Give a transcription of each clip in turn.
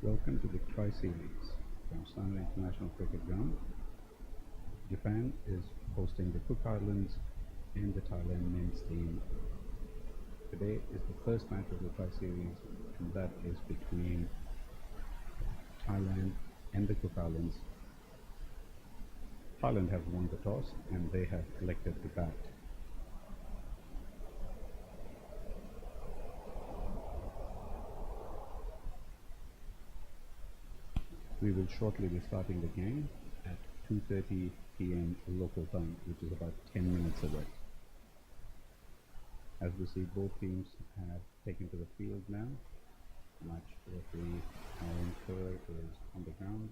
Welcome to the Tri-Series from Sano International Cricket Ground. Japan is hosting the Cook Islands and the Thailand men's team. Today is the first match of the Tri-Series, and that is between Thailand and the Cook Islands. Thailand have won the toss and they have elected to bat. We will shortly be starting the game at 2:30 p.m. local time, which is about 10 minutes away. As we see, both teams have taken to the field now. Match referee Aaron Kerr is on the ground.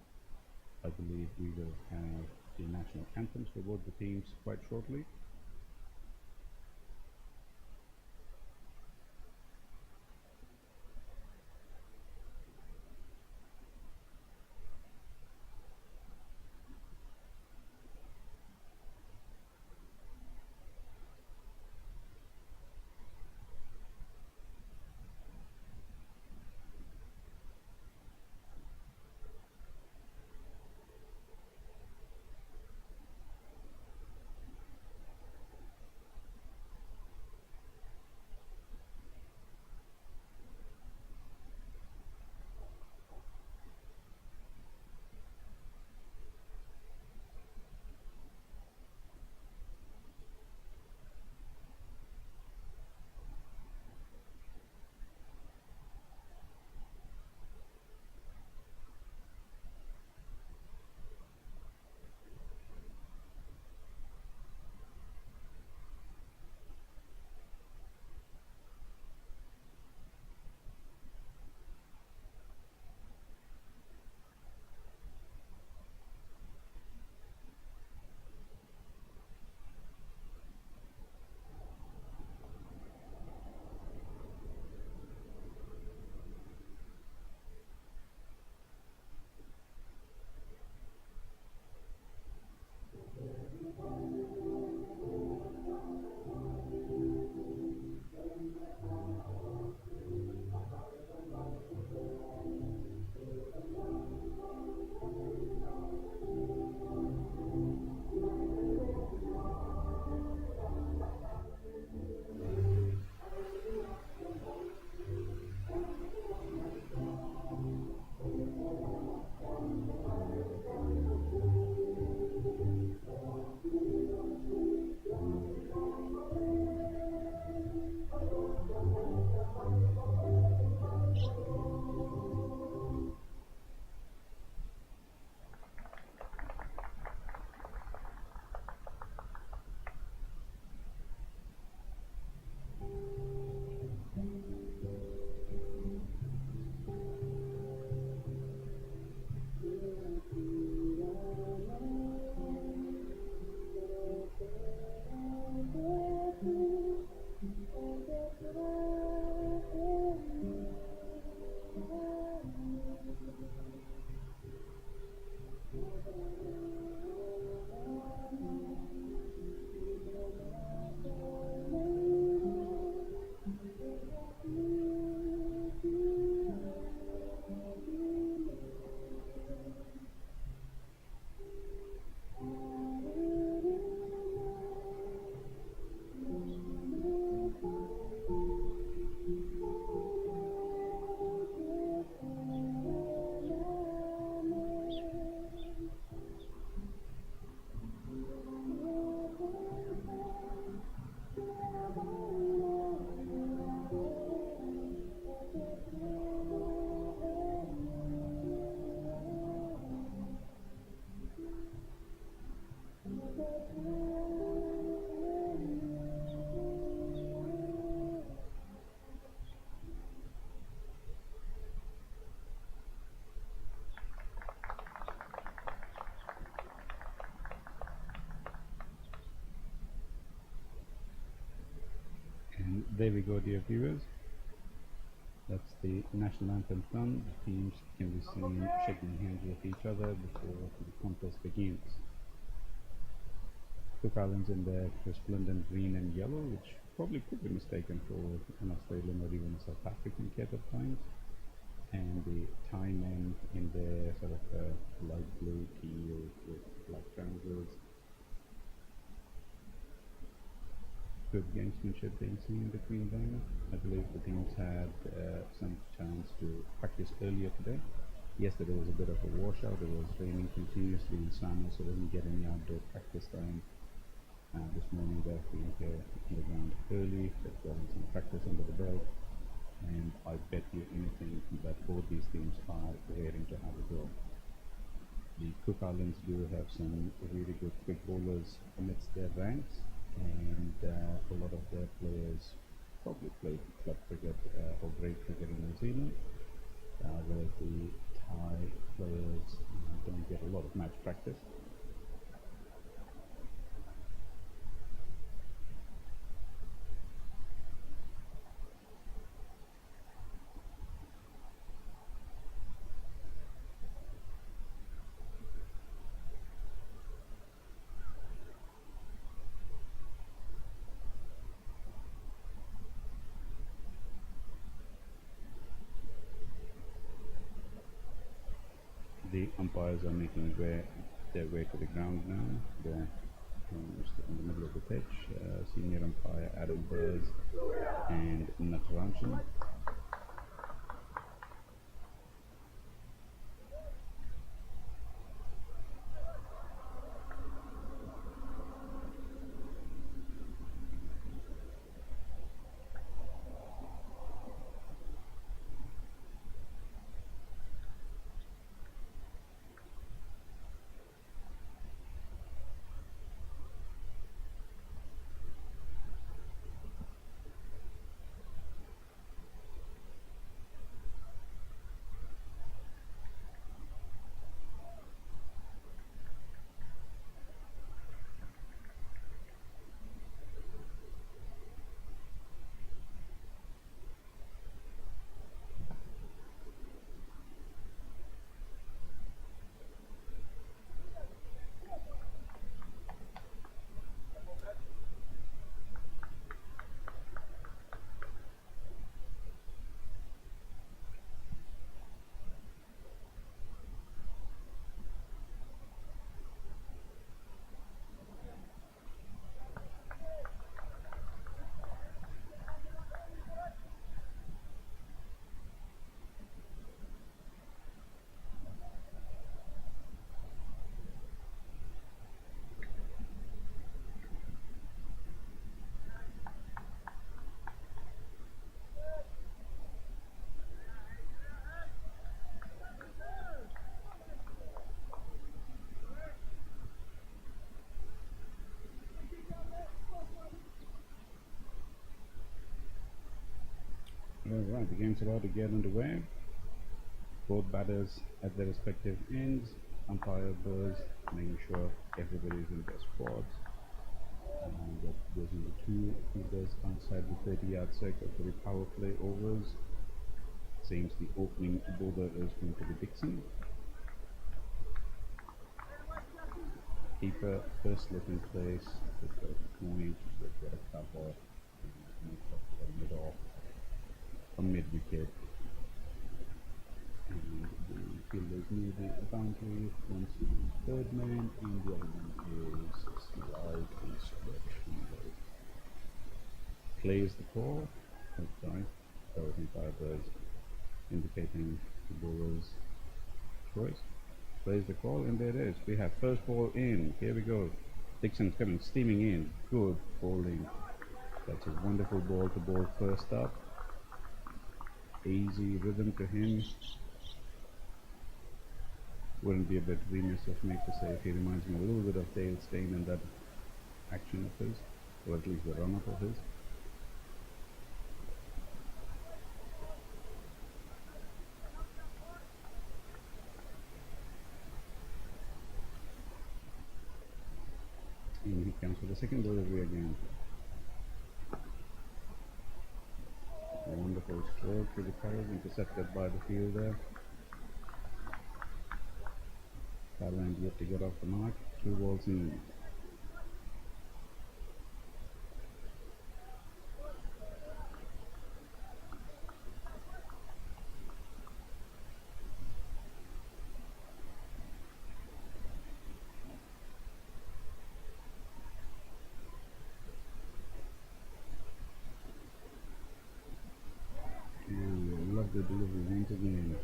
I believe we will have the national anthems for both the teams quite shortly. And there we go, dear viewers. That's the national anthem done. The teams can be seen shaking hands with each other before the contest begins. Cook Islands in their resplendent green and yellow, which probably could be mistaken for an Australian or even a South African kit at times. and the Thai men in their sort of light blue tee with black trousers. Good gamesmanship being seen between them. I believe the teams had some chance to practice earlier today. Yesterday was a bit of a washout. It was raining continuously in Sano, so they didn't get any outdoor practice time. This morning they've been here on the ground early. They've gotten some practice under the belt, and I bet you anything that both these teams are raring to have a go. The Cook Islands do have some really good quick bowlers amidst their ranks, and a lot of their players probably play club cricket or grade cricket in New Zealand, whereas the Thai players don't get a lot of match practice. The umpires are making their way to the ground now. They're almost in the middle of the pitch. Senior umpire Adam Burrs and Natarajan. Alright, the game's about to get underway. Both batters at their respective ends. Umpire Burrs making sure everybody's in their spots. There's only two fielders outside the 30-yard circle for the power play overs. Seems the opening bowler is going to be Dixon. Keeper first slip in place with a point, with a cover, mid-off, a mid-wicket. And the fielders near the boundary, once the third man, and the other one is slightly stretched. Plays the ball, umpire Burrs indicating the bowler's choice. Plays the call, and there it is. We have first ball in. Here we go. Dixon's coming steaming in. Good bowling. That's a wonderful ball to bowl first up. Easy rhythm to him. Wouldn't be a bit remiss of me to say if he reminds me a little bit of Dale Steyn in that action of his, or at least the run-up of his. And he comes for the second delivery again. A wonderful stroke to the curve, intercepted by the fielder. Thailand yet to get off the mark. 2 balls in. Good delivery once again.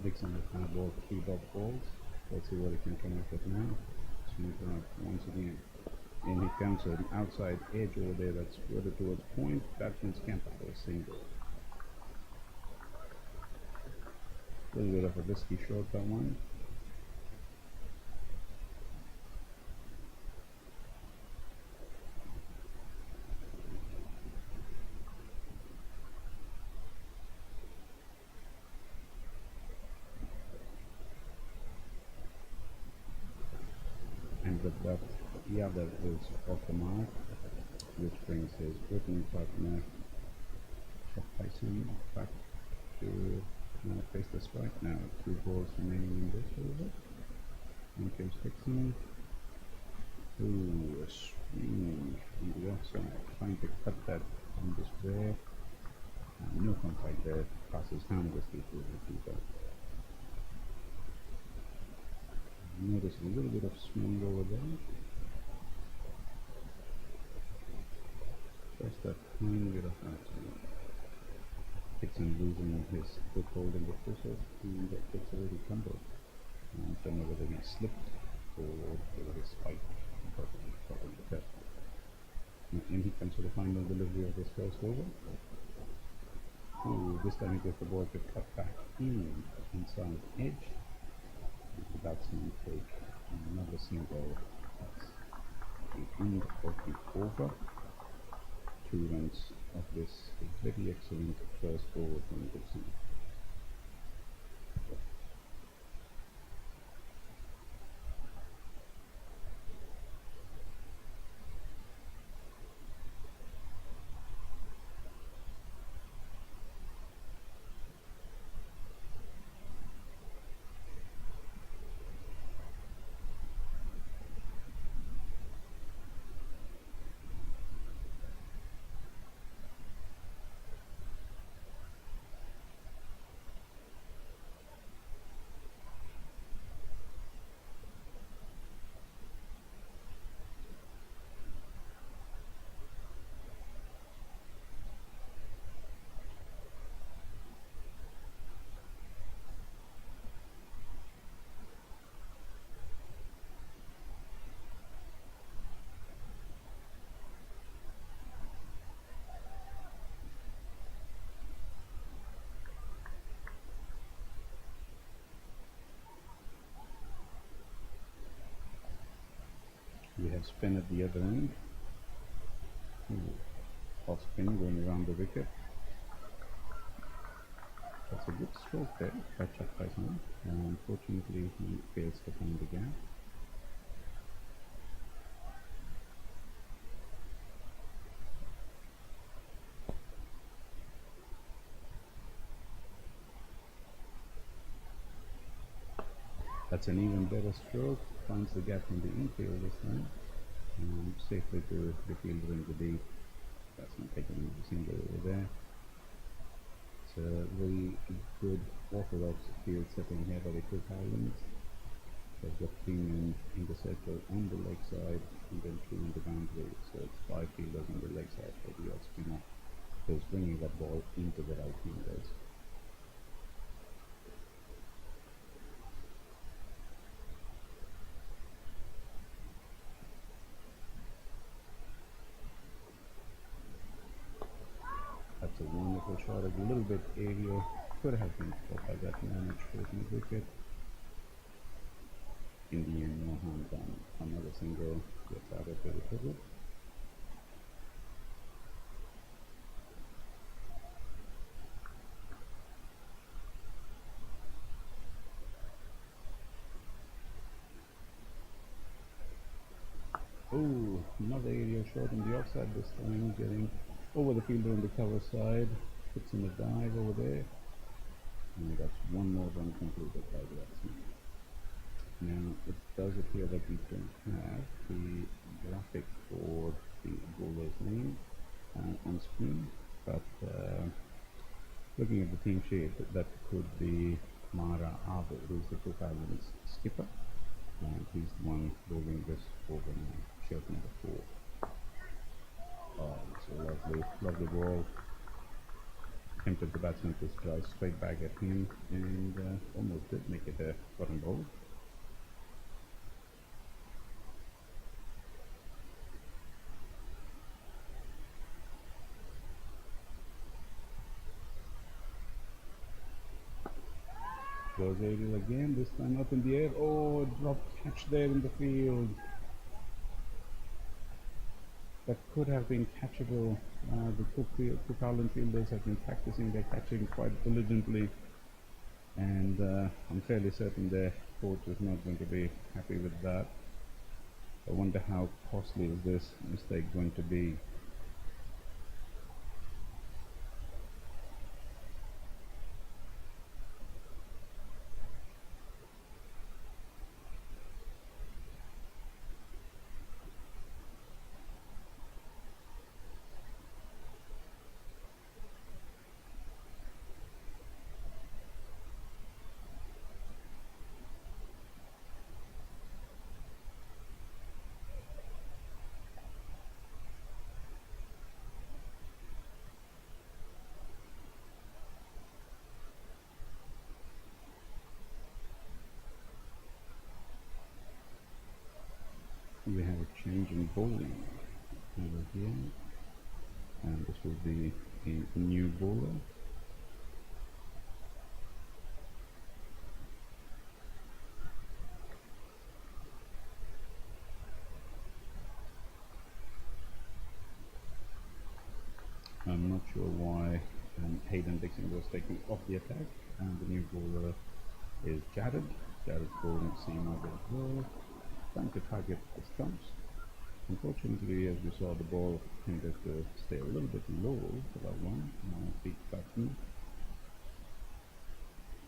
Dixon has kind of ball 3 dot balls. Let's see what he can come up with now. Smooth out once again. And he comes to an outside edge over there that's further towards point. Batsman's camp for a single. A little bit of a risky short that one. And with that, yeah, that is off the mark, which brings his opening partner, Tyson, back to face the strike now. 2 balls remaining in this over. And comes Dixon. Ooh, a swing on the offside, trying to cut that on the square. No contact there, passes harmlessly through the keeper. Notice a little bit of swing over there. Just a tiny bit of action. Dixon losing his foothold in the fizzle, and it's already tumbled. I don't know whether he slipped or whether he spiked probably the test. And he comes to the final delivery of his first over. Ooh, this time he gets the ball to cut back inside edge. The batsman take another single. That's the end of the over. 2 runs of this very excellent first over from Dixon. We have spin at the other end. Off spin going around the wicket. That's a good stroke there by Chuck Tyson. Unfortunately, he fails to find the gap. That's an even better stroke. Finds the gap in the infield this time. Safely to the fielder in the deep. That's not taking a single over there. It's a really good orthodox field setting here by the Cook Islands. They've got 3 men in the circle on the leg side and then 2 on the boundary. So it's 5 fielders on the leg side for the off spinner who's bringing that ball into the right fielders. That's a wonderful shot, a little bit aerial, could have been caught by that man at shorting the wicket. In the end, no harm done. Another single gets out of the wicket. Oh, another aerial shot on the offside this time, getting over the fielder on the cover side, puts in a dive over there, and that's one more run completed by the batsman. Now, it does appear that we don't have the graphic for the bowler's name on screen, but looking at the team sheet, that could be Mara Abu, who's the Cook Islands skipper, and he's the one bowling this over now, shirt number 4. Oh, it's a lovely, lovely ball. Tempted the batsman to strike straight back at him, and almost did make it a bottom ball. Goes Ariel again, this time up in the air. Oh, dropped catch there in the field. That could have been catchable. The Cook Island fielders have been practicing their catching quite diligently, and I'm fairly certain their coach is not going to be happy with that. I wonder how costly is this mistake going to be. We have a change in bowling over here, and this will be a new bowler. I'm not sure why Hayden Dixon was taken off the attack, and the new bowler is Jared. Jared's bowling seam over as well, trying to target the stumps. Unfortunately, as we saw, the ball tended to stay a little bit low for that one. Big batsman.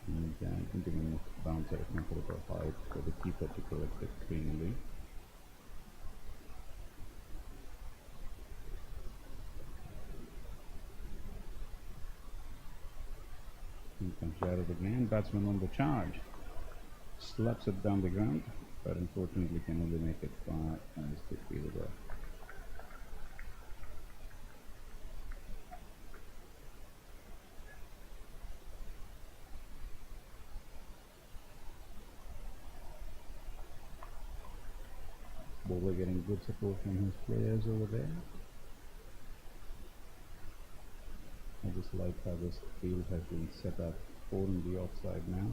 And didn't even bounce at a comfortable height for the keeper to collect it cleanly. Here comes Jared again, batsman on the charge. Slaps it down the ground, but unfortunately can only make it far as the fielder. Bowler getting good support from his players over there. I just like how this field has been set up, 4 in the offside now,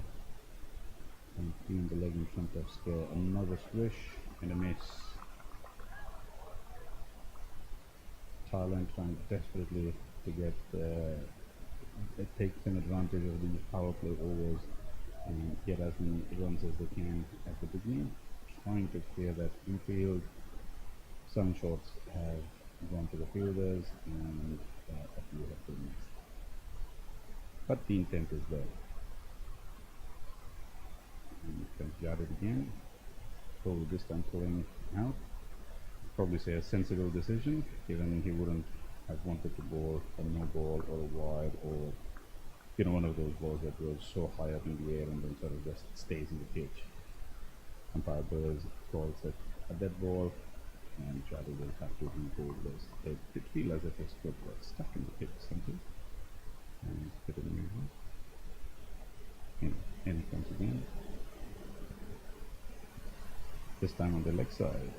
and 3 in the leg in front of square. Another swish and a miss. Thailand trying desperately to get take some advantage of these power play overs and get as many runs as they can at the beginning, trying to clear that infield. Some shots have gone to the fielders and a few have been missed. But the intent is there. And comes Jared again. So this time pulling out. Probably say a sensible decision, given he wouldn't have wanted to bowl a no ball or a wide, or one of those balls that goes so high up in the air and then sort of just stays in the pitch. Umpire Burrs calls it a dead ball, and Charlie will have to re-bowl this. It feels as if his foot was stuck in the pitch simply. And put it in your hand. And it comes again. This time on the leg side.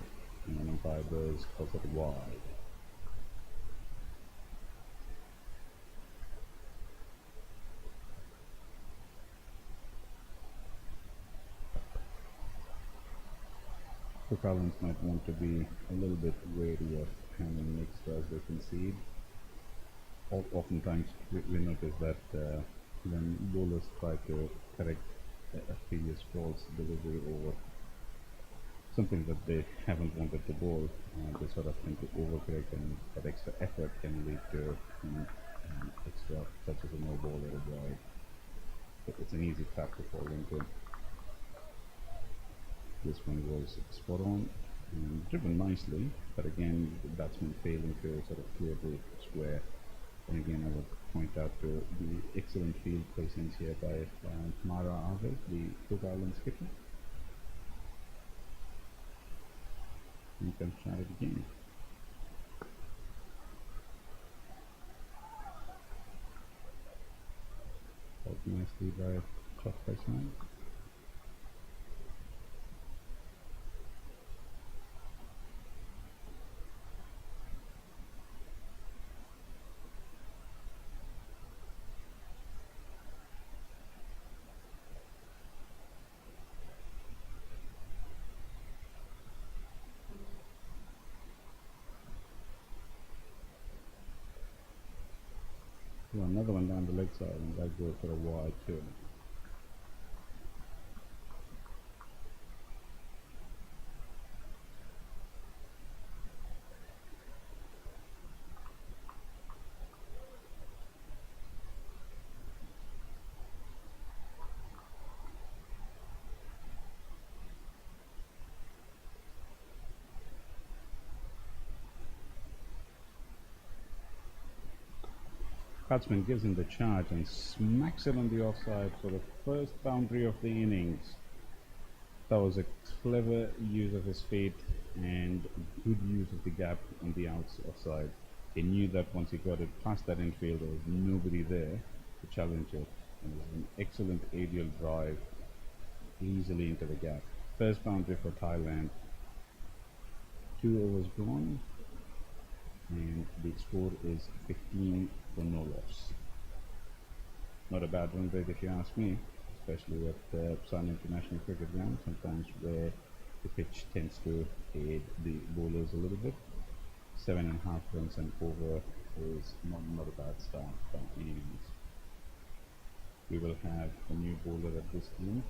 And umpire Burrs calls it wide. Cook Islands might want to be a little bit wary of how many extras they concede. Oftentimes we notice that when bowlers try to correct a previous false delivery or something that they haven't wanted to bowl, they sort of tend to overcorrect, and that extra effort can lead to extra, such as a no ball or a wide. It's an easy trap to fall into. This one was spot on and driven nicely, but again, the batsman failing to sort of clear the square. And again, I would point out to the excellent field placings here by Mara Arvid, the Cook Islands skipper. You can try it again. Out nicely by Sano. Another one down the leg side, and that goes for a wide too. Batsman gives him the charge and smacks it on the offside for the first boundary of the innings. That was a clever use of his feet and good use of the gap on the outside. He knew that once he got it past that infield, there was nobody there to challenge it. And it was an excellent aerial drive easily into the gap. First boundary for Thailand. 2 overs gone, and the score is 15 for no loss. Not a bad run rate if you ask me, especially at the Sano International Cricket Ground, sometimes where the pitch tends to aid the bowlers a little bit. 7.5 runs and over is not a bad start by any means. We will have a new bowler at this team.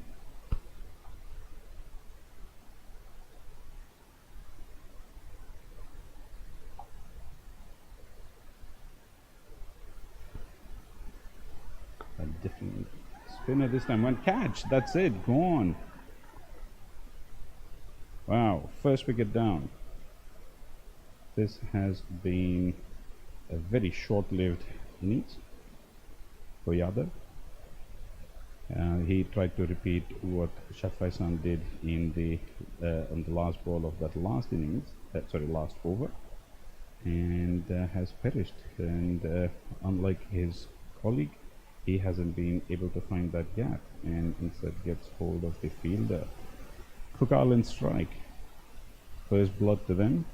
A different spinner this time. One catch, that's it, gone. Wow, first wicket down. This has been a very short-lived innings for Yadav. He tried to repeat what Shatfaisan did in the on the last ball of that last innings, last over, and has perished. And unlike his colleague, he hasn't been able to find that gap, and instead gets hold of the fielder. Cook Islands strike. First blood to them.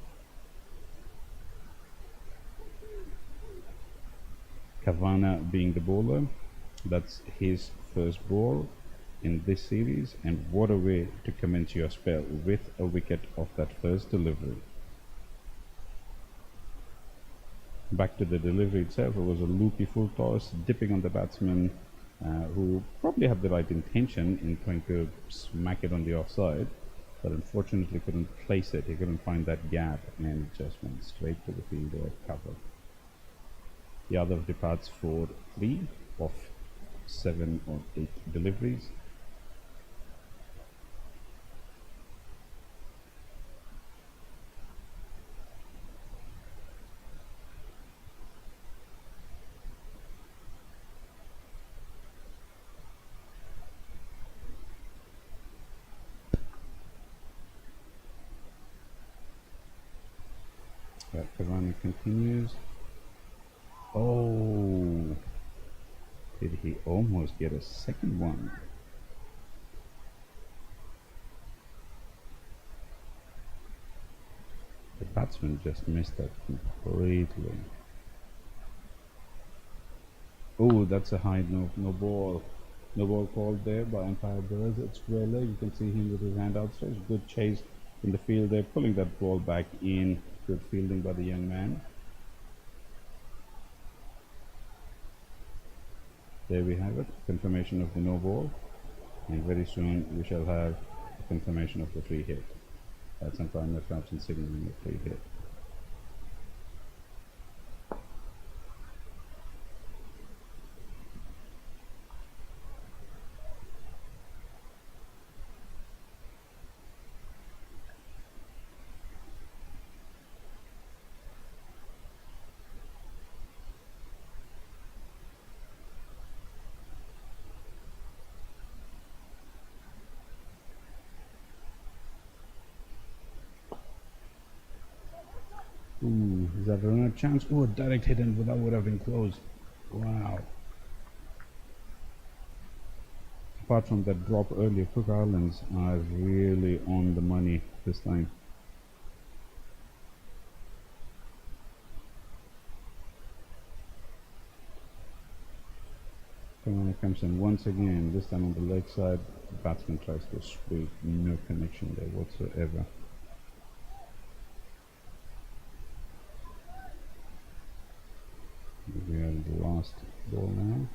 Kavana being the bowler. That's his first ball in this series, and what a way to commence your spell with a wicket off that first delivery. Back to the delivery itself, it was a loopy full toss, dipping on the batsman, who probably had the right intention in trying to smack it on the offside, but unfortunately couldn't place it. He couldn't find that gap, and it just went straight to the fielder cover. Yadav departs for 3 of 7 or 8 deliveries. Kavani continues. Oh, did he almost get a second one? The batsman just missed that completely. Oh, that's a high no ball. No ball called there by umpire Burrs at square leg. You can see him with his hand outstretched. Good chase in the field there, pulling that ball back in. Good fielding by the young man. There we have it, confirmation of the no ball, and very soon we shall have a confirmation of the free hit. That's umpire Natarajan signaling the free hit. Ooh, is that a run-out chance? Ooh, a direct hit and that would have been close. Wow. Apart from that drop earlier, Cook Islands are really on the money this time. Kamana comes in once again, this time on the leg side. The batsman tries to sweep, no connection there whatsoever. We have the last ball now.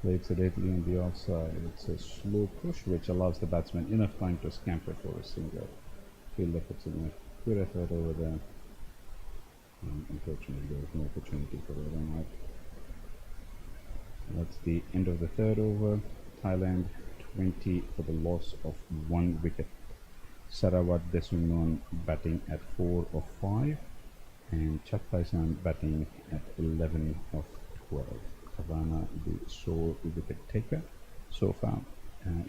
Played sedately on the offside. It's a slow push which allows the batsman enough time to scamper for a single. Fielder puts in a good effort over there. Unfortunately, there was no opportunity for a run out. That's the end of the third over. Thailand 20 for the loss of 1 wicket. Sarawat Desunon batting at 4 of 5 and Chatpaisan batting at 11 of 12. Havana the sole wicket taker so far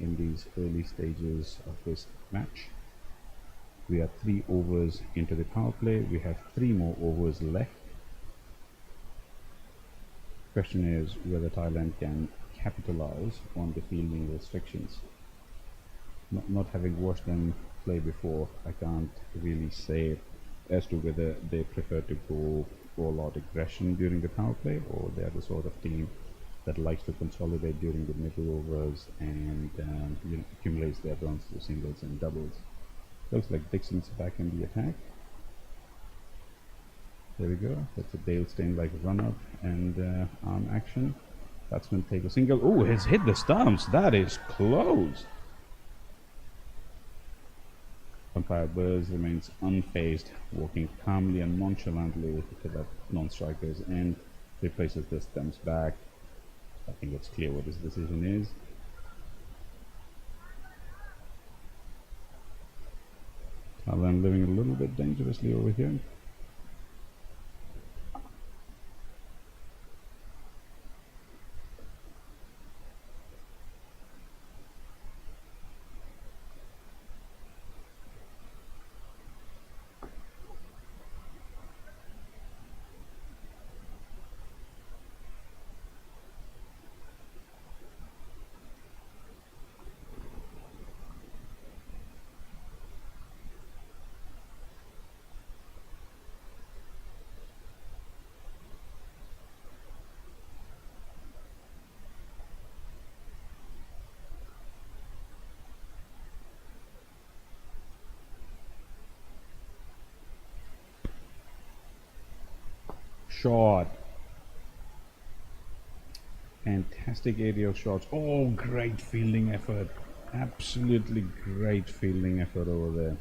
in these early stages of this match. We are 3 overs into the power play. We have 3 more overs left. Question is whether Thailand can capitalize on the fielding restrictions. Not having watched them play before, I can't really say as to whether they prefer to go all-out aggression during the power play, or they're the sort of team that likes to consolidate during the middle overs and accumulates their runs through singles and doubles. Looks like Dixon's back in the attack. There we go. That's a Dale Steyn-like run-up and arm action. Batsman take a single. Oh, it's hit the stumps. That is close. Umpire Burrs remains unfazed, walking calmly and nonchalantly to that non-striker's end, replaces the stumps back. I think it's clear what his decision is. Thailand living a little bit dangerously over here. Shot. Fantastic aerial shots. Oh, great fielding effort. Absolutely great fielding effort over there.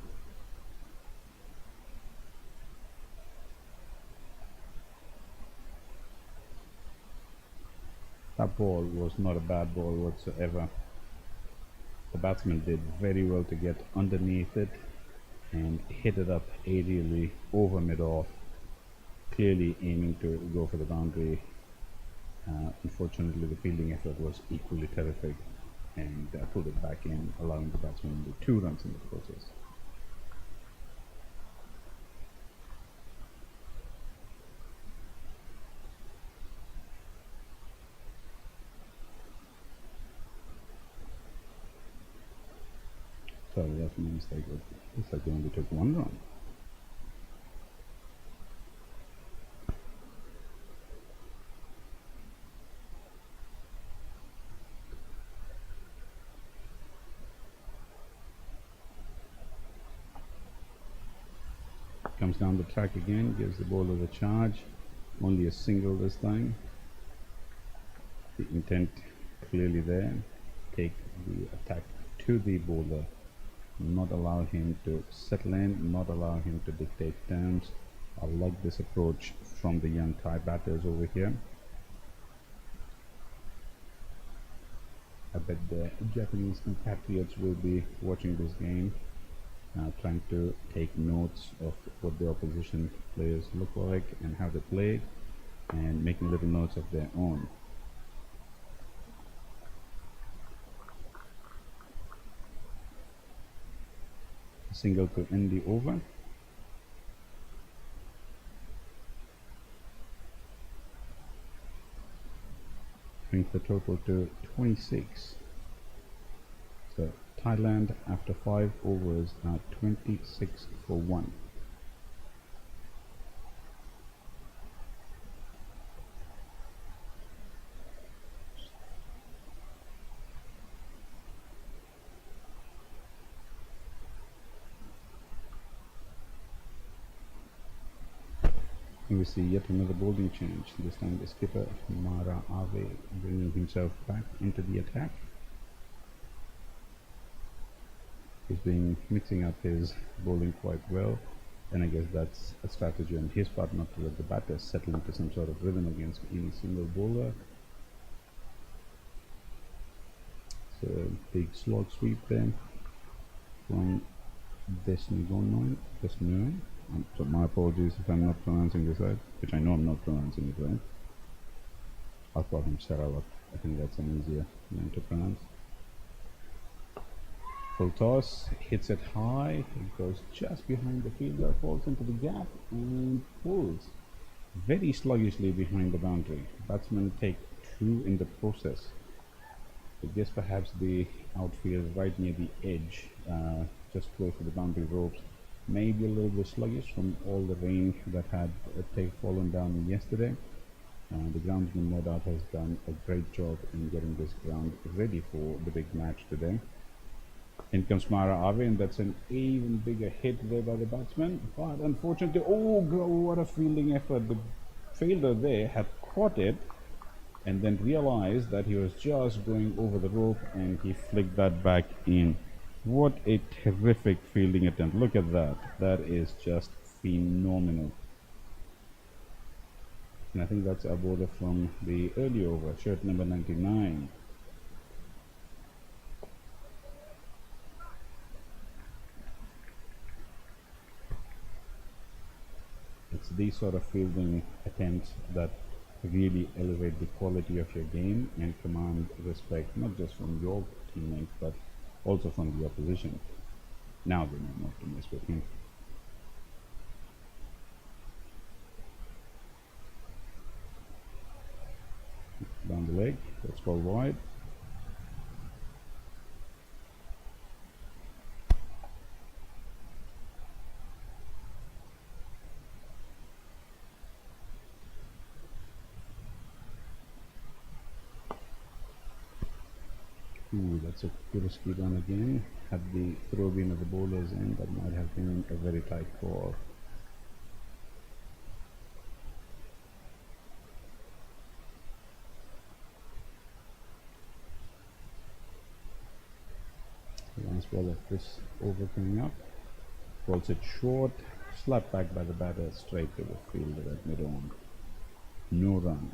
That ball was not a bad ball whatsoever. The batsman did very well to get underneath it and hit it up aerially over mid-off, clearly aiming to go for the boundary. Unfortunately, the fielding effort was equally terrific and pulled it back in, allowing the batsman to do 2 runs in the process. Sorry, that's my mistake. Looks like they only took 1 run. Comes down the track again, gives the bowler the charge. Only a single this time. The intent clearly there. Take the attack to the bowler. Not allow him to settle in, not allow him to dictate terms. I like this approach from the young Thai batters over here. I bet the Japanese compatriots will be watching this game, trying to take notes of what the opposition players look like and how they play, and making little notes of their own. single to end the over. Brings the total to 26. So Thailand after 5 overs are 26 for 1. And we see yet another bowling change. This time the skipper Mara Ave bringing himself back into the attack. He's been mixing up his bowling quite well, and I guess that's a strategy on his part, not to let the batters settle into some sort of rhythm against any single bowler. So big slog sweep there from Desnigonoin. So my apologies if I'm not pronouncing this right, which I know I'm not pronouncing it right. I'll call him Sarawak. I think that's an easier name to pronounce. Full toss, hits it high, it goes just behind the fielder, falls into the gap and pulls very sluggishly behind the boundary. Batsmen take 2 in the process. I guess perhaps the outfield right near the edge, just close to the boundary ropes, maybe a little bit sluggish from all the rain that had fallen down yesterday. The groundsman no doubt has done a great job in getting this ground ready for the big match today. In comes Mara Ave, and that's an even bigger hit there by the batsman. But unfortunately, oh, what a fielding effort. The fielder there had caught it and then realized that he was just going over the rope, and he flicked that back in. What a terrific fielding attempt. Look at that. That is just phenomenal. And I think that's a bowler from the early over, shirt number 99. It's these sort of fielding attempts that really elevate the quality of your game and command respect, not just from your teammates, but also from the opposition. Now they know not to mess with him. Down the leg, that's ball wide. Ooh, that's a risky run again. Had the throw been at the bowler's end, that might have been a very tight call. Last ball of this over coming up. Falls it short, slapped back by the batter straight to the fielder at mid-on. No run.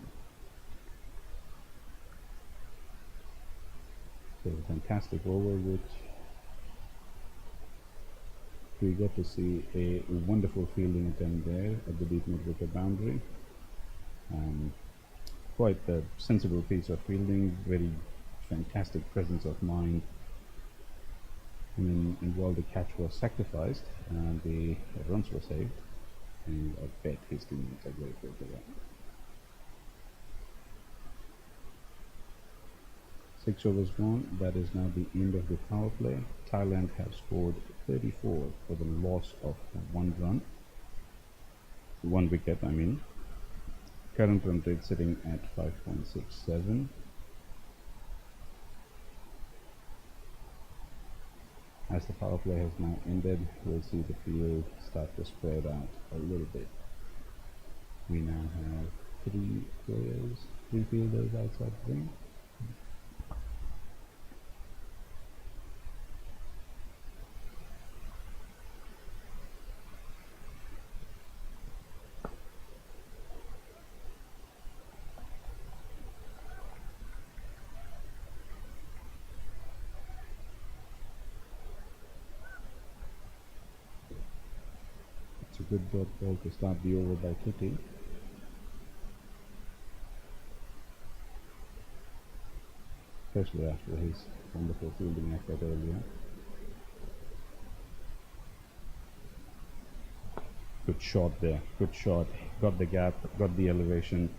So a fantastic over, which we got to see a wonderful fielding attempt there at the deep mid-wicket boundary. Quite a sensible piece of fielding, very fantastic presence of mind. And while the catch was sacrificed, the runs were saved, and I bet his teammates are grateful for that. 6 overs gone. That is now the end of the power play. Thailand have scored 34 for the loss of 1 run. 1 wicket, I mean. Current run rate sitting at 5.67. As the power play has now ended, we'll see the field start to spread out a little bit. We now have 3 fielders outside the ring. It's a good dot ball to start the over by Kitty. Especially after his wonderful fielding effort earlier. Good shot there. Good shot. Got the gap, got the elevation.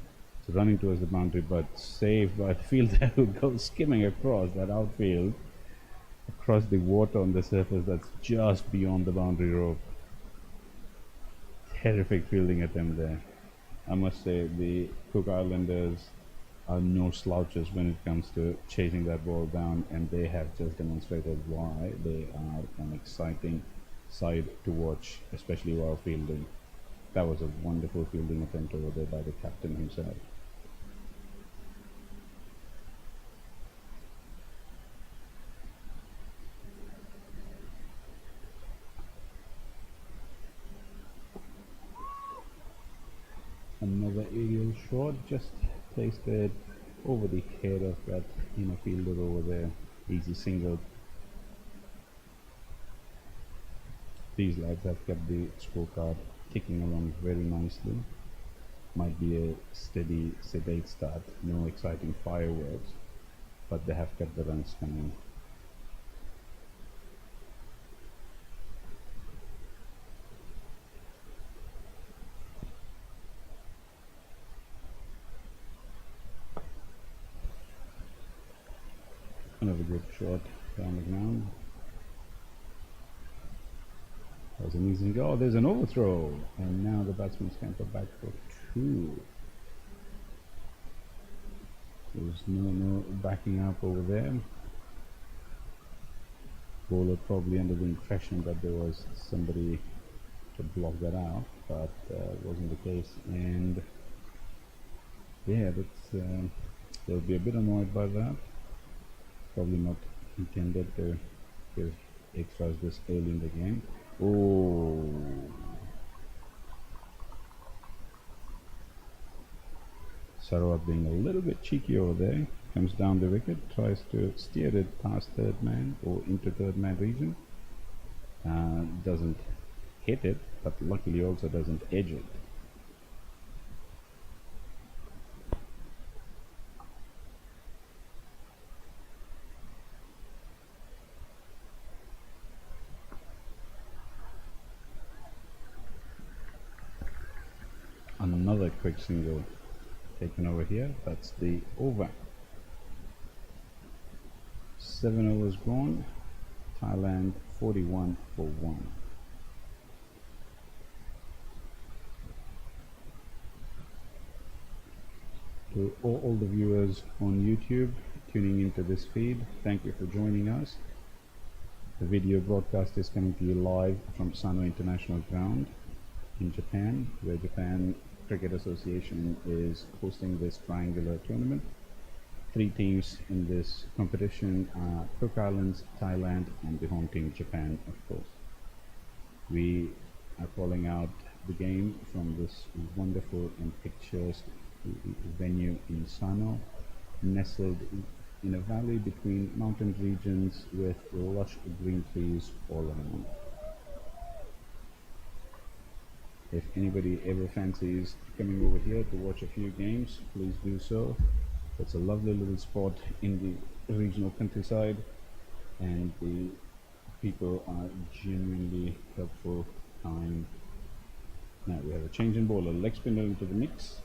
So running towards the boundary, but saved by the fielder who goes skimming across that outfield, across the water on the surface that's just beyond the boundary rope. Terrific fielding attempt there. I must say the Cook Islanders are no slouches when it comes to chasing that ball down, and they have just demonstrated why they are an exciting side to watch, especially while fielding. That was a wonderful fielding attempt over there by the captain himself. Another aerial shot, just placed it over the head of that inner fielder over there. Easy single. These lads have kept the scorecard ticking along very nicely. Might be a steady, sedate start, no exciting fireworks, but they have kept the runs coming. Another good shot down the ground. That was an easy go. Oh, there's an overthrow, and now the batsman scamper back for two. There's no backing up over there. Bowler probably under the impression that there was somebody to block that out, but wasn't the case. And yeah, that's they'll be a bit annoyed by that. Probably not intended to give extras this early in the game. Oh, Sarawak being a little bit cheeky over there. Comes down the wicket, tries to steer it past third man or into third man region. Doesn't hit it, but luckily also doesn't edge it. Another quick single taken over here. That's the over. 7 overs gone. Thailand 41 for 1. To all the viewers on YouTube tuning into this feed, thank you for joining us. The video broadcast is coming to you live from Sano International Ground in Japan, where Japan Cricket Association is hosting this triangular tournament. 3 teams in this competition are Cook Islands, Thailand, and the home team Japan, of course. We are calling out the game from this wonderful and picturesque venue in Sano, nestled in a valley between mountain regions with lush green trees all around. If anybody ever fancies coming over here to watch a few games, please do so. It's a lovely little spot in the regional countryside, and the people are genuinely helpful, kind. Now we have a change in bowler, leg spinner into the mix.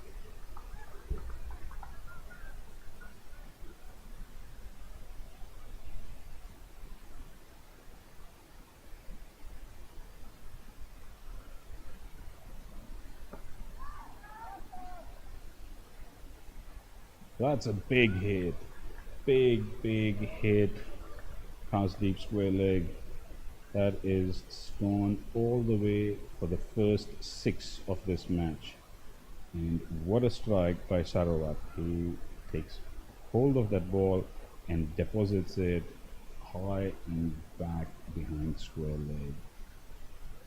That's a big hit. Big hit. Past deep square leg. That is gone all the way for the first 6 of this match. And what a strike by Sarawak. He takes hold of that ball and deposits it high and back behind square leg.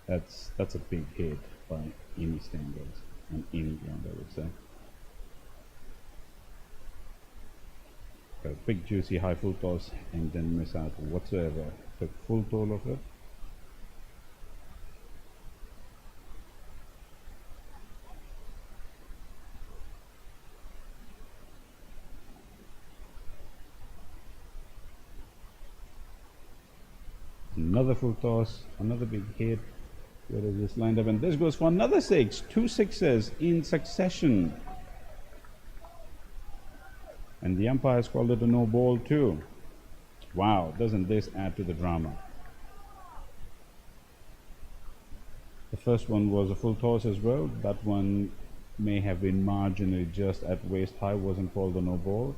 That's a big hit by any standards on any ground, I would say. A big juicy high full toss and then miss out whatsoever. Took full toll of it. Another full toss, another big hit, Where is this lined up? And this goes for another six. Two sixes in succession. And the umpires called it a no ball too. Wow, doesn't this add to the drama? The first one was a full toss as well. That one may have been marginally just at waist high, wasn't called a no ball.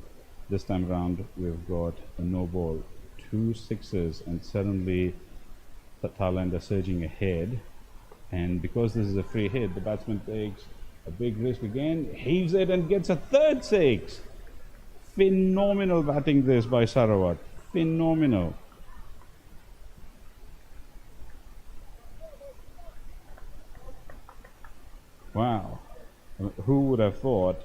This time around, we've got a no ball. Two sixes, and suddenly the Thailand are surging ahead. And because this is a free hit, the batsman takes a big risk again, heaves it and gets a third six. Phenomenal batting this by Sarawat. Phenomenal. Wow. Who would have thought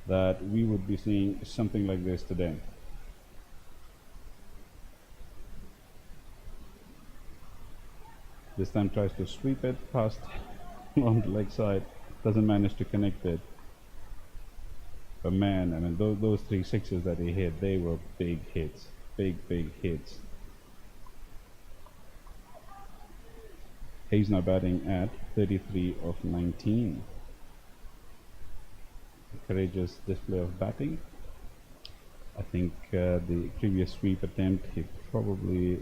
that we would be seeing something like this today? This time tries to sweep it past on the leg side, doesn't manage to connect it. But man, I mean, those three sixes that he hit, they were big hits, big hits. He's now batting at 33 of 19. A courageous display of batting. I think the previous sweep attempt, he probably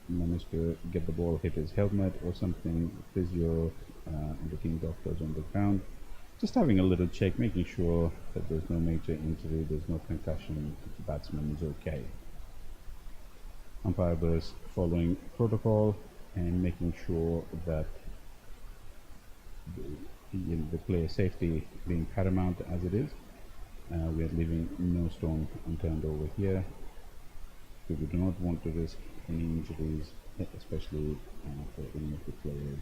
managed to get the ball, hit his helmet or something. Physio and the team doctors on the ground, just having a little check, making sure that there's no major injury, there's no concussion, the batsman is okay. Umpire was following protocol and making sure that the player safety being paramount as it is. We are leaving no stone unturned over here. We do not want to risk any injuries, especially for any of the players.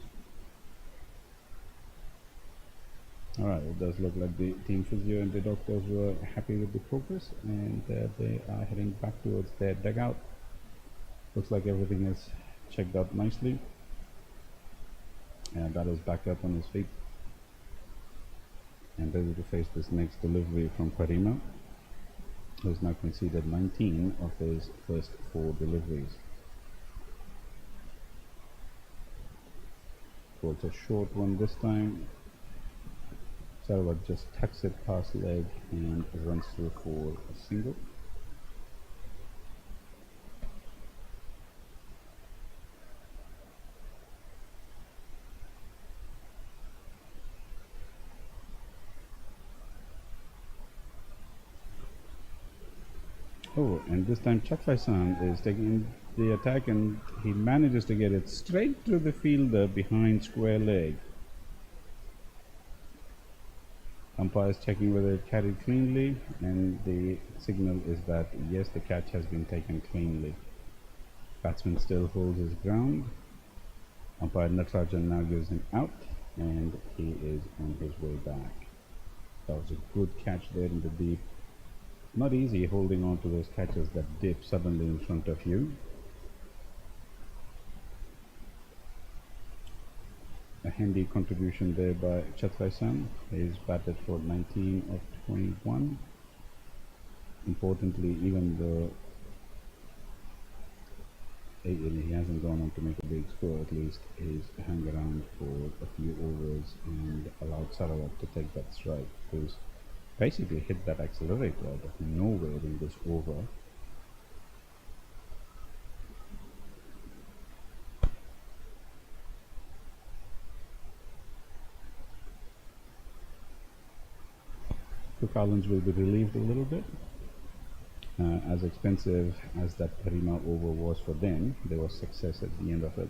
Alright, it does look like the team physio and the doctors were happy with the progress, and they are heading back towards their dugout. Looks like everything is checked out nicely. And that is back up on his feet and ready to face this next delivery from Parima, who has now conceded 19 of his first 4 deliveries. Bowls a short one this time. Sarawat just tucks it past leg and runs through for a single. Oh, and this time Chakfai-san is taking the attack, and he manages to get it straight to the fielder behind square leg. Umpire is checking whether it carried cleanly, and the signal is that yes, the catch has been taken cleanly. Batsman still holds his ground. Umpire Natarajan now gives him out, and he is on his way back. That was a good catch there in the deep. Not easy holding on to those catches that dip suddenly in front of you. A handy contribution there by Chhatrai-san. He's batted for 19 of 21. Importantly, even though he hasn't gone on to make a big score, at least he's hung around for a few overs and allowed Sarawat to take that strike, who's basically hit that accelerator out of nowhere in this over. Cook Islands will be relieved a little bit. As expensive as that Parima over was for them, there was success at the end of it.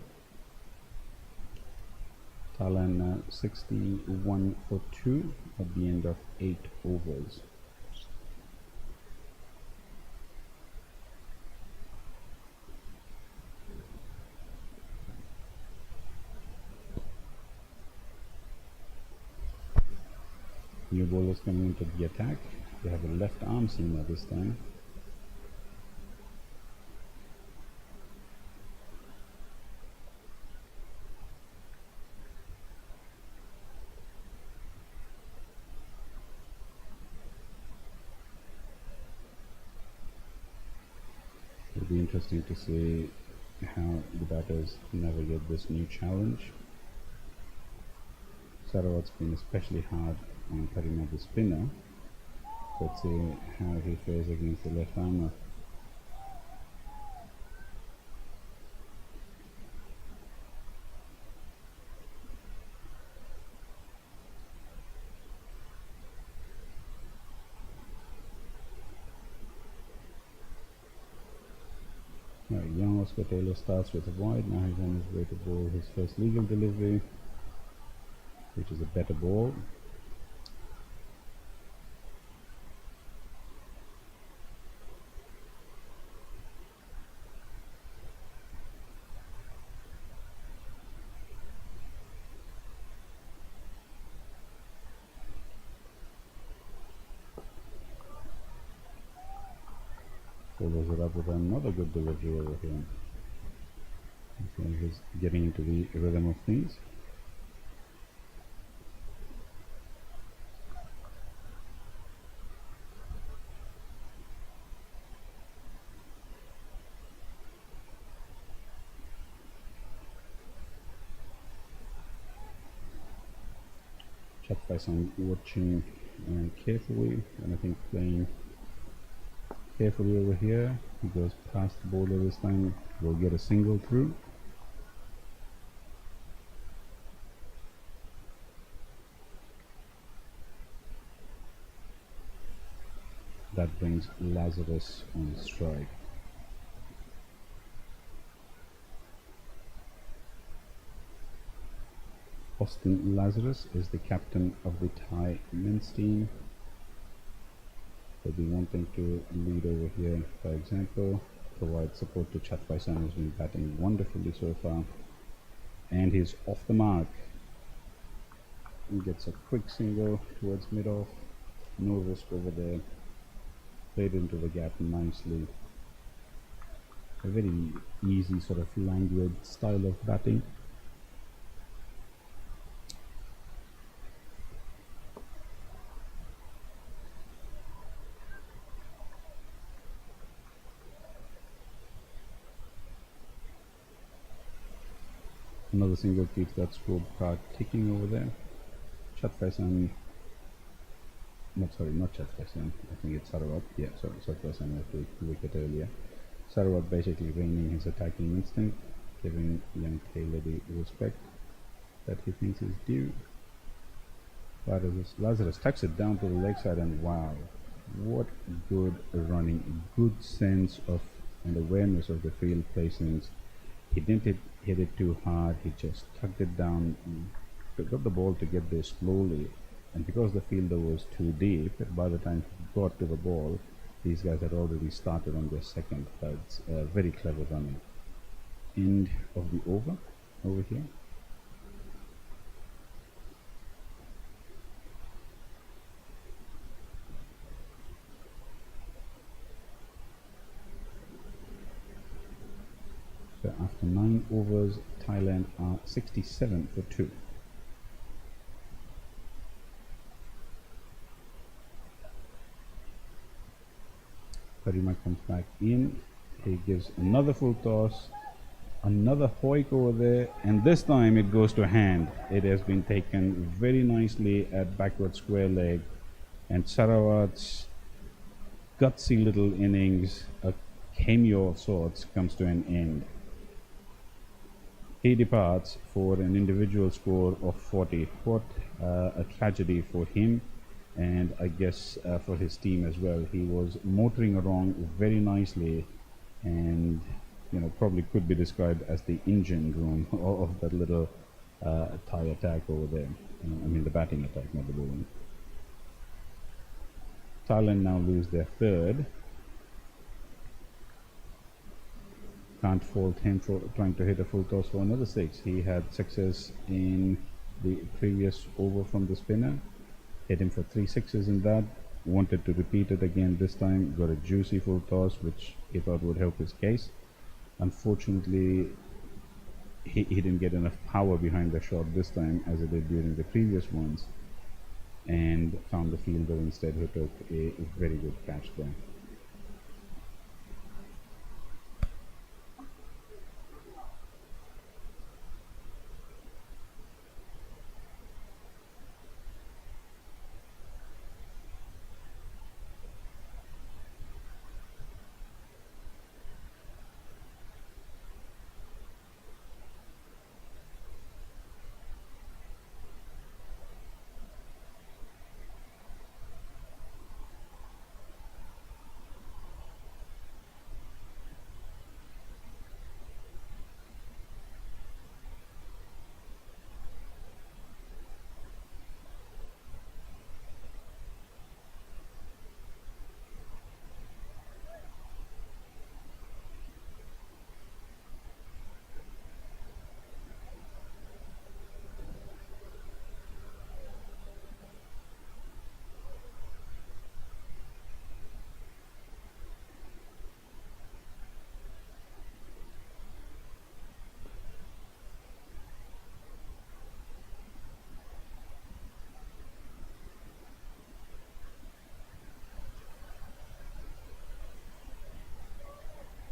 Thailand 61 for 2 at the end of 8 overs. New bowlers coming into the attack. They have a left arm seamer this time. It'll be interesting to see how the batters navigate this new challenge. Sarawat's been especially hard on Karima the spinner. Let's see how he fares against the left armer. Young Oscar Taylor starts with a wide. Now he's on his way to bowl his first legal delivery, which is a better ball. Follows it up with another good delivery over here. So he's getting into the rhythm of things. Chatwai watching carefully, and I think playing carefully over here. He goes past the bowler this time. We'll get a single through. That brings Lazarus on strike. Austin Lazarus is the captain of the Thai men's team. They'll be wanting to lead over here, for example, provide support to Chatwai Sano, who's been batting wonderfully so far. And he's off the mark. He gets a quick single towards mid-off. No risk over there. Played into the gap nicely. A very easy sort of languid style of batting. Another single keeps that scorecard ticking over there. Chatwai Sano, not Chatwai Sano, I think it's Sarawat. Yeah, sorry, Chatwai Sano had the wicket earlier. Sarawat basically reining his attacking instinct, giving young Taylor the respect that he thinks is due. Lazarus tucks it down to the leg side, and wow, what good running, good sense of and awareness of the field placings. He didn't hit it too hard, he just tucked it down, got the ball to get there slowly, and because the fielder was too deep, by the time he got to the ball, these guys had already started on their second. That's very clever running. End of the over here. So after 9 overs, Thailand are 67 for 2. Karima comes back in. He gives another full toss, another hoik over there, and this time it goes to hand. It has been taken very nicely at backward square leg, and Sarawat's gutsy little innings, a cameo of sorts, comes to an end. He departs for an individual score of 40. What a tragedy for him, and I guess for his team as well. He was motoring along very nicely, and probably could be described as the engine room of that little Thai attack over there. I mean the batting attack, not the bowling. Thailand now lose their third. Can't fault him for trying to hit a full toss for another 6. He had success in the previous over from the spinner. Hit him for 3 sixes in that. Wanted to repeat it again this time. Got a juicy full toss, which he thought would help his case. Unfortunately, he didn't get enough power behind the shot this time as he did during the previous ones, and found the fielder instead, who took a very good catch there.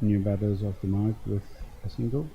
New batters off the mark with a single.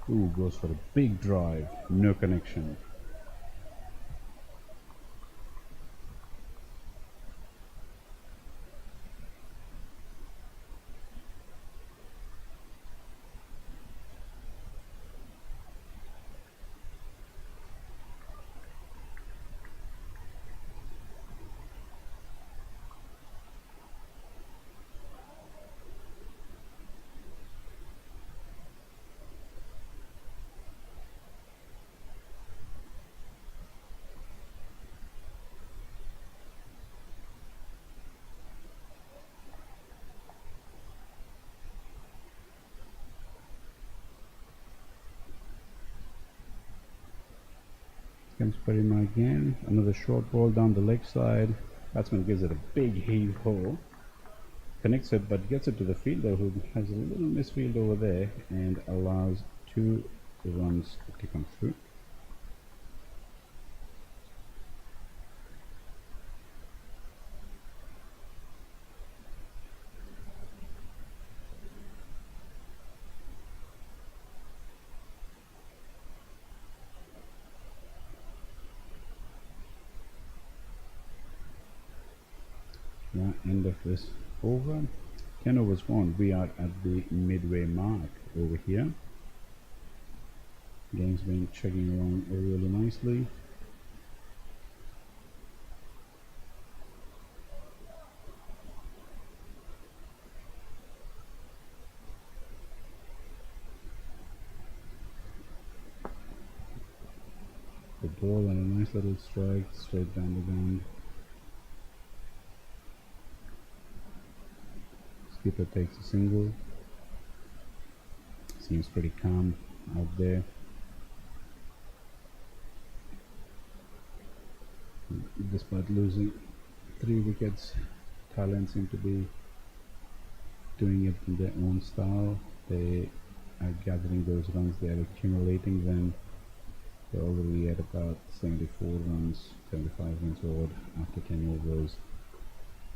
Ooh, goes for a big drive, no connection. Comes Parima again, another short ball down the leg side. Batsman gives it a big heave ho, connects it but gets it to the fielder, who has a little misfield over there and allows 2 runs to come through. Now, end of this over. 10 overs gone. We are at the midway mark over here. Game's been chugging along really nicely. The ball and a nice little strike straight down the ground. Skipper takes a single. Seems pretty calm out there. Despite losing 3 wickets, Thailand seem to be doing it in their own style. They are gathering those runs, they are accumulating them. They're already at about 74 runs, 75 runs odd after 10 overs.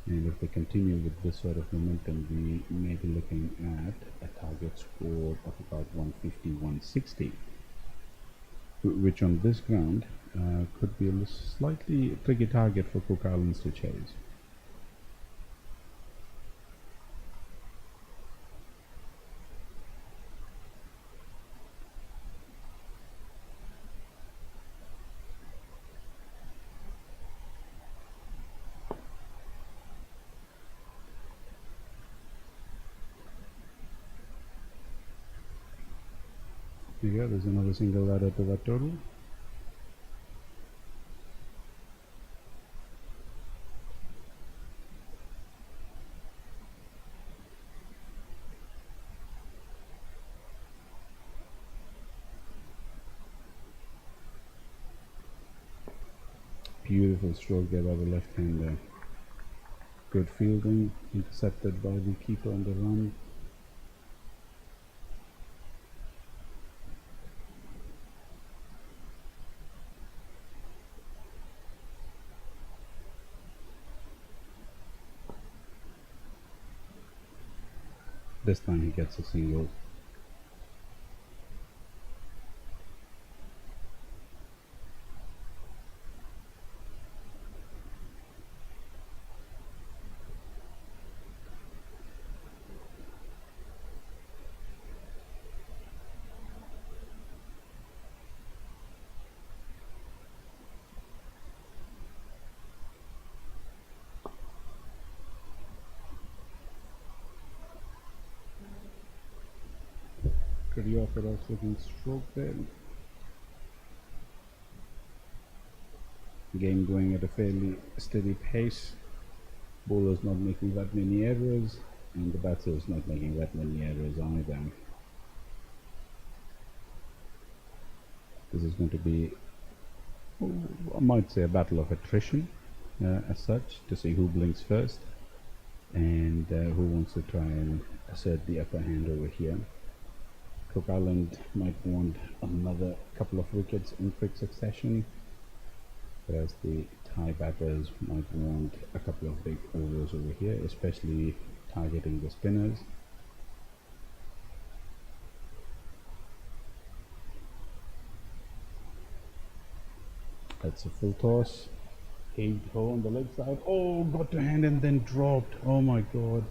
And if they continue with this sort of momentum, we may be looking at a target score of about 150, 160, which on this ground could be a slightly tricky target for Cook Islands to chase. Yeah, there's another single added to that total. Beautiful stroke there by the left-hander. Good fielding, intercepted by the keeper on the run. This time he gets a single. Pretty orthodox looking stroke there. Game going at a fairly steady pace. Bowler's not making that many errors, and the batter is not making that many errors either. This is going to be, I might say, a battle of attrition as such, to see who blinks first and who wants to try and assert the upper hand over here. Cook Island might want another couple of wickets in quick succession, whereas the Thai batters might want a couple of big overs over here, especially targeting the spinners. That's a full toss. Caved hole on the leg side. Oh, got to hand and then dropped. Oh my god.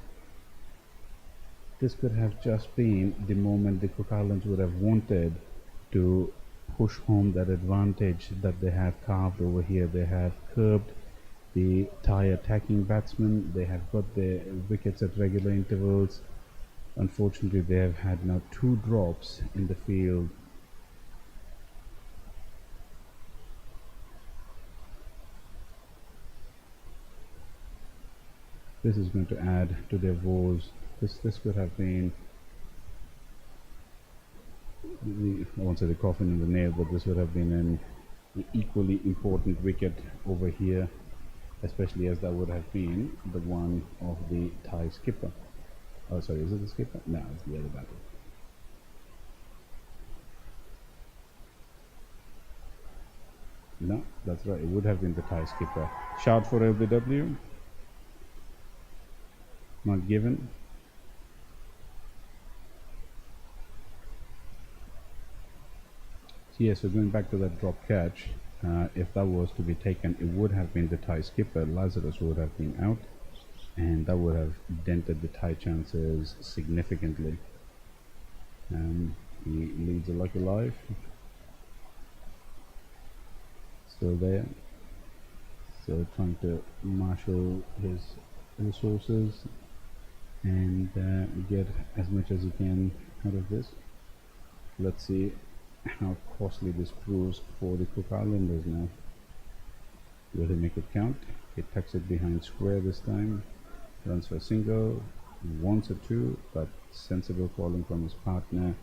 This could have just been the moment the Cook Islands would have wanted to push home that advantage that they have carved over here. They have curbed the Thai attacking batsmen. They have got their wickets at regular intervals. Unfortunately, they have had now 2 drops in the field. This is going to add to their woes. This could have been, I won't say the coffin in the nail, but this would have been an equally important wicket over here, especially as that would have been the one of the Thai skipper. Oh, sorry, is it the skipper? No, it's the other batter. No, that's right, it would have been the Thai skipper. Shout for LBW. Not given. So yeah, so going back to that drop catch, if that was to be taken, it would have been the Thai skipper. Lazarus would have been out, and that would have dented the Thai chances significantly. He leads a lucky life. Still there. So trying to marshal his resources and get as much as he can out of this. Let's see how costly this proves for the Cook Islanders now. Will he make it count? He tucks it behind square this time, runs for a single, wants a 2, but sensible calling from his partner,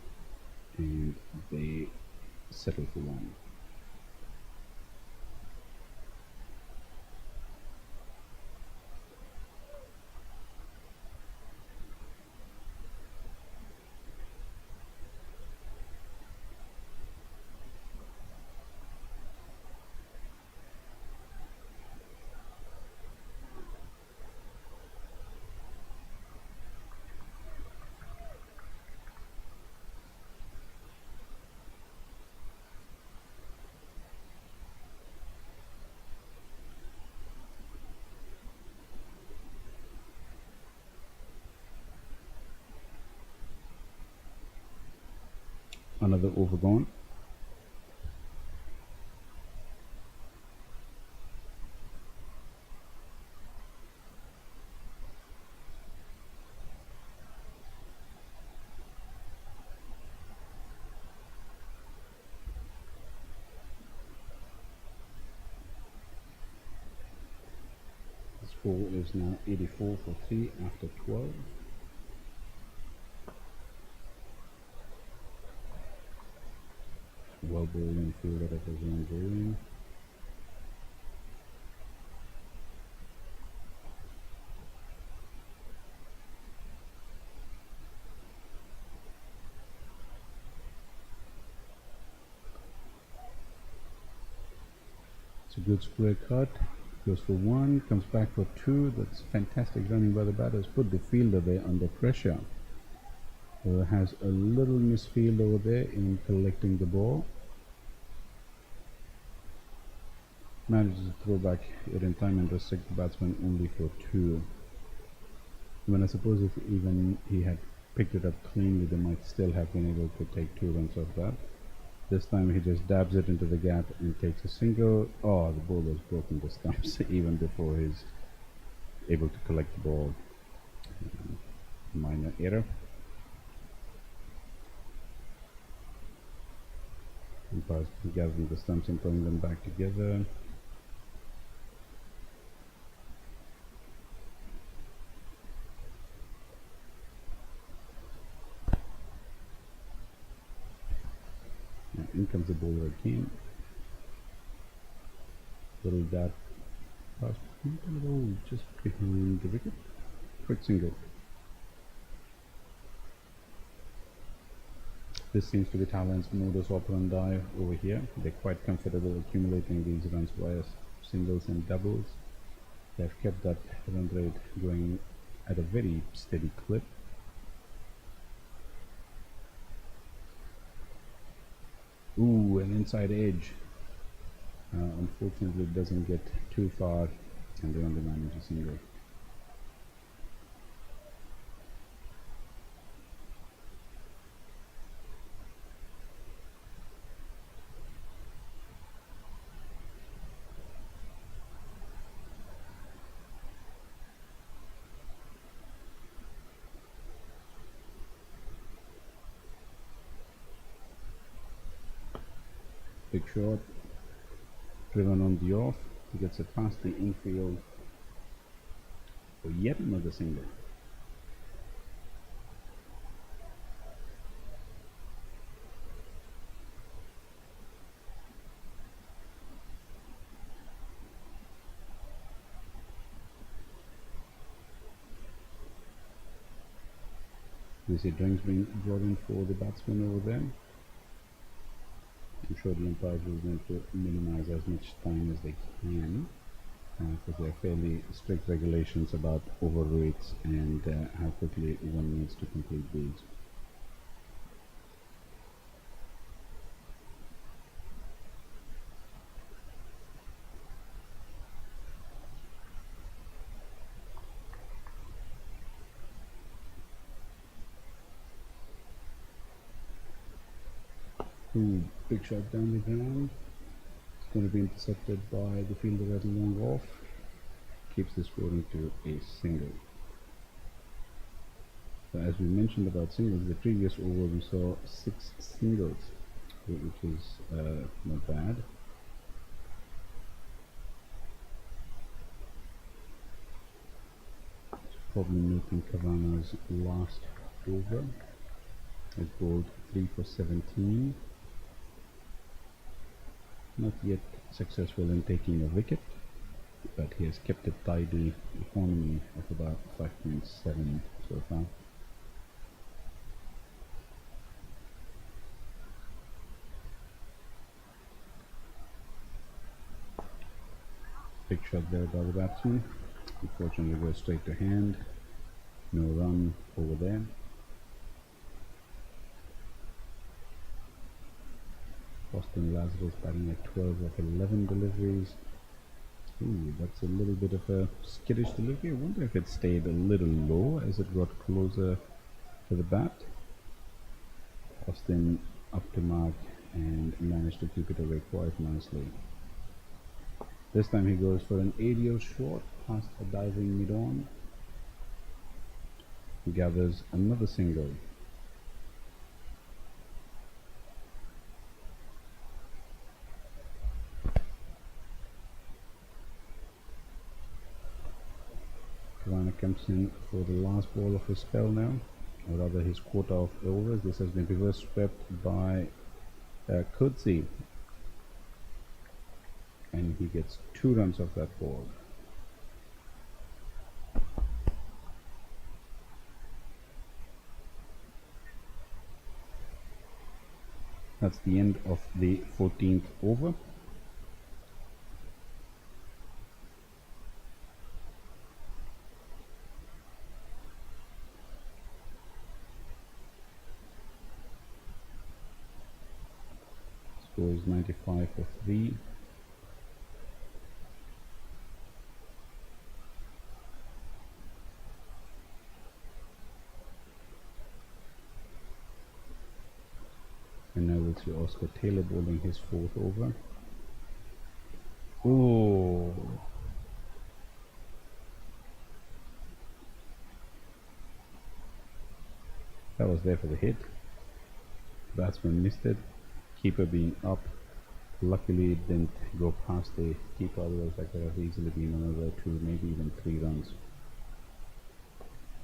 and they settle for 1. Another over gone. The score is now 84 for 3 after 12. Well bowling fielder at his own bowling. It's a good square cut. Goes for 1, comes back for 2. That's fantastic running by the batters. Put the fielder there under pressure. Has a little misfield over there in collecting the ball. Manages to throw back it in time and restrict the batsman only for 2. I suppose if even he had picked it up cleanly, they might still have been able to take 2 runs off that. This time he just dabs it into the gap and takes a single. Oh, the bowler's broken the stumps even before he's able to collect the ball. Minor error. Umpires gathering the stumps and putting them back together. Now in comes the bowler again. Little dot pass, just behind the wicket. Quick single. This seems to be Thailand's modus operandi over here. They're quite comfortable accumulating these runs via singles and doubles. They've kept that run rate going at a very steady clip. Ooh, an inside edge. Unfortunately, it doesn't get too far, and they only manage a single. Big shot, driven on the off, he gets it past the infield for yet another single. We see drinks being brought in for the batsman over there. I'm sure the umpires will want to minimize as much time as they can, because there are fairly strict regulations about overrates and how quickly one needs to complete these. Ooh, big shot down the ground. It's going to be intercepted by the fielder at long off. Keeps the scoring to a single. So as we mentioned about singles, the previous over we saw 6 singles, which is not bad. Probably making Kavana's last over. It bowled 3 for 17. Not yet successful in taking a wicket, but he has kept a tidy economy of about 5.7 so far. Big shot there by the batsman. Unfortunately goes straight to hand. No run over there. Austin Lazarus batting at 12 of 11 deliveries. Ooh, that's a little bit of a skittish delivery. I wonder if it stayed a little low as it got closer to the bat. Austin up to mark and managed to keep it away quite nicely. This time he goes for an aerial shot past a diving mid-on. He gathers another single. Kavana comes in for the last ball of his spell now, or rather his quota of overs. This has been reverse swept by Coetzee, and he gets 2 runs off that ball. That's the end of the 14th over. Score is 95 for 3. And now we'll see Oscar Taylor bowling his 4th over. Oh, that was there for the hit. Batsman missed it. keeper being up. Luckily it didn't go past the keeper, otherwise that could have easily been another 2, maybe even 3 runs.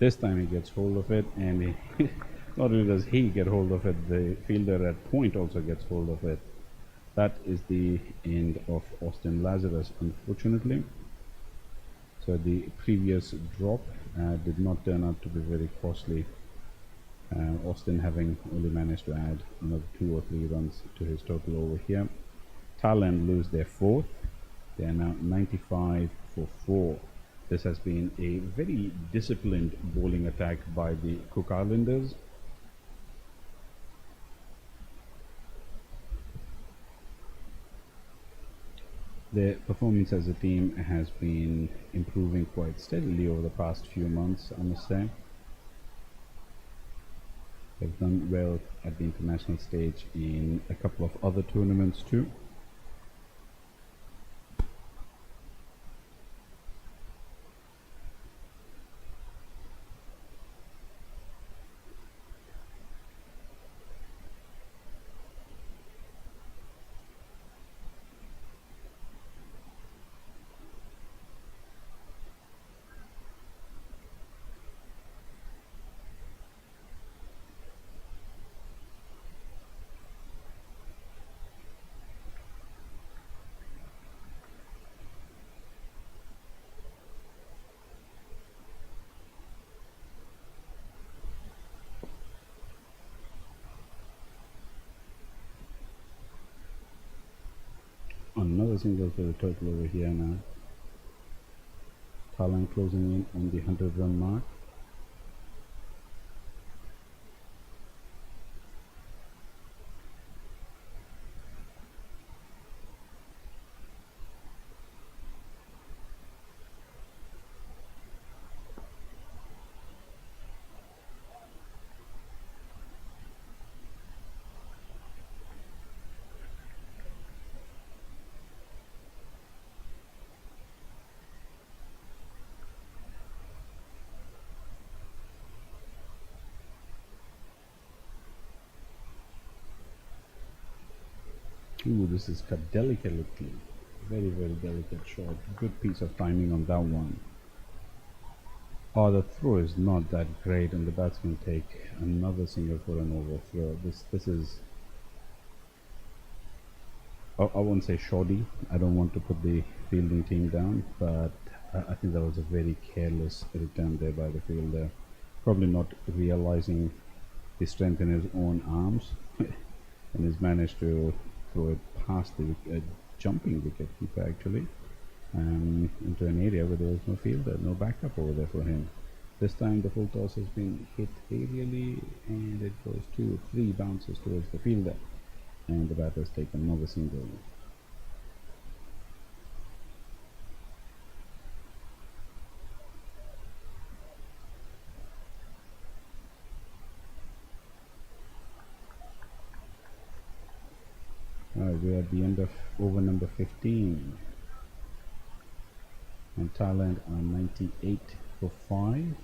This time he gets hold of it, and he not only does he get hold of it, the fielder at point also gets hold of it. That is the end of Austin Lazarus, unfortunately. So the previous drop did not turn out to be very costly. Austin having only managed to add another 2 or 3 runs to his total over here. Thailand lose their 4th. They are now 95 for 4. This has been a very disciplined bowling attack by the Cook Islanders. Their performance as a team has been improving quite steadily over the past few months, I must say. They've done well at the international stage in a couple of other tournaments too. Another single for the total over here now. Thailand closing in on the 100-run mark. Ooh, this is cut delicately. Very, very delicate shot. Good piece of timing on that one. Oh, the throw is not that great, and the batsman take another single for an overthrow. This is... I won't say shoddy. I don't want to put the fielding team down, but I think that was a very careless return there by the fielder. Probably not realizing the strength in his own arms, and has managed to throw it past the jumping wicketkeeper actually, into an area where there was no fielder, no backup over there for him. This time the full toss has been hit aerially, and it goes 2 or 3 bounces towards the fielder, and the batters take another single. We're at the end of over number 15, and Thailand are 98 for 5,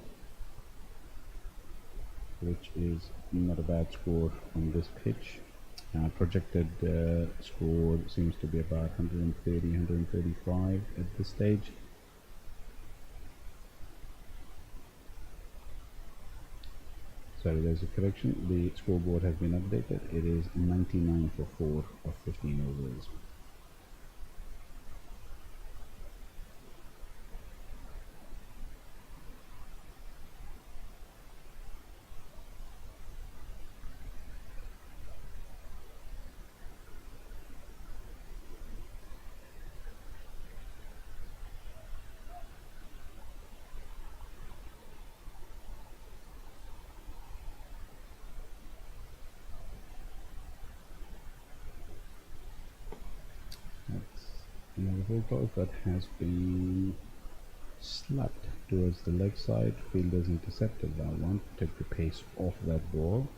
which is not a bad score on this pitch. Projected score seems to be about 130, 135 at this stage. Sorry, there's a correction. The scoreboard has been updated. It is 99 for 4 of 15 overs. Another full toss that has been slapped towards the leg side. Fielders intercepted that one, took the pace off that ball.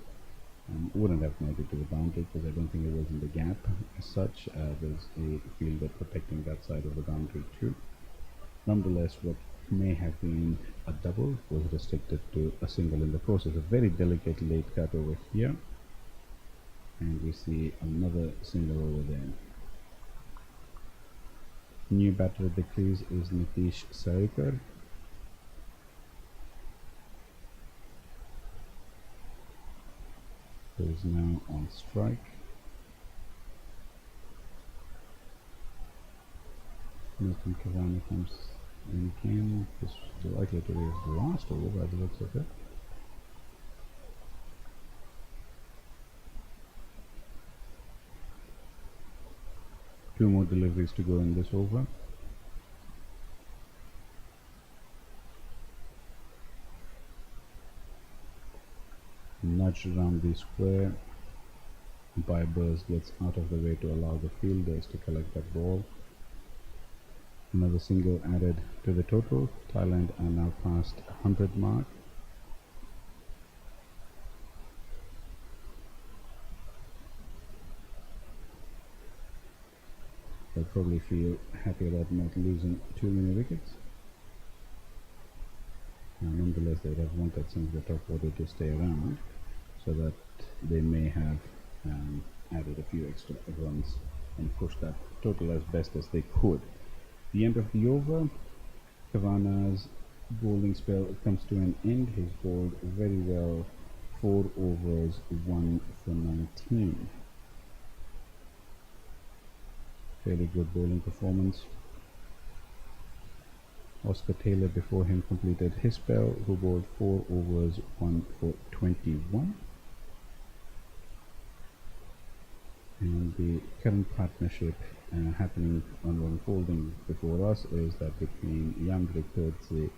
Wouldn't have made it to the boundary because I don't think it was in the gap as such. There's a fielder protecting that side of the boundary too. Nonetheless, what may have been a double was restricted to a single in the process. A very delicate late cut over here. And we see another single over there. New batter at the crease is Nitish Sarikar. Who is now on strike. Nathan Cavani comes in again. This is likely to be his last over by the looks of it. Two more deliveries to go in this over. Nudged around the square by Burrs, gets out of the way to allow the fielders to collect that ball. Another single added to the total. Thailand are now past 100 mark. They'll probably feel happy about not losing too many wickets. Now, nonetheless, they would have wanted some of the top order to stay around, so that they may have added a few extra runs and pushed that total as best as they could. The end of the over, Kavana's bowling spell comes to an end. He's bowled very well, 4 overs, 1 for 19. Fairly good bowling performance. Oscar Taylor before him completed his spell, who bowled 4 overs, 1 for 21. And the current partnership happening on unfolding before us is that between Yamdrik Thirdsey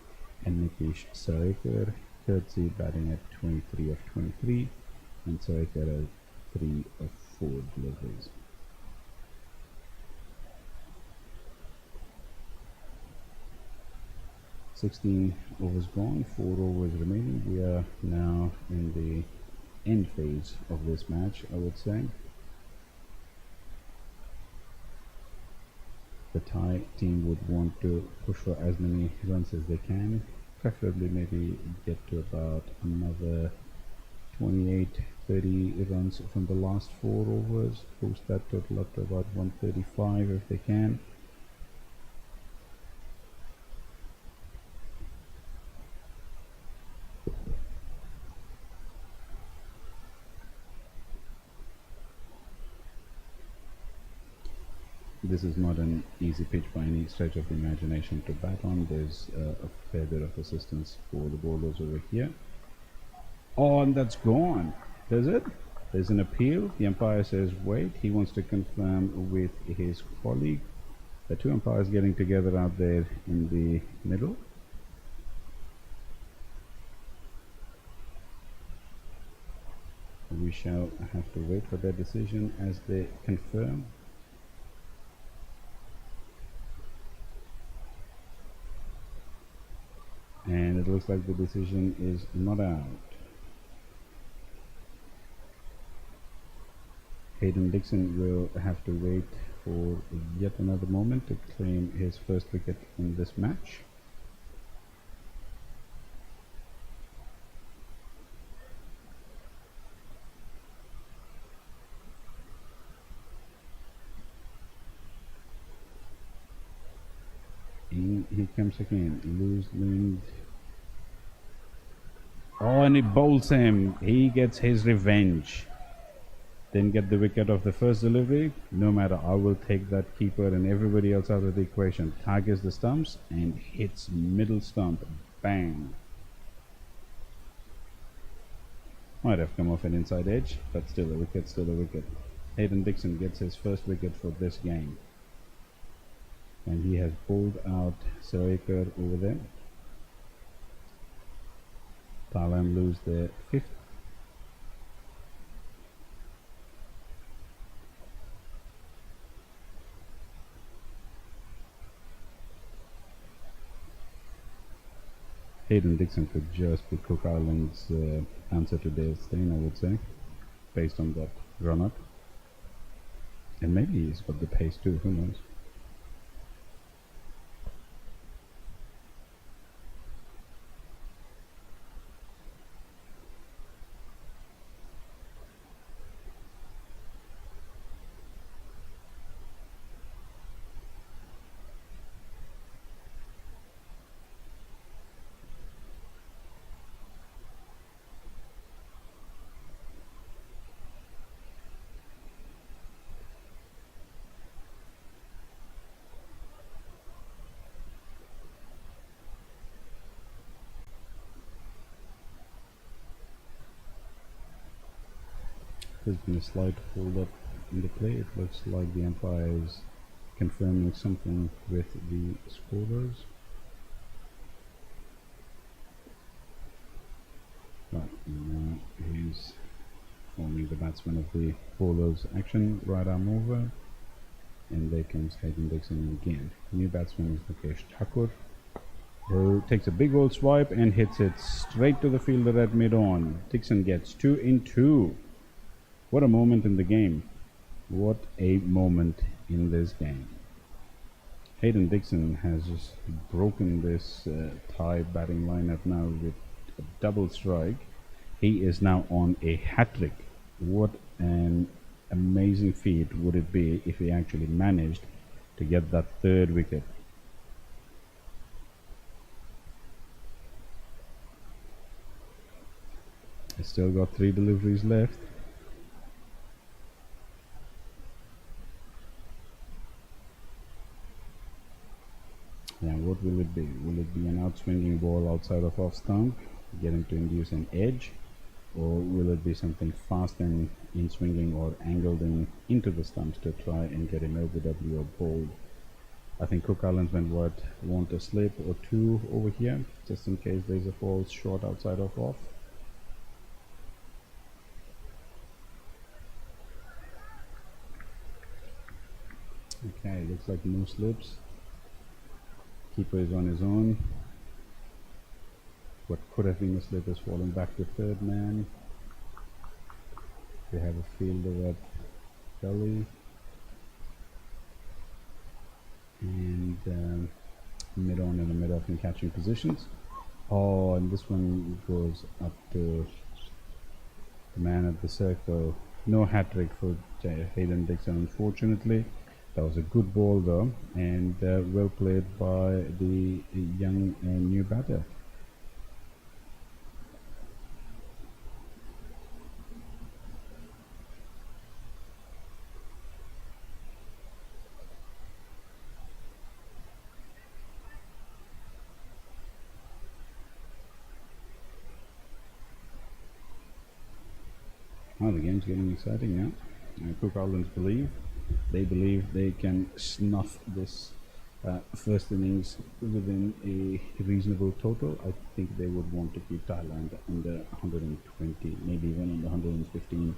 and Nitish Sarikar. Thirdsey batting at 23 of 23 and Sarikar at 3 of 4 deliveries. "16 overs gone, 4 overs remaining." We are now in the end phase of this match, I would say. The Thai team would want to push for as many runs as they can, preferably maybe get to about another 28-30 runs from the last 4 overs, boost that total up to about 135 if they can. This is not an easy pitch by any stretch of the imagination to bat on. There's a fair bit of assistance for the bowlers over here. Oh, and that's gone. Does it? There's an appeal. The umpire says wait. He wants to confirm with his colleague. The two umpires getting together out there in the middle. We shall have to wait for their decision as they confirm. And it looks like the decision is not out. Hayden Dixon will have to wait for yet another moment to claim his first wicket in this match. In he comes again, loose wind. Oh, and he bowls him. He gets his revenge. Didn't get the wicket of the first delivery. No matter, I will take that keeper and everybody else out of the equation. Targets the stumps and hits middle stump. Bang. Might have come off an inside edge, but still a wicket, still a wicket. Hayden Dixon gets his first wicket for this game. And he has pulled out Sarikar over there. Thailand lose their 5th. Hayden Dixon could just be Cook Island's answer to Dale Steyn, I would say, based on that run-up. And maybe he's got the pace too, who knows. There's been a slight hold up in the play. It looks like the umpire is confirming something with the scorers. Right, now he's forming the batsman of the bowler's action, right arm over, and there comes Hayden Dixon again. New batsman is Mukesh Thakur, who takes a big old swipe and hits it straight to the fielder at mid-on. Dixon gets 2 in 2. What a moment in the game. What a moment in this game. Hayden Dixon has just broken this Thai batting lineup now with a double strike. He is now on a hat-trick. What an amazing feat would it be if he actually managed to get that third wicket. He's still got 3 deliveries left. Now what will it be? Will it be an outswinging ball outside of off stump, getting to induce an edge? Or will it be something fast and in swinging or angled into the stumps to try and get an OBW or bowled? I think Cook Islands want a slip or 2 over here, just in case there's a false shot outside of off. Okay, looks like no slips. Keeper is on his own. What could have been a slip has fallen back to third man. They have a fielder at gully. And mid-on and a mid-off in catching positions. Oh, and this one goes up to the man at the circle. No hat-trick for Hayden Dixon, unfortunately. That was a good ball though, and well played by the young new batter. Oh, the game's getting exciting now. Cook Islands believe they can snuff this first innings within a reasonable total. I think they would want to keep Thailand under 120, maybe even under 115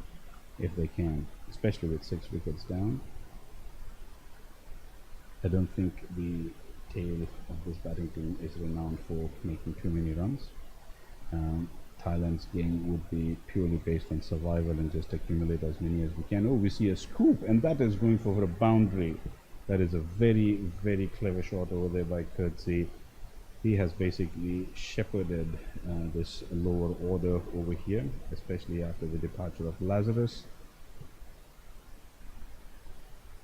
if they can, especially with 6 wickets down. I don't think the tail of this batting team is renowned for making too many runs. Thailand's game would be purely based on survival and just accumulate as many as we can. Oh, we see a scoop, and that is going for a boundary. That is a very, very clever shot over there by Courtesy. He has basically shepherded this lower order over here, especially after the departure of Lazarus.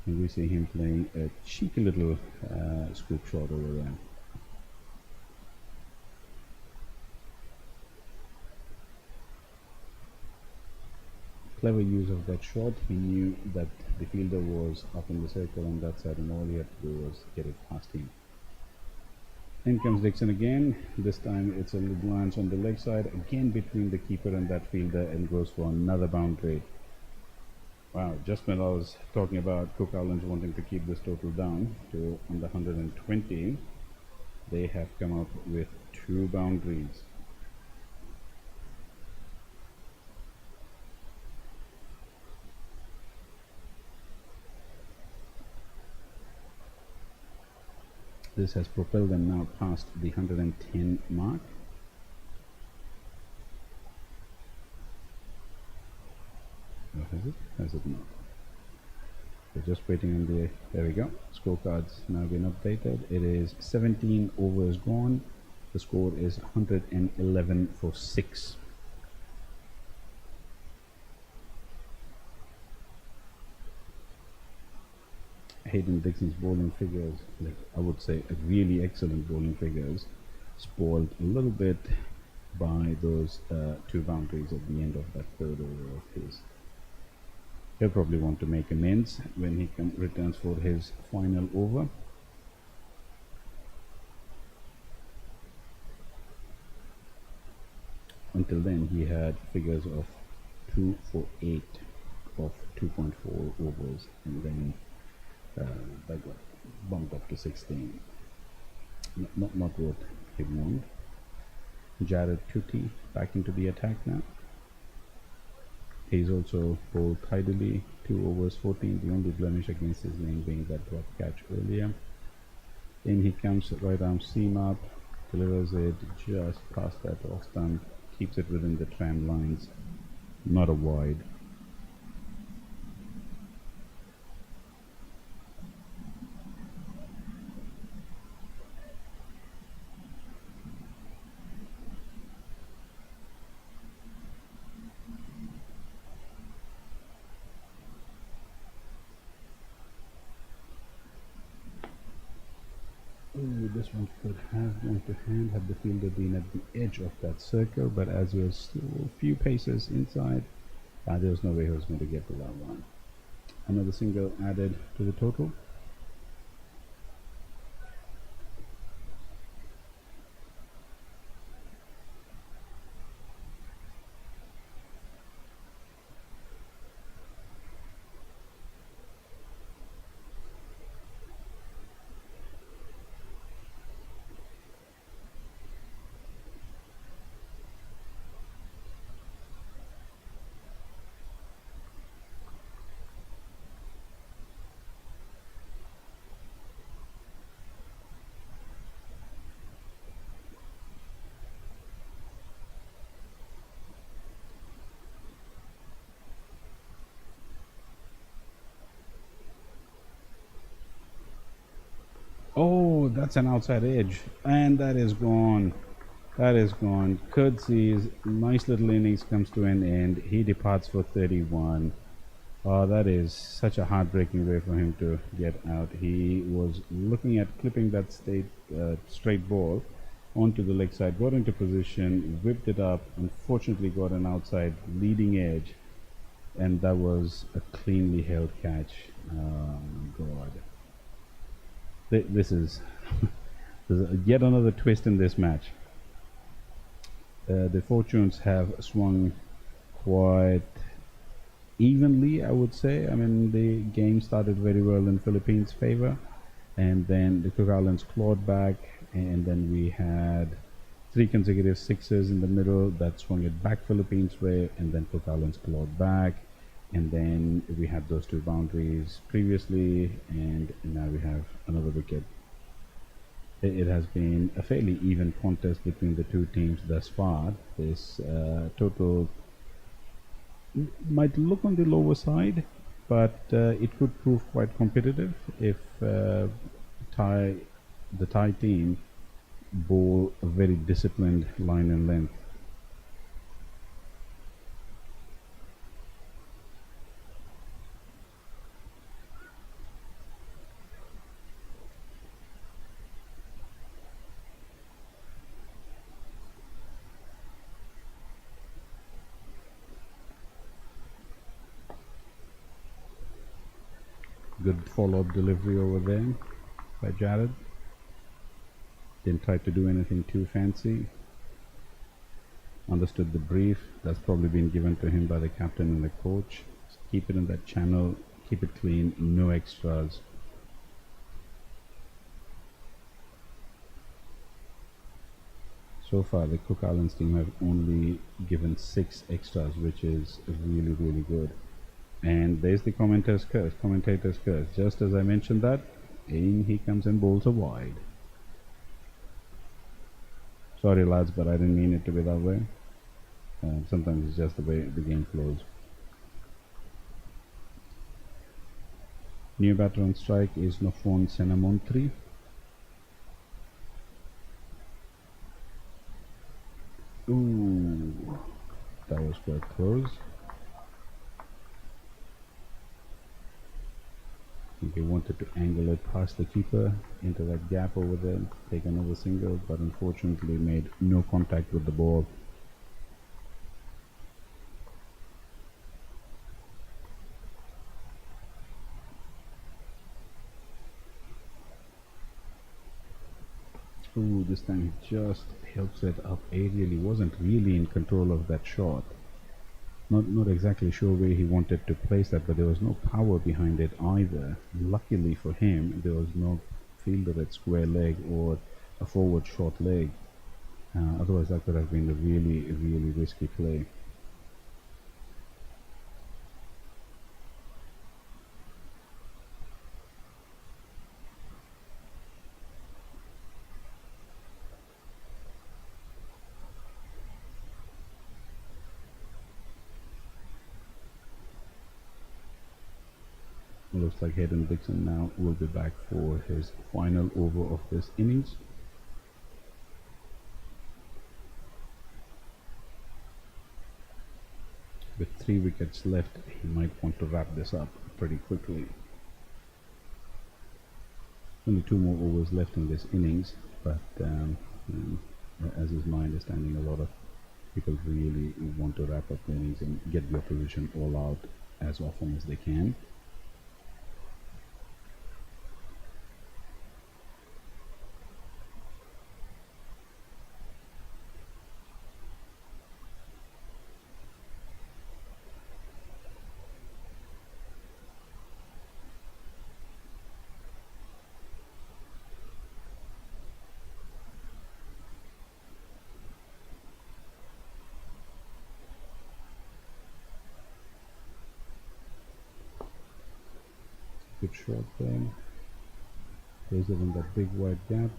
And we see him playing a cheeky little scoop shot over there. Clever use of that shot. He knew that the fielder was up in the circle on that side, and all he had to do was get it past him. In comes Dixon again. This time it's a little glance on the leg side, again between the keeper and that fielder, and goes for another boundary. Wow, just when I was talking about Cook Islands wanting to keep this total down to under 120, they have come up with 2 boundaries. This has propelled them now past the 110 mark. What is it? Has it not? We're just waiting on the... There we go. Scorecards now been updated. It is 17 overs gone. The score is 111 for 6. Hayden Dixon's bowling figures, like I would say really excellent bowling figures, spoiled a little bit by those 2 boundaries at the end of that third over of his. He'll probably want to make amends when he returns for his final over. Until then he had figures of 2 for 8. overs, and then that got bumped up to 16. Not what he wanted. Jared Tutti back into the attack now. He's also bowled tidily, 2 overs 14, the only blemish against his name being that drop catch earlier. In he comes, right arm seam up, delivers it just past that off stump, keeps it within the tram lines, not a wide. Ooh, this one could have gone to hand had the fielder been at the edge of that circle, but as he was still a few paces inside, there was no way he was going to get to that one. Another single added to the total. Oh, that's an outside edge, and that is gone. That is gone. Courtesy, nice little innings comes to an end. He departs for 31. That is such a heartbreaking way for him to get out. He was looking at clipping that straight ball onto the leg side, got into position, whipped it up, unfortunately got an outside leading edge, and that was a cleanly held catch. Oh God. This is yet another twist in this match. The fortunes have swung quite evenly, I would say. I mean, the game started very well in Philippines' favor, and then the Cook Islands clawed back, and then we had 3 consecutive sixes in the middle that swung it back Philippines' way, and then Cook Islands clawed back, and then we had those 2 boundaries previously, and now we have another wicket. It has been a fairly even contest between the 2 teams thus far. This total might look on the lower side, but it could prove quite competitive if the Thai team bowl a very disciplined line and length. Good follow-up delivery over there by Jared. Didn't try to do anything too fancy. Understood the brief that's probably been given to him by the captain and the coach. Just keep it in that channel, keep it clean, no extras. So far the Cook Islands team have only given 6 extras, which is really, really good. And there's the commentator's curse. Just as I mentioned that, in he comes and bowls a wide. Sorry lads, but I didn't mean it to be that way. Sometimes it's just the way the game flows. New batter on strike is Nofon Senamontri. Ooh, that was quite close. I think he wanted to angle it past the keeper into that gap over there, take another single, but unfortunately made no contact with the ball. Ooh, this time he just helps it up aerially, wasn't really in control of that shot. Not exactly sure where he wanted to place that, but there was no power behind it either. Luckily for him, there was no fielder at square leg or a forward short leg. Otherwise, that could have been a really, really risky play. Looks like Hayden Dixon now will be back for his final over of this innings. With 3 wickets left, he might want to wrap this up pretty quickly. Only 2 more overs left in this innings, but as is my understanding, a lot of people really want to wrap up the innings and get the opposition all out as often as they can. Good shot there. Plays it in that big wide gap.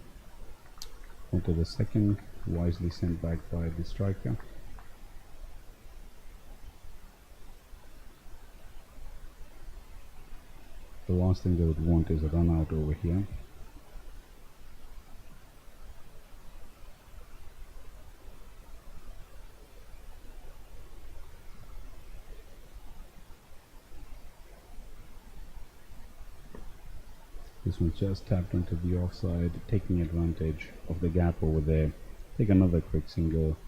Onto the second, wisely sent back by the striker. The last thing they would want is a run out over here. This one just tapped onto the offside, taking advantage of the gap over there. Take another quick single.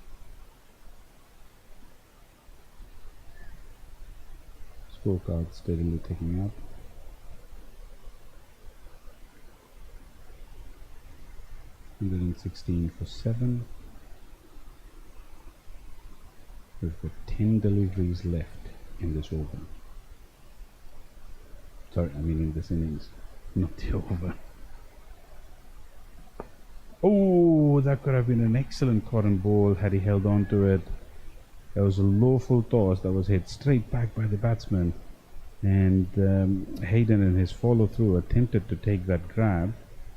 Scorecard steadily ticking up. $116 for 7. We've got 10 deliveries left in this over. Sorry, I mean in this innings. Not the over. Oh, that could have been an excellent cotton ball had he held on to it. There was a low full toss that was hit straight back by the batsman, and Hayden in his follow through attempted to take that grab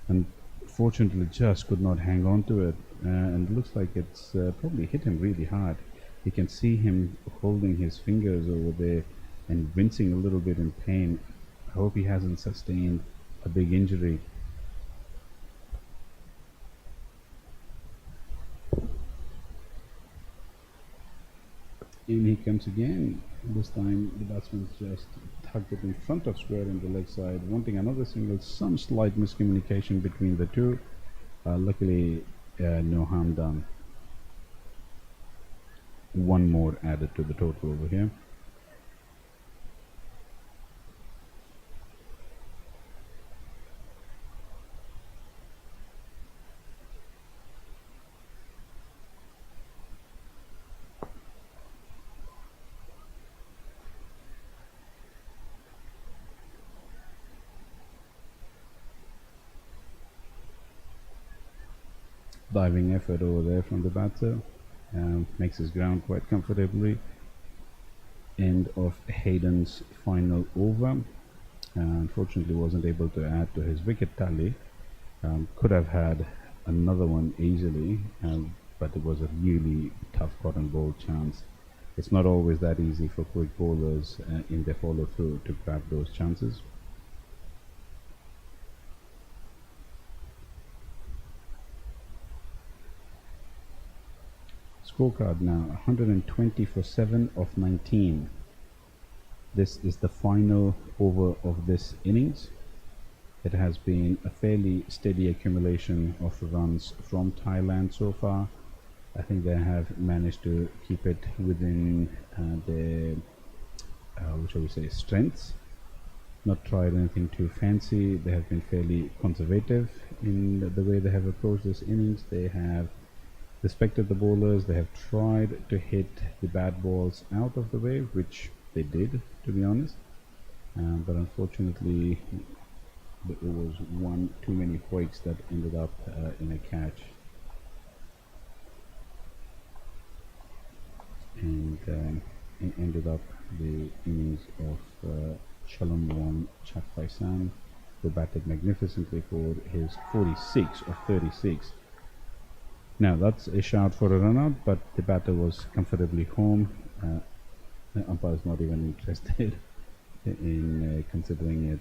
and fortunately just could not hang on to it, and it looks like it's probably hit him really hard. You can see him holding his fingers over there and wincing a little bit in pain. I hope he hasn't sustained a big injury. In he comes again. This time the batsman just tugged it in front of square on the leg side, wanting another single. Some slight miscommunication between the two. Luckily, no harm done. One more added to the total over here. Diving effort over there from the batter, makes his ground quite comfortably. End of Hayden's final over. Unfortunately wasn't able to add to his wicket tally. Could have had another one easily, but it was a really tough cotton ball chance. It's not always that easy for quick bowlers in their follow through to grab those chances. Scorecard now 120 for 7 of 19. This is the final over of this innings. It has been a fairly steady accumulation of runs from Thailand so far. I think they have managed to keep it within their, what shall we say, strengths. Not tried anything too fancy. They have been fairly conservative in the way they have approached this innings. They have respected the bowlers. They have tried to hit the bad balls out of the way, which they did, to be honest. But unfortunately, it was one too many hoiks that ended up in a catch. And it ended up the innings of Chalamwon Chatpaisan, who batted magnificently for his 46 of 36. Now that's a shout for a run out, but the batter was comfortably home. The umpire is not even interested in considering it.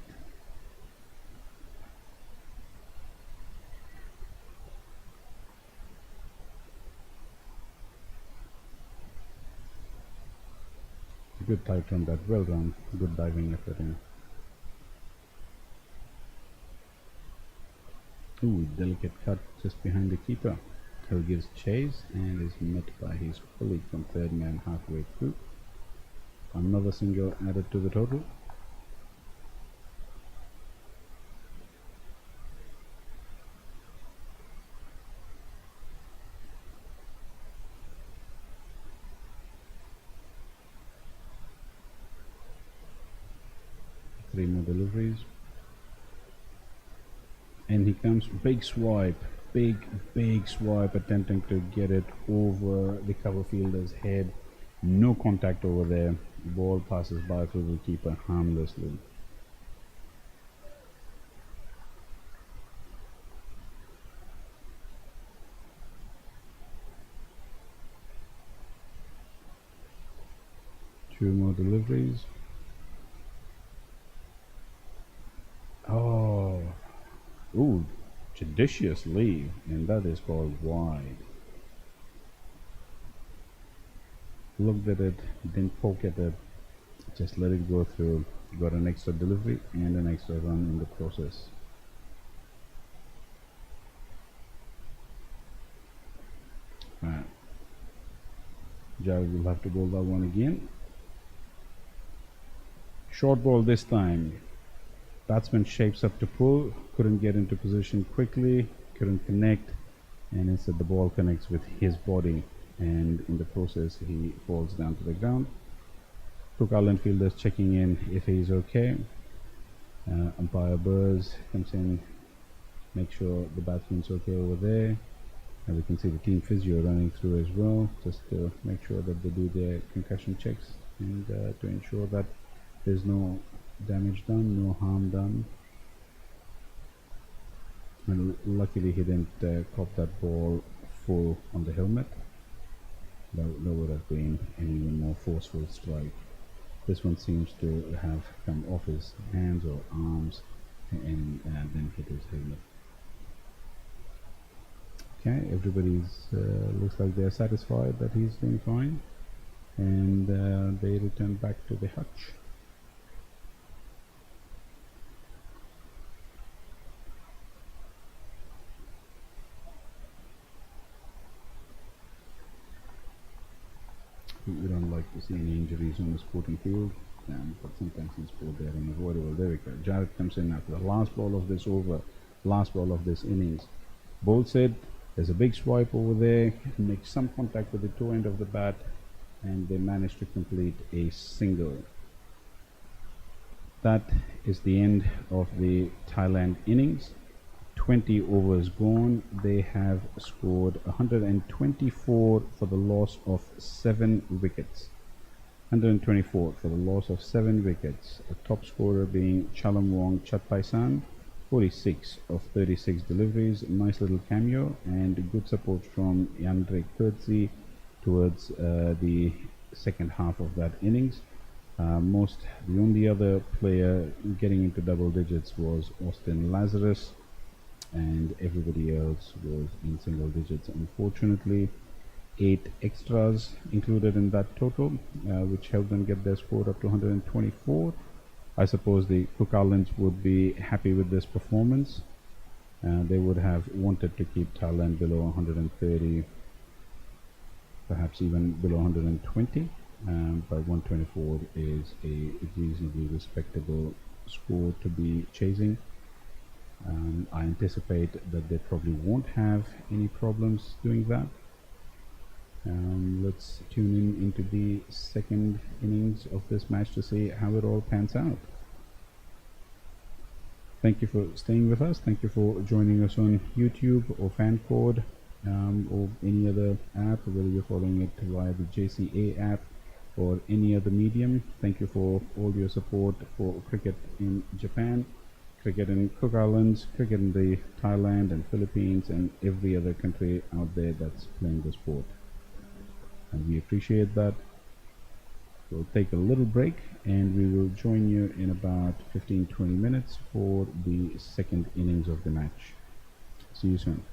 Good tight run, that well done, good diving effort in. Ooh, delicate cut just behind the keeper. He gives chase and is met by his colleague from third man halfway through. Another single added to the total. Three more deliveries. And he comes, big swipe, big swipe, attempting to get it over the cover fielder's head. No contact over there. Ball passes by through the keeper harmlessly. Two more deliveries. Oh, ooh, judicious leave, and that is called wide. Looked at it, didn't poke at it, just let it go through. Got an extra delivery and an extra run in the process. Right. Jared will have to bowl that one again. Short ball this time. Batsman shapes up to pull, couldn't get into position quickly, couldn't connect, and instead the ball connects with his body, and in the process he falls down to the ground. Cook Island fielders checking in if he's okay. Umpire Burrs comes in, make sure the batsman's okay over there. And we can see the team physio running through as well, just to make sure that they do their concussion checks and to ensure that there's no damage done, no harm done. And luckily he didn't cop that ball full on the helmet. That would have been an even more forceful strike. This one seems to have come off his hands or arms and then hit his helmet. Okay, everybody's looks like they're satisfied that he's doing fine, and they return back to the hutch. We don't like to see any injuries on the sporting field, but sometimes in sport they're unavoidable. There we go. Jared comes in after the last ball of this over, last ball of this innings. Bowls it. There's a big swipe over there. Makes some contact with the toe end of the bat, and they manage to complete a single. That is the end of the Thailand innings. 20 overs gone. They have scored 124 for the loss of 7 wickets. 124 for the loss of 7 wickets. The top scorer being Chalamwon Chatpaisan, 46 of 36 deliveries. Nice little cameo and good support from Yandre Kurtzi towards the second half of that innings. The only other player getting into double digits was Austin Lazarus, and everybody else was in single digits. Unfortunately, 8 extras included in that total, which helped them get their score up to 124. I suppose the Cook Islands would be happy with this performance. They would have wanted to keep Thailand below 130, perhaps even below 120, but 124 is a reasonably respectable score to be chasing. I anticipate that they probably won't have any problems doing that. Let's tune in into the second innings of this match to see how it all pans out. Thank you for staying with us. Thank you for joining us on YouTube or FanCode or any other app, whether you're following it via the JCA app or any other medium. Thank you for all your support for cricket in Japan, cricket in Cook Islands, cricket in the Thailand and Philippines, and every other country out there that's playing the sport. And we appreciate that. We'll take a little break and we will join you in about 15-20 minutes for the second innings of the match. See you soon.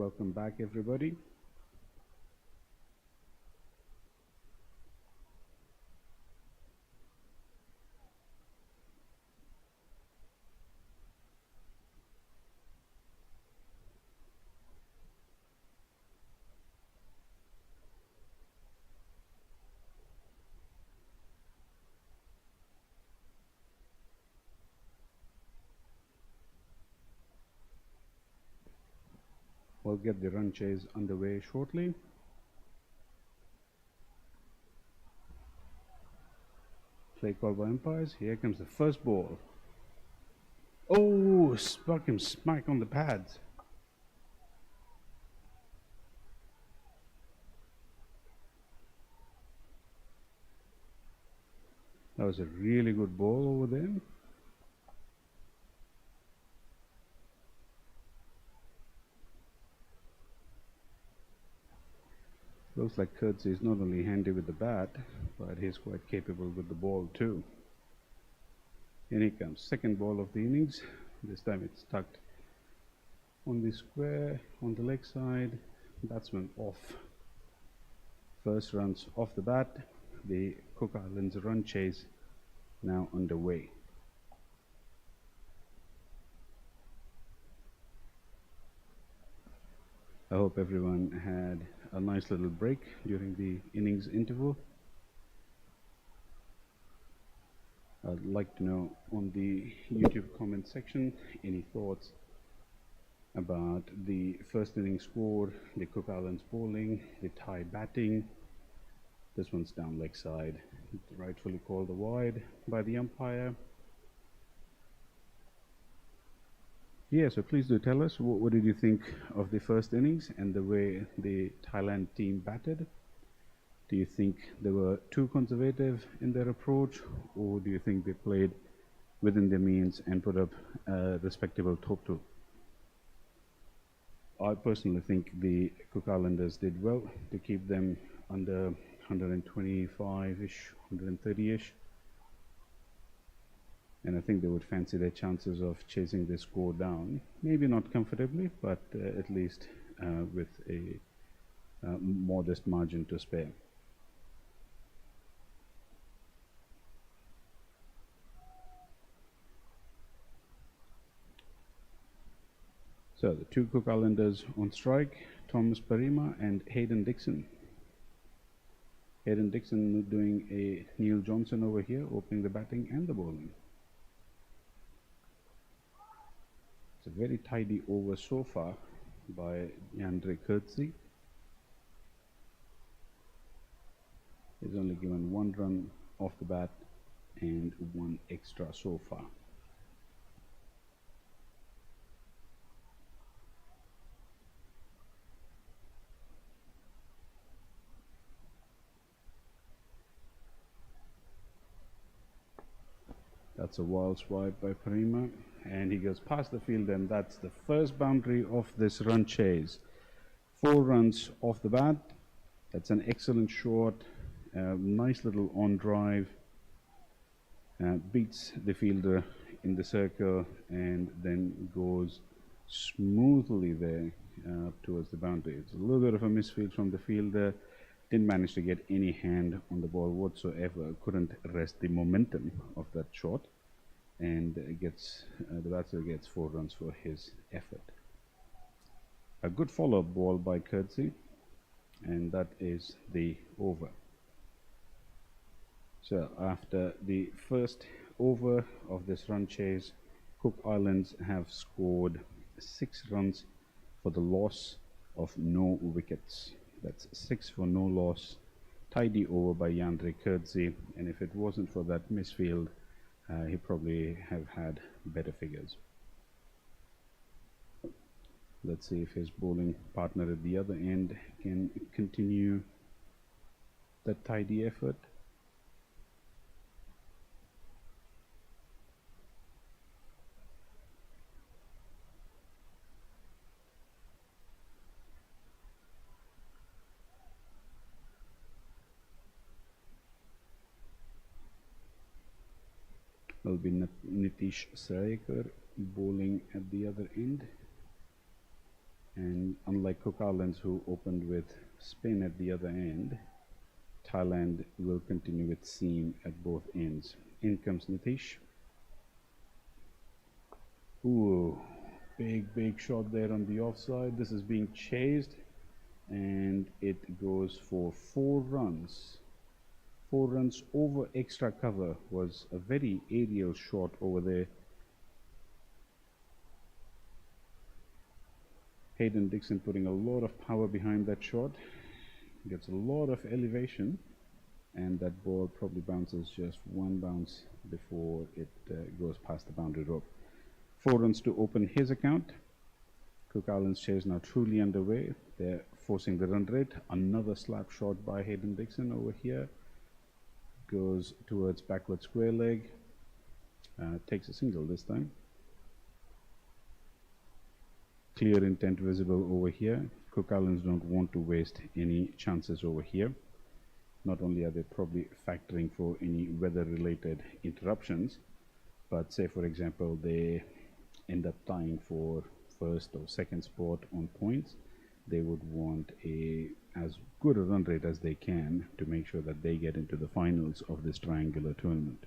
welcome back everybody. We'll get the run chase underway shortly. Play call by umpires. Here comes the first ball. Oh, struck him smack on the pads. That was a really good ball over there. Looks like Kurtz is not only handy with the bat, but he's quite capable with the ball too. In he comes, second ball of the innings. This time it's tucked on the square, on the leg side. Batsman off. First runs off the bat. The Cook Islands run chase now underway. I hope everyone had a nice little break during the innings interval. I'd like to know on the YouTube comment section any thoughts about the first inning score, the Cook Islands bowling, the Thai batting. This one's down leg side, rightfully called a wide by the umpire. Yeah, so please do tell us, what did you think of the first innings and the way the Thailand team batted? Do you think they were too conservative in their approach, or do you think they played within their means and put up a respectable total? I personally think the Cook Islanders did well to keep them under 125-ish, 130-ish. And I think they would fancy their chances of chasing the score down. Maybe not comfortably, but at least with a modest margin to spare. So the two Cook Islanders on strike, Thomas Parima and Hayden Dixon. Hayden Dixon doing a Neil Johnson over here, opening the batting and the bowling. It's a very tidy over so far by Yandre Kurtzi. He's only given one run off the bat and one extra so far. That's a wild swipe by Parima, and he goes past the field, and that's the first boundary of this run chase. 4 runs off the bat. That's an excellent shot, nice little on drive, beats the fielder in the circle and then goes smoothly there towards the boundary. It's a little bit of a misfield from the fielder. Didn't manage to get any hand on the ball whatsoever. Couldn't arrest the momentum of that shot, and the batsman gets 4 runs for his effort. A good follow-up ball by Kurtzi, and that is the over. So after the first over of this run chase, Cook Islands have scored 6 runs for the loss of no wickets. That's 6 for no loss. Tidy over by Yandre Kurtzi, and if it wasn't for that misfield, he probably have had better figures. Let's see if his bowling partner at the other end can continue that tidy effort. Will be Nitish Sarayekar bowling at the other end. And unlike Cook Islands, who opened with spin at the other end, Thailand will continue with seam at both ends. In comes Nitish. Ooh, big shot there on the offside. This is being chased, and it goes for 4 runs. 4 runs over extra cover. Was a very aerial shot over there. Hayden Dixon putting a lot of power behind that shot. Gets a lot of elevation, and that ball probably bounces just 1 bounce before it goes past the boundary rope. 4 runs to open his account. Cook Islands chase now truly underway. They're forcing the run rate. Another slap shot by Hayden Dixon over here. Goes towards backward square leg. Takes a single this time. Clear intent visible over here. Cook Islands don't want to waste any chances over here. Not only are they probably factoring for any weather-related interruptions, but say for example they end up tying for first or second spot on points, they would want as good a run rate as they can to make sure that they get into the finals of this triangular tournament.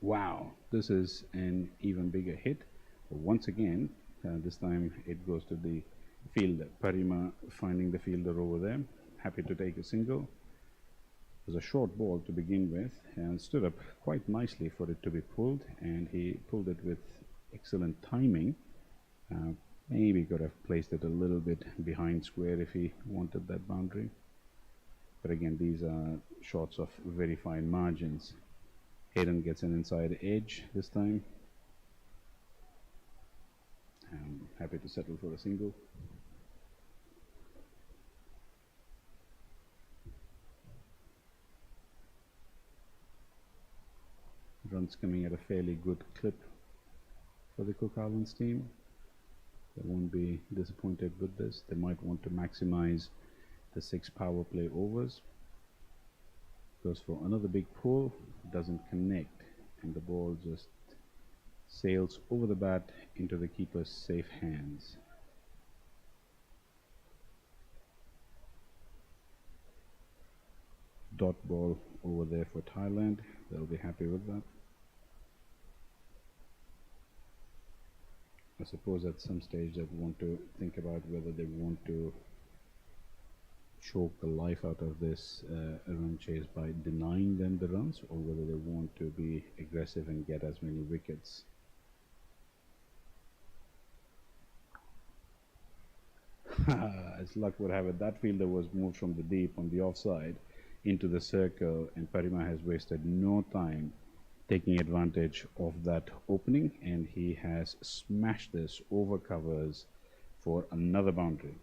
Wow, this is an even bigger hit. Once again, this time it goes to the fielder. Parima finding the fielder over there, happy to take a single. It was a short ball to begin with and stood up quite nicely for it to be pulled, and he pulled it with excellent timing. Maybe could have placed it a little bit behind square if he wanted that boundary. But again, these are shots of very fine margins. Hayden gets an inside edge this time. I'm happy to settle for a single. Runs coming at a fairly good clip for the Cook Islands team. They won't be disappointed with this. They might want to maximize the 6 power play overs. Goes for another big pull, doesn't connect, and the ball just sails over the bat into the keeper's safe hands. Dot ball over there for Thailand. They'll be happy with that. I suppose at some stage they want to think about whether they want to choke the life out of this run chase by denying them the runs, or whether they want to be aggressive and get as many wickets. As luck would have it, that fielder was moved from the deep on the offside into the circle, and Parima has wasted no time taking advantage of that opening, and he has smashed this over covers for another boundary.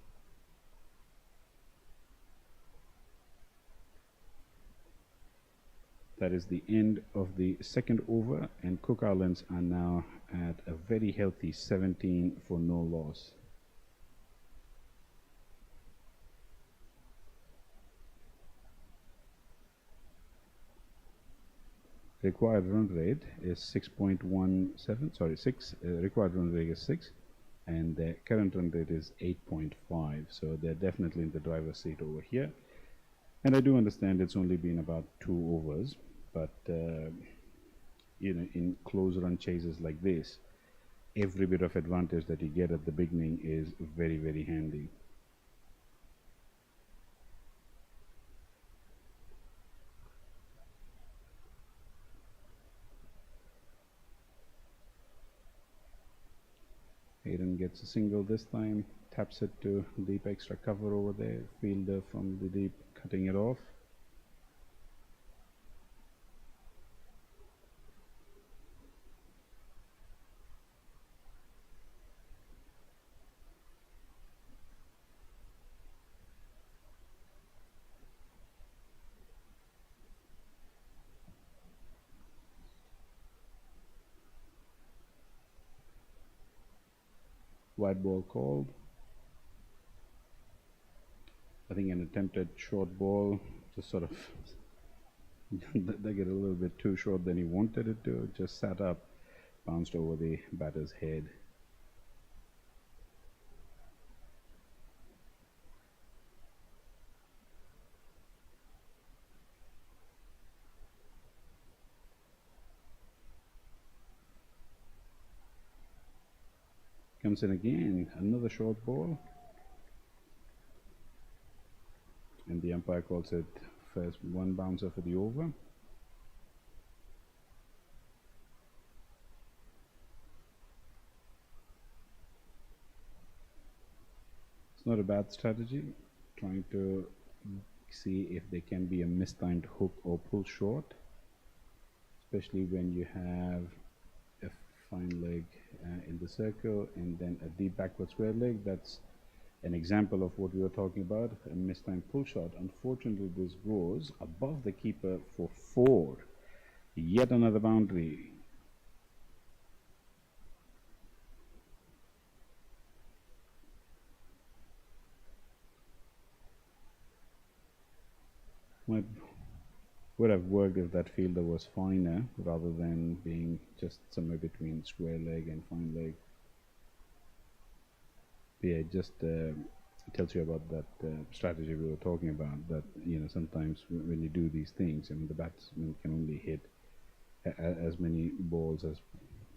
That is the end of the second over, and Cook Islands are now at a very healthy 17 for no loss. Required run rate is 6.17, sorry, 6, required run rate is 6, and the current run rate is 8.5, so they're definitely in the driver's seat over here. And I do understand it's only been about 2 overs, but you know, in close run chases like this, every bit of advantage that you get at the beginning is very, very handy. Hayden gets a single this time, taps it to deep extra cover over there, fielder from the deep cutting it off. White ball called. I think an attempted short ball, just sort of They get a little bit too short than he wanted it to. Just sat up, bounced over the batter's head. Comes in again, another short ball. And the umpire calls it first one bouncer for the over. It's not a bad strategy, trying to see if there can be a mistimed hook or pull short, especially when you have a fine leg in the circle and then a deep backward square leg. That's an example of what we were talking about, a mistimed pull shot. Unfortunately, this goes above the keeper for 4. Yet another boundary. Would have worked if that fielder was finer rather than being just somewhere between square leg and fine leg. Yeah, just tells you about that strategy we were talking about, that sometimes when you do these things, the batsman can only hit as many balls as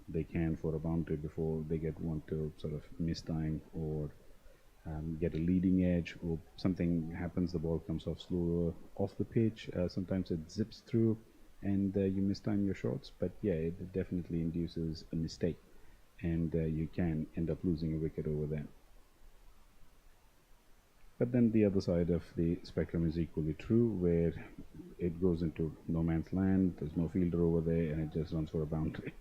they can for a boundary before they get one to sort of mistime or get a leading edge, or something happens, the ball comes off slower off the pitch. Sometimes it zips through and you mistime your shots, but yeah, it definitely induces a mistake and you can end up losing a wicket over there. But then the other side of the spectrum is equally true, where it goes into no man's land, there's no fielder over there, and it just runs for a boundary.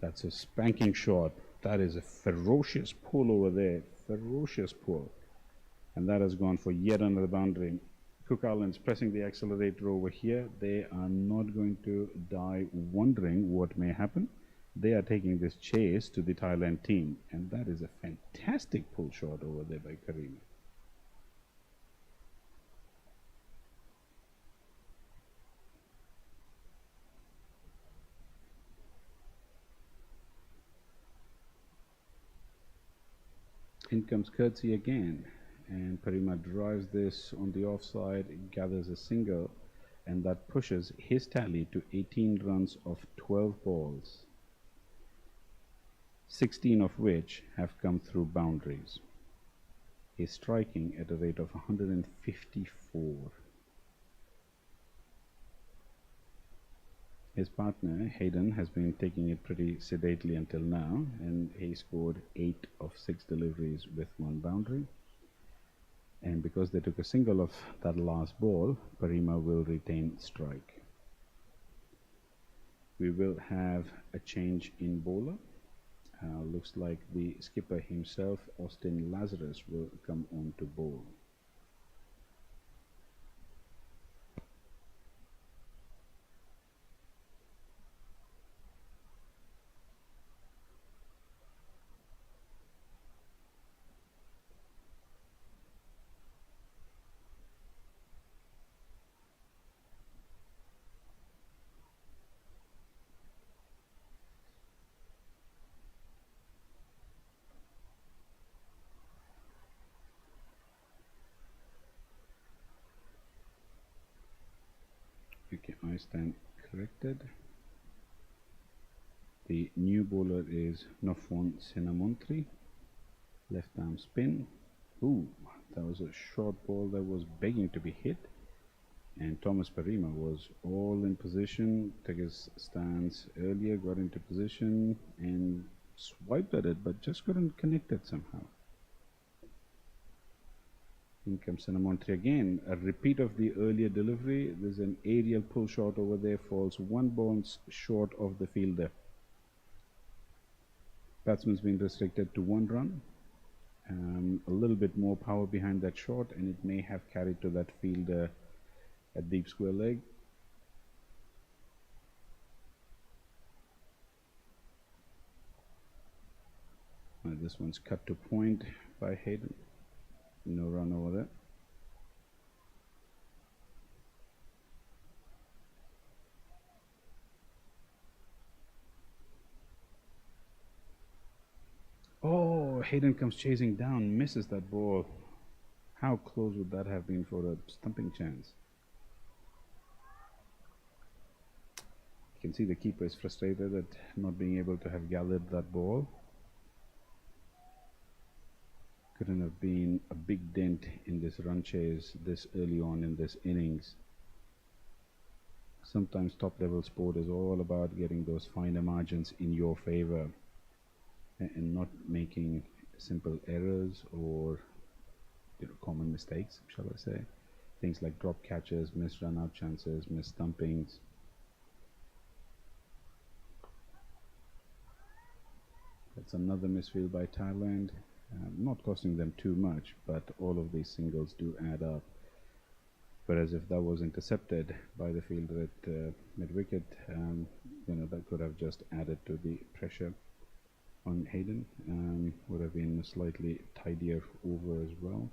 That's a spanking shot. That is a ferocious pull over there. Ferocious pull. And that has gone for yet another boundary. Cook Islands pressing the accelerator over here. They are not going to die wondering what may happen. They are taking this chase to the Thailand team. And that is a fantastic pull shot over there by Karima. In comes Curtsy again, and Parima drives this on the offside, gathers a single, and that pushes his tally to 18 runs of 12 balls, 16 of which have come through boundaries. He's striking at a rate of 154. His partner, Hayden, has been taking it pretty sedately until now, and he scored 8 of 6 deliveries with 1 boundary. And because they took a single of that last ball, Parima will retain strike. We will have a change in bowler. Looks like the skipper himself, Austin Lazarus, will come on to bowl. Okay, I stand corrected. The new bowler is Nofon Sinamontri, left arm spin. Ooh, that was a short ball that was begging to be hit. And Thomas Parima was all in position, took his stance earlier, got into position and swiped at it, but just couldn't connect it somehow. In comes Sinamontri again, a repeat of the earlier delivery. There's an aerial pull shot over there, falls 1 bounce short of the fielder. Batsman's been restricted to 1 run. A little bit more power behind that shot, and it may have carried to that fielder at deep square leg. This one's cut to point by Hayden. No run over there. Hayden comes chasing down, misses that ball. How close would that have been for a stumping chance? You can see the keeper is frustrated at not being able to have gathered that ball. Couldn't have been a big dent in this run chase this early on in this innings. Sometimes top level sport is all about getting those finer margins in your favor and not making simple errors or common mistakes, shall I say. Things like drop catches, missed run out chances, missed stumpings. That's another misfield by Thailand. Not costing them too much, but all of these singles do add up. Whereas if that was intercepted by the fielder at mid-wicket, that could have just added to the pressure on Hayden. Would have been a slightly tidier over as well.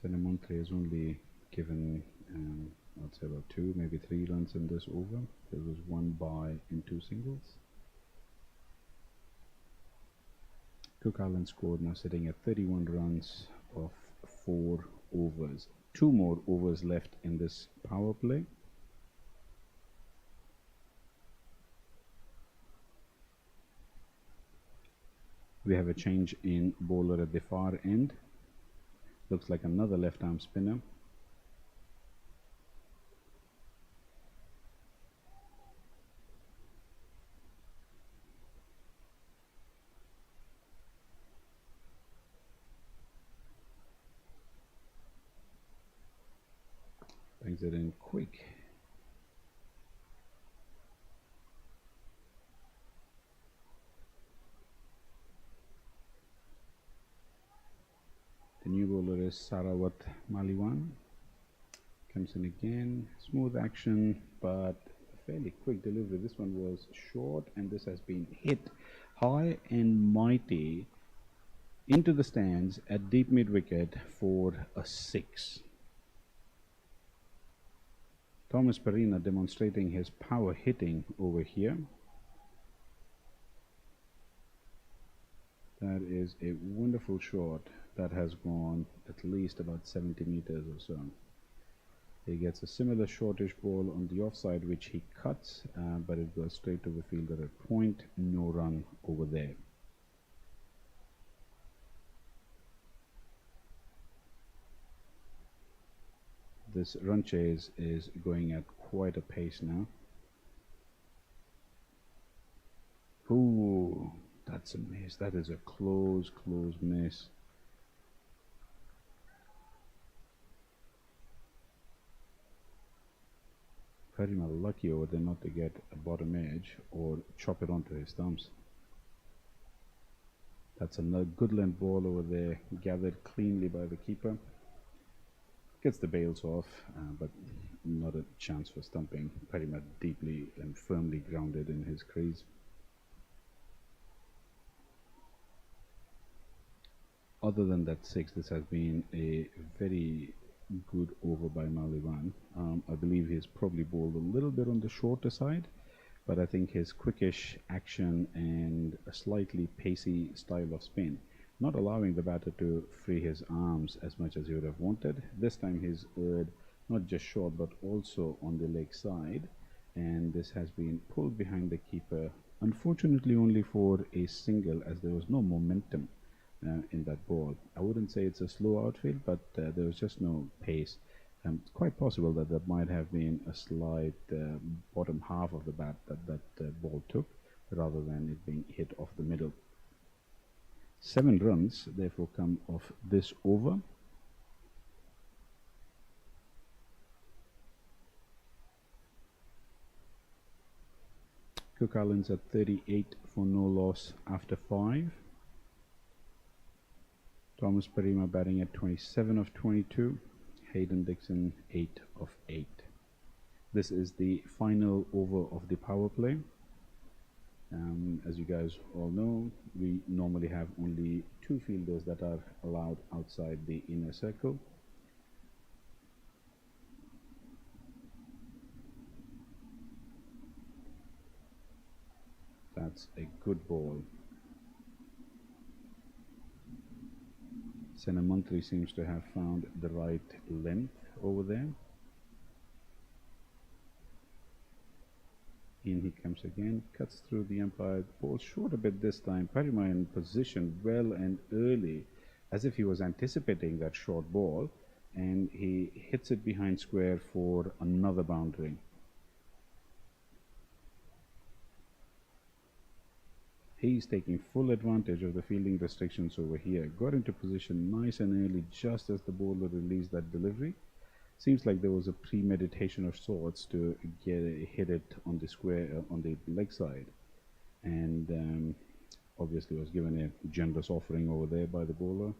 Sano has only given I'd say about 2, maybe 3 runs in this over. There was 1 bye and 2 singles. Cook Island scored, now sitting at 31 runs of 4 overs. 2 more overs left in this power play. We have a change in bowler at the far end. Looks like another left arm spinner. Brings it in quick. The new bowler is Sarawat Maliwan. Comes in again. Smooth action, but fairly quick delivery. This one was short, and this has been hit high and mighty into the stands at deep mid-wicket for a 6. Thomas Perina demonstrating his power hitting over here. That is a wonderful shot that has gone at least about 70 meters or so. He gets a similar shortish ball on the offside which he cuts, but it goes straight to the fielder at point. No run over there. This run chase is going at quite a pace now. Ooh, that's a miss. That is a close miss. Very much lucky over there not to get a bottom edge or chop it onto his thumbs. That's another good length ball over there, gathered cleanly by the keeper. Gets the bails off, but not a chance for stumping. Very much deeply and firmly grounded in his crease. Other than that 6, this has been a very good over by Maliwan. I believe he's probably bowled a little bit on the shorter side, but I think his quickish action and a slightly pacey style of spin, not allowing the batter to free his arms as much as he would have wanted. This time he's erred not just short but also on the leg side, and this has been pulled behind the keeper, unfortunately only for a single, as there was no momentum in that ball. I wouldn't say it's a slow outfield, but there was just no pace. It's quite possible that that might have been a slight bottom half of the bat that ball took, rather than it being hit off the middle. 7 runs therefore come off this over. Cook Islands at 38 for no loss after 5. Thomas Perima batting at 27 of 22. Hayden Dixon 8 of 8. This is the final over of the power play. As you guys all know, we normally have only 2 fielders that are allowed outside the inner circle. That's a good ball. Sano seems to have found the right length over there. In he comes again, cuts through the umpire, ball short a bit this time. Parima in position well and early, as if he was anticipating that short ball, and he hits it behind square for another boundary. He's taking full advantage of the fielding restrictions over here. Got into position nice and early just as the bowler released that delivery. Seems like there was a premeditation of sorts to hit it on the square, on the leg side. And obviously was given a generous offering over there by the bowler.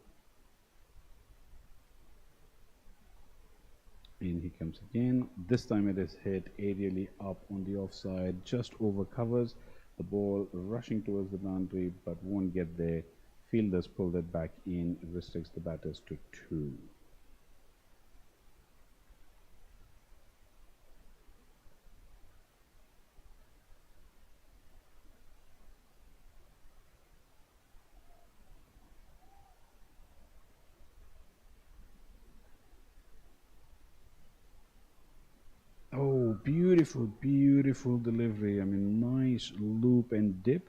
In he comes again. This time it is hit aerially up on the offside, just over covers. The ball rushing towards the boundary but won't get there. Fielders pulled it back in, restricts the batters to 2. Oh, beautiful, beautiful delivery. I mean, nice loop and dip.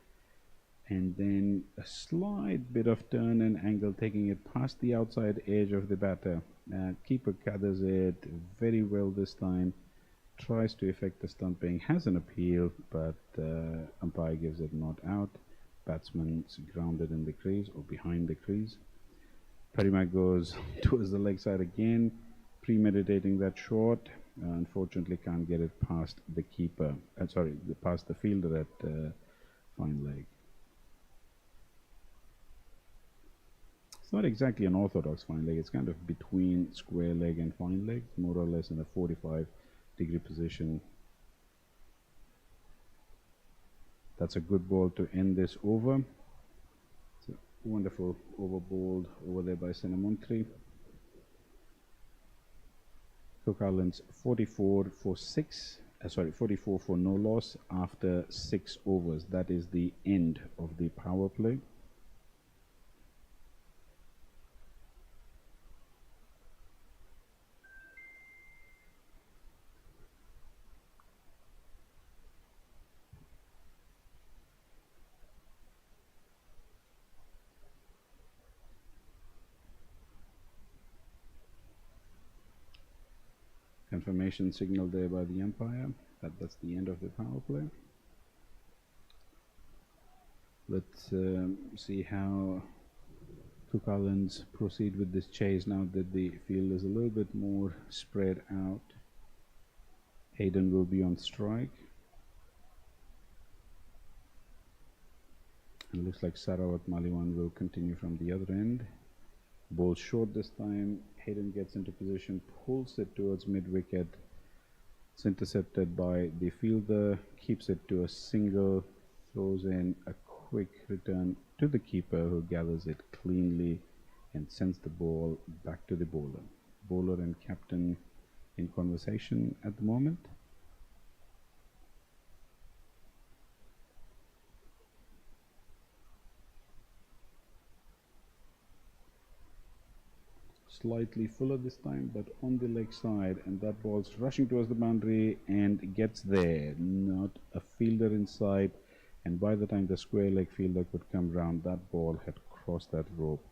And then a slight bit of turn and angle, taking it past the outside edge of the batter. Keeper gathers it very well this time. Tries to effect the stumping. Has an appeal, but umpire gives it not out. Batsman's grounded in the crease or behind the crease. Parima goes towards the leg side again, premeditating that shot. Unfortunately can't get it past the keeper, past the fielder at fine leg. It's not exactly an orthodox fine leg, it's kind of between square leg and fine leg, more or less in a 45-degree position. That's a good ball to end this over. It's a wonderful over bowled over there by Sano. Cook Islands 44 for no loss after 6 overs. That is the end of the power play. Confirmation signal there by the umpire that that's the end of the power play. Let's see how Cook Islands proceed with this chase now that the field is a little bit more spread out. Hayden will be on strike. And looks like Sarawat Maliwan will continue from the other end. Ball short this time. Hayden gets into position, pulls it towards mid-wicket. It's intercepted by the fielder, keeps it to a single, throws in a quick return to the keeper who gathers it cleanly and sends the ball back to the bowler. Bowler and captain in conversation at the moment. Slightly fuller this time, but on the leg side, and that ball's rushing towards the boundary and gets there. Not a fielder in sight, and by the time the square leg fielder could come round, that ball had crossed that rope.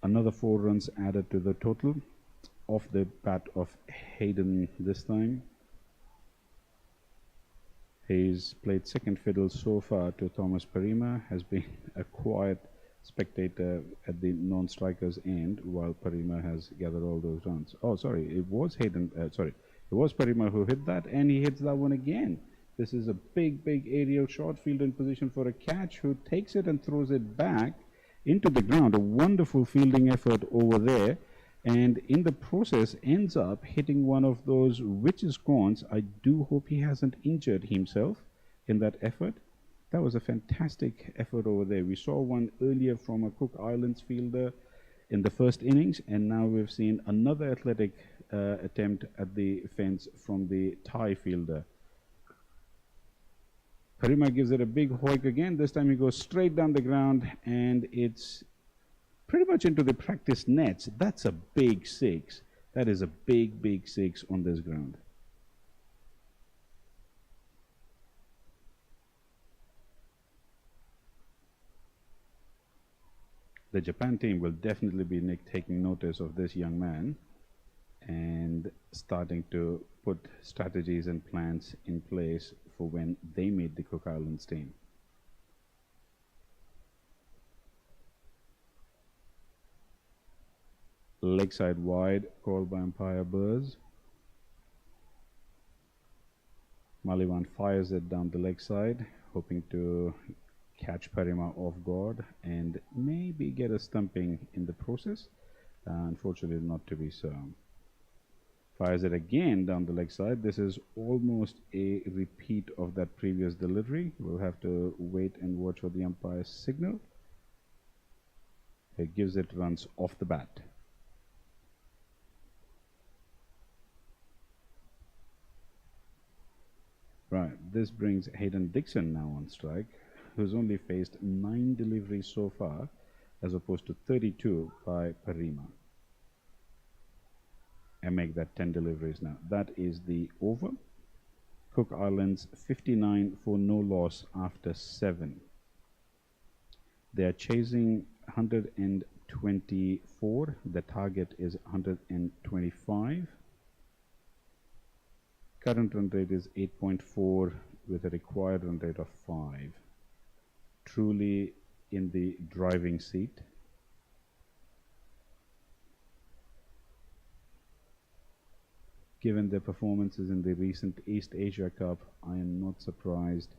Another 4 runs added to the total off the bat of Hayden this time. He's played second fiddle so far to Thomas Parima, has been a quiet spectator at the non-strikers end while Parima has gathered all those runs. Oh, sorry, it was Hayden, it was Parima who hit that, and he hits that one again. This is a big, big aerial shot, field in position for a catch, who takes it and throws it back into the ground. A wonderful fielding effort over there, and in the process ends up hitting one of those witch's corns. I do hope he hasn't injured himself in that effort. That was a fantastic effort over there. We saw one earlier from a Cook Islands fielder in the first innings, and now we've seen another athletic attempt at the fence from the Thai fielder. Parima gives it a big hoik again. This time he goes straight down the ground, and it's pretty much into the practice nets. That's a big six. That is a big, big six on this ground. The Japan team will definitely be taking notice of this young man and starting to put strategies and plans in place for when they meet the Cook Islands team. Leg side wide, called by umpire Burrs. Maliwan fires it down the leg side, hoping to catch Parima off guard and maybe get a stumping in the process. Unfortunately, not to be so. Fires it again down the leg side. This is almost a repeat of that previous delivery. We'll have to wait and watch for the umpire's signal. It gives it runs off the bat. Right, this brings Hayden Dixon now on strike, who's only faced 9 deliveries so far, as opposed to 32 by Parima. And make that 10 deliveries now. That is the over. Cook Islands 59 for no loss after 7. They are chasing 124. The target is 125. Current run rate is 8.4 with a required run rate of 5. Truly in the driving seat. Given their performances in the recent East Asia Cup, I am not surprised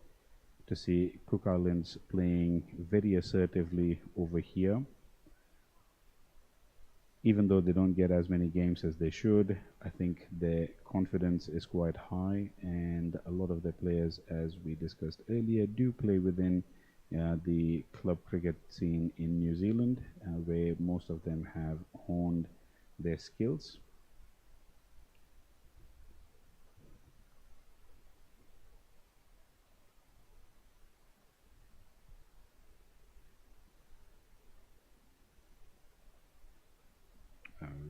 to see Cook Islands playing very assertively over here. Even though they don't get as many games as they should, I think their confidence is quite high, and a lot of their players, as we discussed earlier, do play within the club cricket scene in New Zealand, where most of them have honed their skills.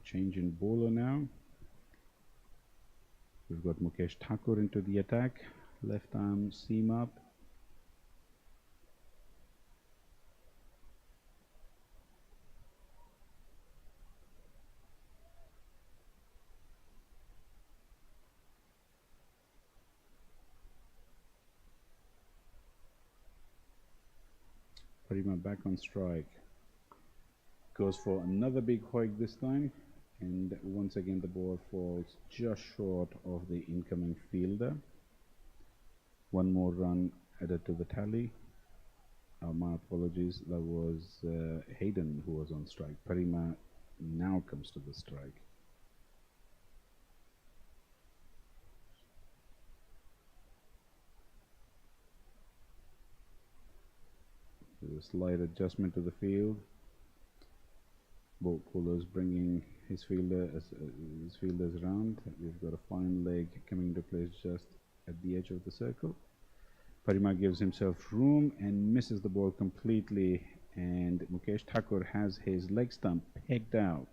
Change in bowler now. We've got Mukesh Thakur into the attack. Left arm seam up. Parima back on strike. Goes for another big hoik this time. And once again the ball falls just short of the incoming fielder. One more run added to the tally. My apologies, that was Hayden who was on strike. Parima now comes to the strike. There's a slight adjustment to the field. Both bowlers bringing his fielders around. We've got a fine leg coming into place just at the edge of the circle. Parima gives himself room and misses the ball completely, and Mukesh Thakur has his leg stump pegged out.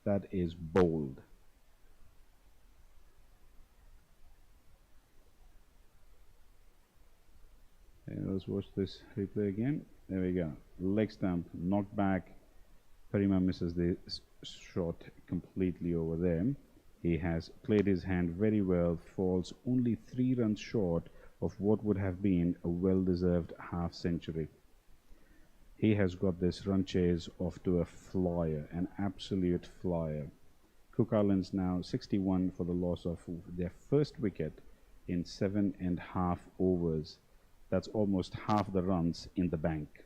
That is bold. And let's watch this replay again. There we go. Leg stump knocked back. Parima misses the shot completely over there. He has played his hand very well, falls only 3 runs short of what would have been a well-deserved half-century. He has got this run chase off to a flyer, an absolute flyer. Cook Islands now 61 for the loss of their first wicket in 7.5 overs. That's almost half the runs in the bank.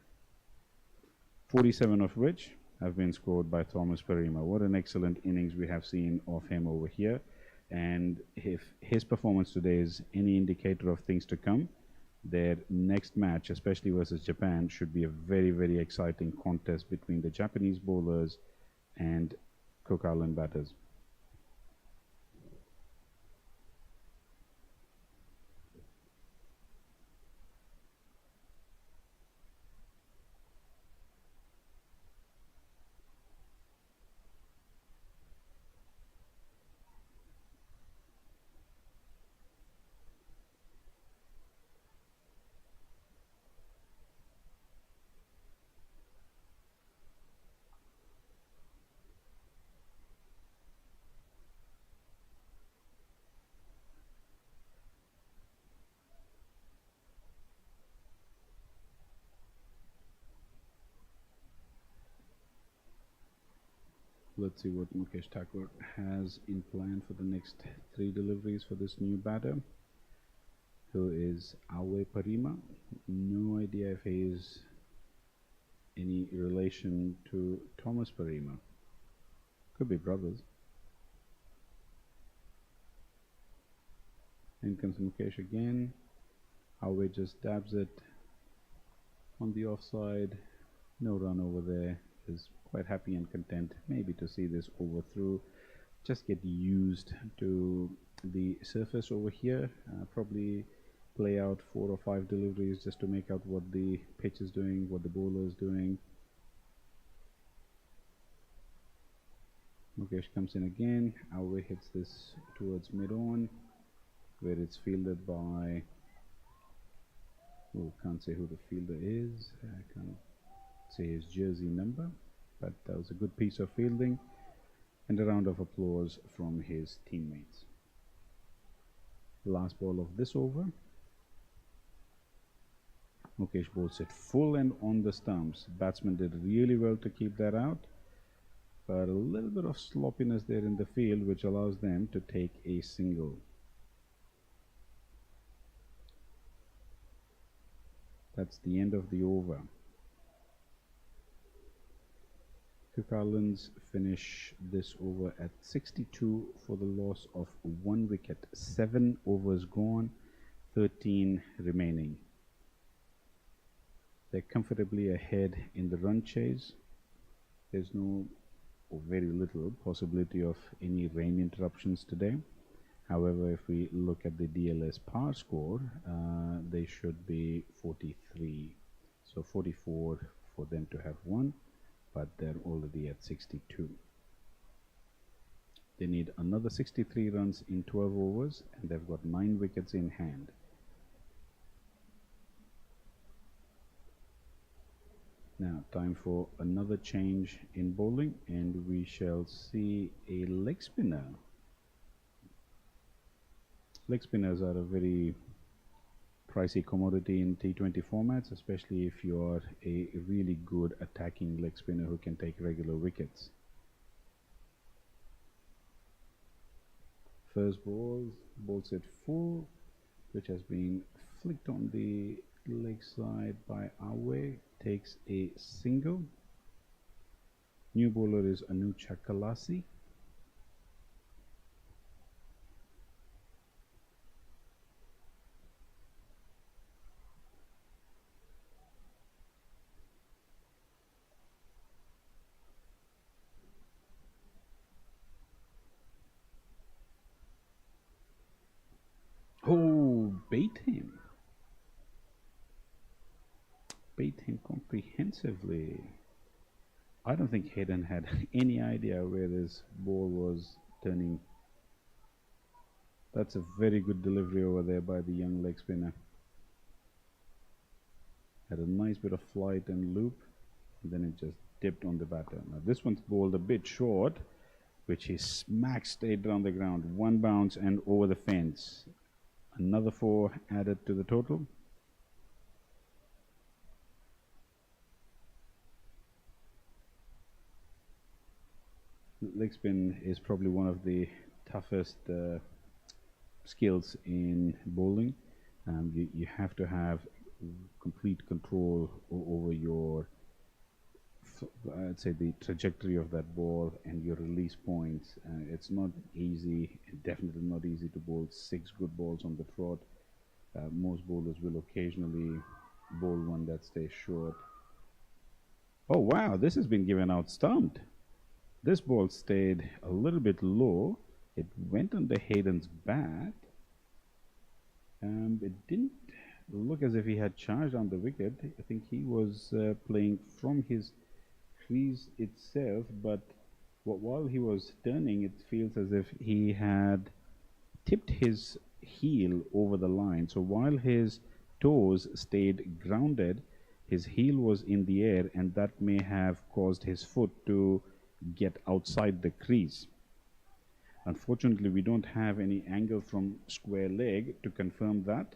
47 of which have been scored by Thomas Parima. What an excellent innings we have seen of him over here. And if his performance today is any indicator of things to come, their next match, especially versus Japan, should be a very, very exciting contest between the Japanese bowlers and Cook Island batters. Let's see what Mukesh Thakur has in plan for the next 3 deliveries for this new batter, who is Awe Parima. No idea if he is any relation to Thomas Parima. Could be brothers. In comes Mukesh again. Awe just dabs it on the offside. No run over there. Is quite happy and content maybe to see this over through, just get used to the surface over here, probably play out 4 or 5 deliveries just to make out what the pitch is doing, what the bowler is doing. Mukesh comes in again. Awe hits this towards mid-on where it's fielded by, oh, can't say who the fielder is, I can't say his jersey number, but that was a good piece of fielding and a round of applause from his teammates. Last ball of this over. Mukesh bowls it full and on the stumps. Batsman did really well to keep that out, but a little bit of sloppiness there in the field which allows them to take a single. That's the end of the over. Cook Islands finish this over at 62 for the loss of 1 wicket. 7 overs gone, 13 remaining. They're comfortably ahead in the run chase. There's no, or very little, possibility of any rain interruptions today. However, if we look at the DLS par score, they should be 43. So 44 for them to have won, but they're already at 62. They need another 63 runs in 12 overs, and they've got 9 wickets in hand. Now, time for another change in bowling, and we shall see a leg spinner. Leg spinners are a very pricey commodity in T20 formats, especially if you are a really good attacking leg spinner who can take regular wickets. First bowls it full, which has been flicked on the leg side by Awe, takes a single. New bowler is Anucha Kalasi. Oh, bait him comprehensively. I don't think Hayden had any idea where this ball was turning. That's a very good delivery over there by the young leg spinner. Had a nice bit of flight and loop, and then it just dipped on the batter. Now this one's bowled a bit short, which he smacked straight down the ground. 1 bounce and over the fence. Another 4 added to the total. Leg spin is probably one of the toughest skills in bowling. You have to have complete control over your, I'd say, the trajectory of that ball and your release points. It's not easy, definitely not easy to bowl 6 good balls on the trot. Most bowlers will occasionally bowl one that stays short. Oh wow, this has been given out stumped. This ball stayed a little bit low. It went under Hayden's bat. It didn't look as if he had charged on the wicket. I think he was playing from his crease itself, but while he was turning, it feels as if he had tipped his heel over the line. So while his toes stayed grounded, his heel was in the air, and that may have caused his foot to get outside the crease. Unfortunately, we don't have any angle from square leg to confirm that,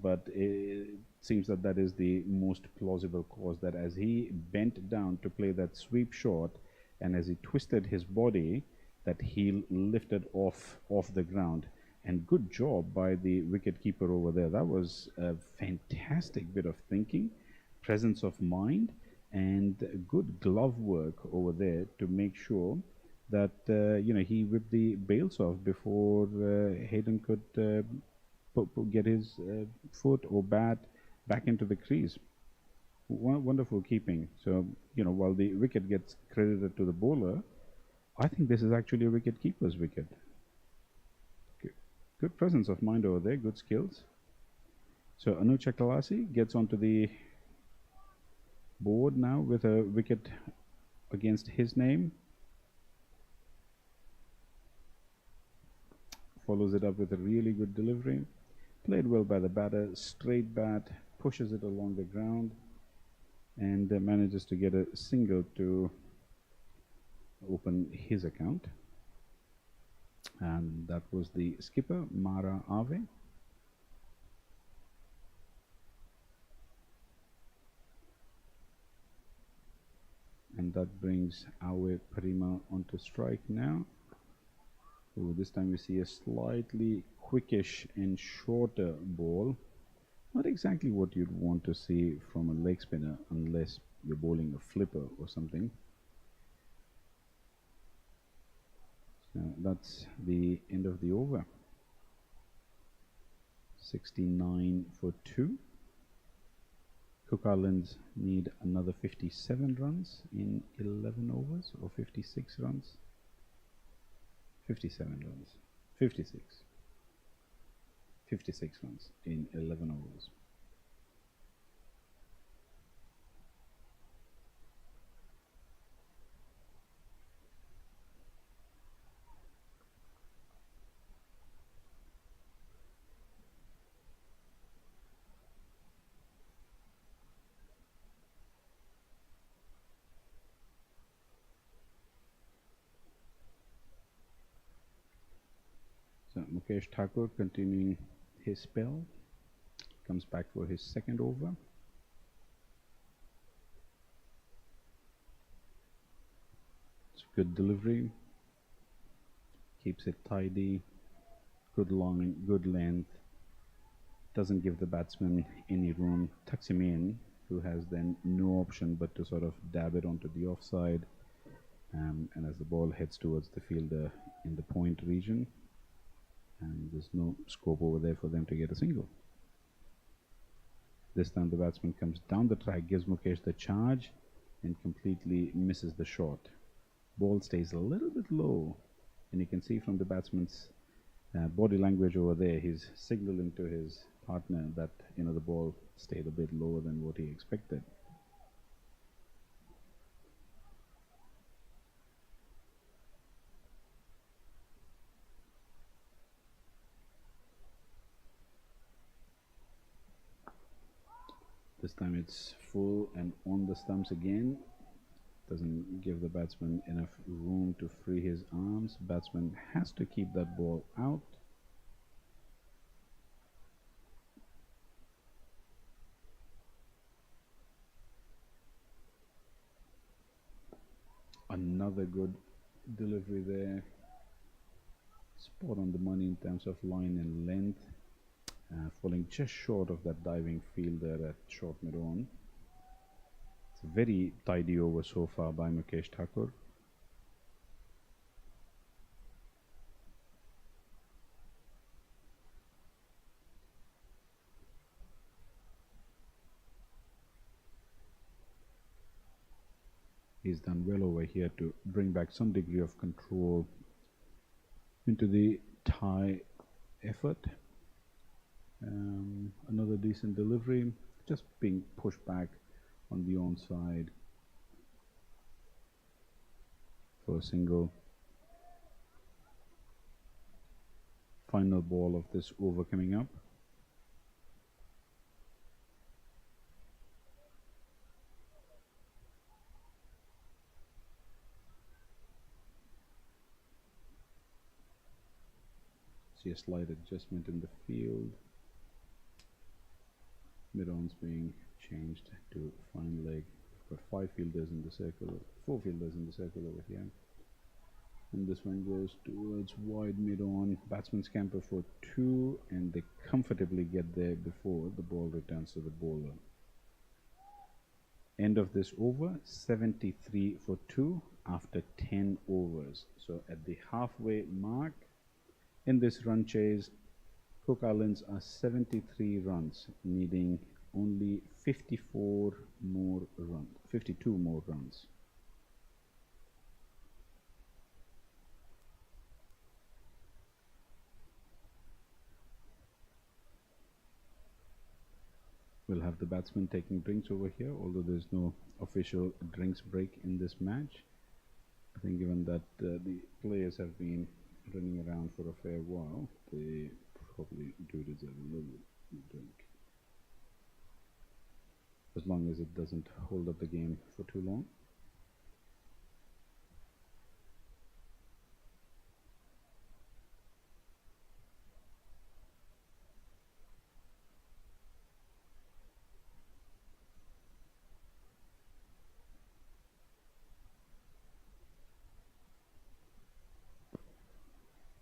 but it seems that that is the most plausible cause, that as he bent down to play that sweep shot, and as he twisted his body, that heel lifted off the ground. And good job by the wicket keeper over there. That was a fantastic bit of thinking, presence of mind, and good glove work over there to make sure that he whipped the bails off before Hayden could get his foot or bat back into the crease. Wonderful keeping. So while the wicket gets credited to the bowler, I think this is actually a wicket keeper's wicket. Good presence of mind over there, good skills. So Anu Chakalasi gets onto the board now with a wicket against his name. Follows it up with a really good delivery. Played well by the batter, straight bat, pushes it along the ground, and manages to get a single to open his account. And that was the skipper, Mara Ave. And that brings Awe Parima onto strike now. So this time we see a slightly quickish and shorter ball. Not exactly what you'd want to see from a leg spinner unless you're bowling a flipper or something. So that's the end of the over. 69 for 2. Cook Islands need another 57 runs in 11 overs, or 56 runs. 57 runs. 56. 56 runs in 11 overs. So Mukesh Thakur continuing his spell, comes back for his second over. It's good delivery, keeps it tidy, good line, good length, doesn't give the batsman any room, tucks him in, who has then no option but to sort of dab it onto the offside, and as the ball heads towards the fielder in the point region, and there's no scope over there for them to get a single. This time the batsman comes down the track, gives Mukesh the charge, and completely misses the shot. Ball stays a little bit low, and you can see from the batsman's body language over there, he's signaling to his partner that the ball stayed a bit lower than what he expected. This time it's full and on the stumps again. Doesn't give the batsman enough room to free his arms. Batsman has to keep that ball out. Another good delivery there. Spot on the money in terms of line and length. Falling just short of that diving fielder at short mid-on. It's a very tidy over so far by Mukesh Thakur. he's done well over here to bring back some degree of control into the Thai effort. Another decent delivery, just being pushed back on the onside for a single. Final ball of this over coming up. See a slight adjustment in the field. Mid-ons being changed to fine leg. We've got 5 fielders in the circle, 4 fielders in the circle over here. And this one goes towards wide mid-on. Batsmen scamper for 2 and they comfortably get there before the ball returns to the bowler. End of this over, 73 for 2 after 10 overs. So at the halfway mark in this run chase, Cook Islands are 73 runs, needing only 52 more runs. We'll have the batsmen taking drinks over here, although there's no official drinks break in this match. I think given that the players have been running around for a fair while, they probably do deserve a little drink. As long as it doesn't hold up the game for too long.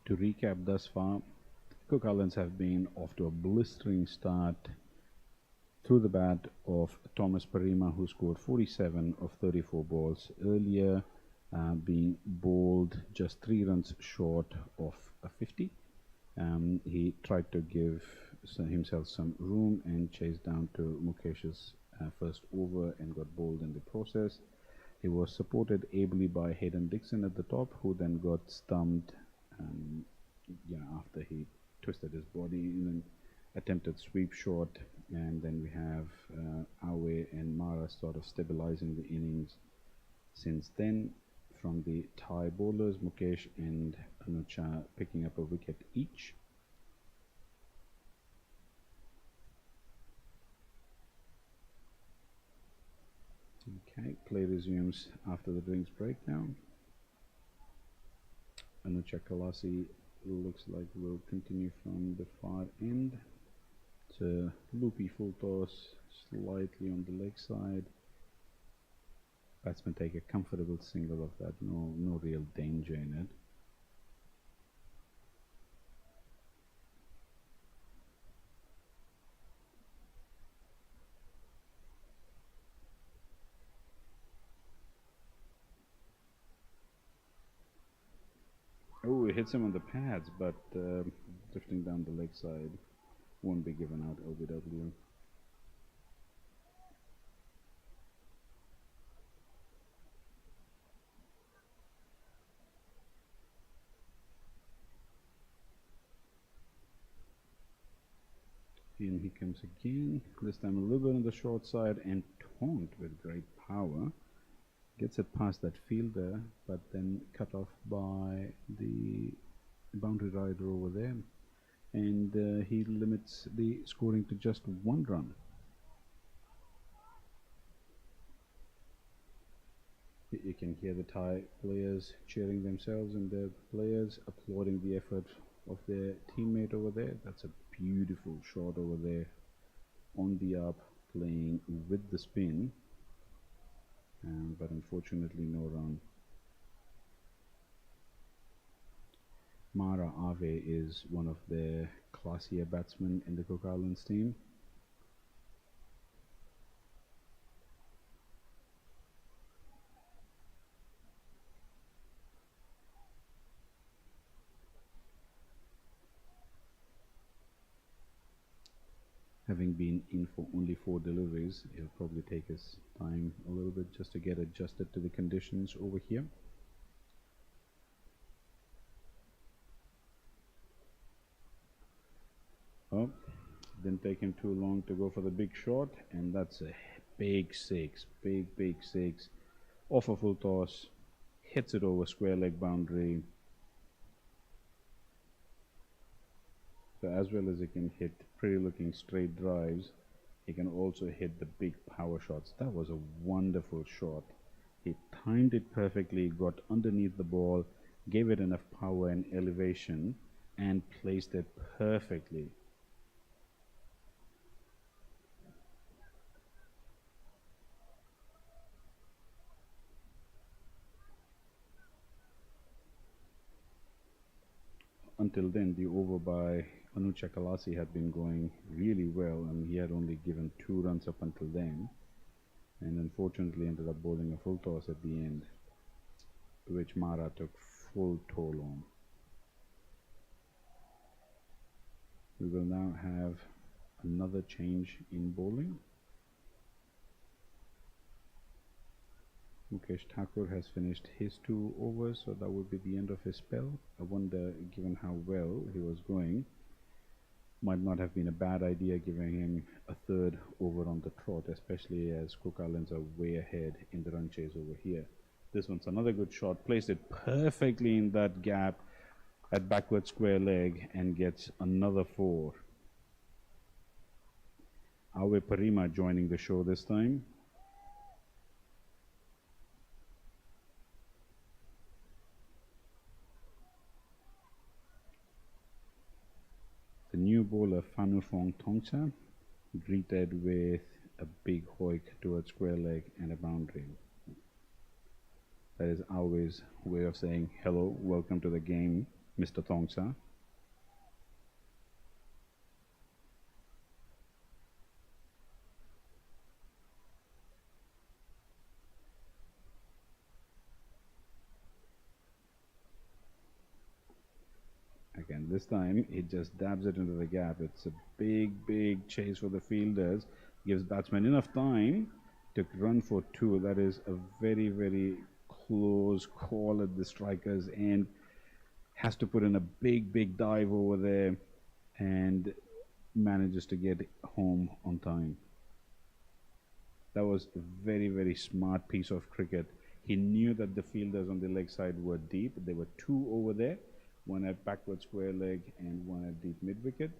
To recap thus far, Cook Islands have been off to a blistering start through the bat of Thomas Parima, who scored 47 of 34 balls earlier, being bowled just 3 runs short of a 50. He tried to give himself some room and chased down to Mukesh's first over and got bowled in the process. He was supported ably by Hayden Dixon at the top, who then got stumped after he twisted his body in an attempted sweep shot, and then we have Awe and Mara sort of stabilizing the innings since then. From the Thai bowlers, Mukesh and Anucha picking up a wicket each. Okay, play resumes after the drinks break now. Anucha Kalasi looks like will continue from the far end. It's a loopy full toss, slightly on the leg side. Batsmen take a comfortable single of that, no real danger in it. Oh, it hits him on the pads, but drifting down the leg side won't be given out LBW. In he comes again, this time a little bit on the short side and taunt with great power. Gets it past that fielder, but then cut off by the boundary rider over there. And he limits the scoring to just 1 run. You can hear the Thai players cheering themselves and the players applauding the effort of their teammate over there. That's a beautiful shot over there on the up, playing with the spin, but unfortunately no run. Mara Ave is one of the classier batsmen in the Cook Islands team. Having been in for only 4 deliveries, it'll probably take his time a little bit just to get adjusted to the conditions over here. Oh, didn't take him too long to go for the big shot, and that's a big 6, big 6, off a full toss, hits it over square leg boundary. So as well as he can hit pretty looking straight drives, he can also hit the big power shots. That was a wonderful shot. He timed it perfectly, got underneath the ball, gave it enough power and elevation, and placed it perfectly. Until then, the over by Anuj Chakalasi had been going really well, and he had only given 2 runs up until then, and unfortunately ended up bowling a full toss at the end, which Mara took full toll on. We will now have another change in bowling. Mukesh Thakur has finished his 2 overs, so that would be the end of his spell. I wonder, given how well he was going, might not have been a bad idea giving him a 3rd over on the trot, especially as Cook Islands are way ahead in the run chase over here. This one's another good shot, placed it perfectly in that gap at backward square leg and gets another 4. Awe Parima joining the show this time. The new bowler Fanufong Tongsa greeted with a big hoik towards square leg and a boundary. That is Awe's way of saying hello, welcome to the game, Mr. Tongsa. Again, this time he just dabs it into the gap. It's a big chase for the fielders. Gives batsmen enough time to run for 2. That is a very close call at the striker's end. Has to put in a big dive over there and manages to get home on time. That was a very smart piece of cricket. He knew that the fielders on the leg side were deep. There were 2 over there, one at backward square leg and one at deep mid wicket.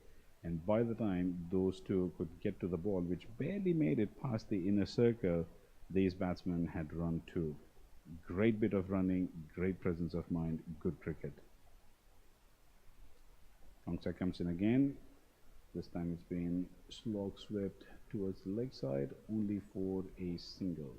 And by the time those 2 could get to the ball, which barely made it past the inner circle, these batsmen had run 2. Great bit of running, great presence of mind, good cricket. Tongsa comes in again. This time it's been slog swept towards the leg side, only for a single.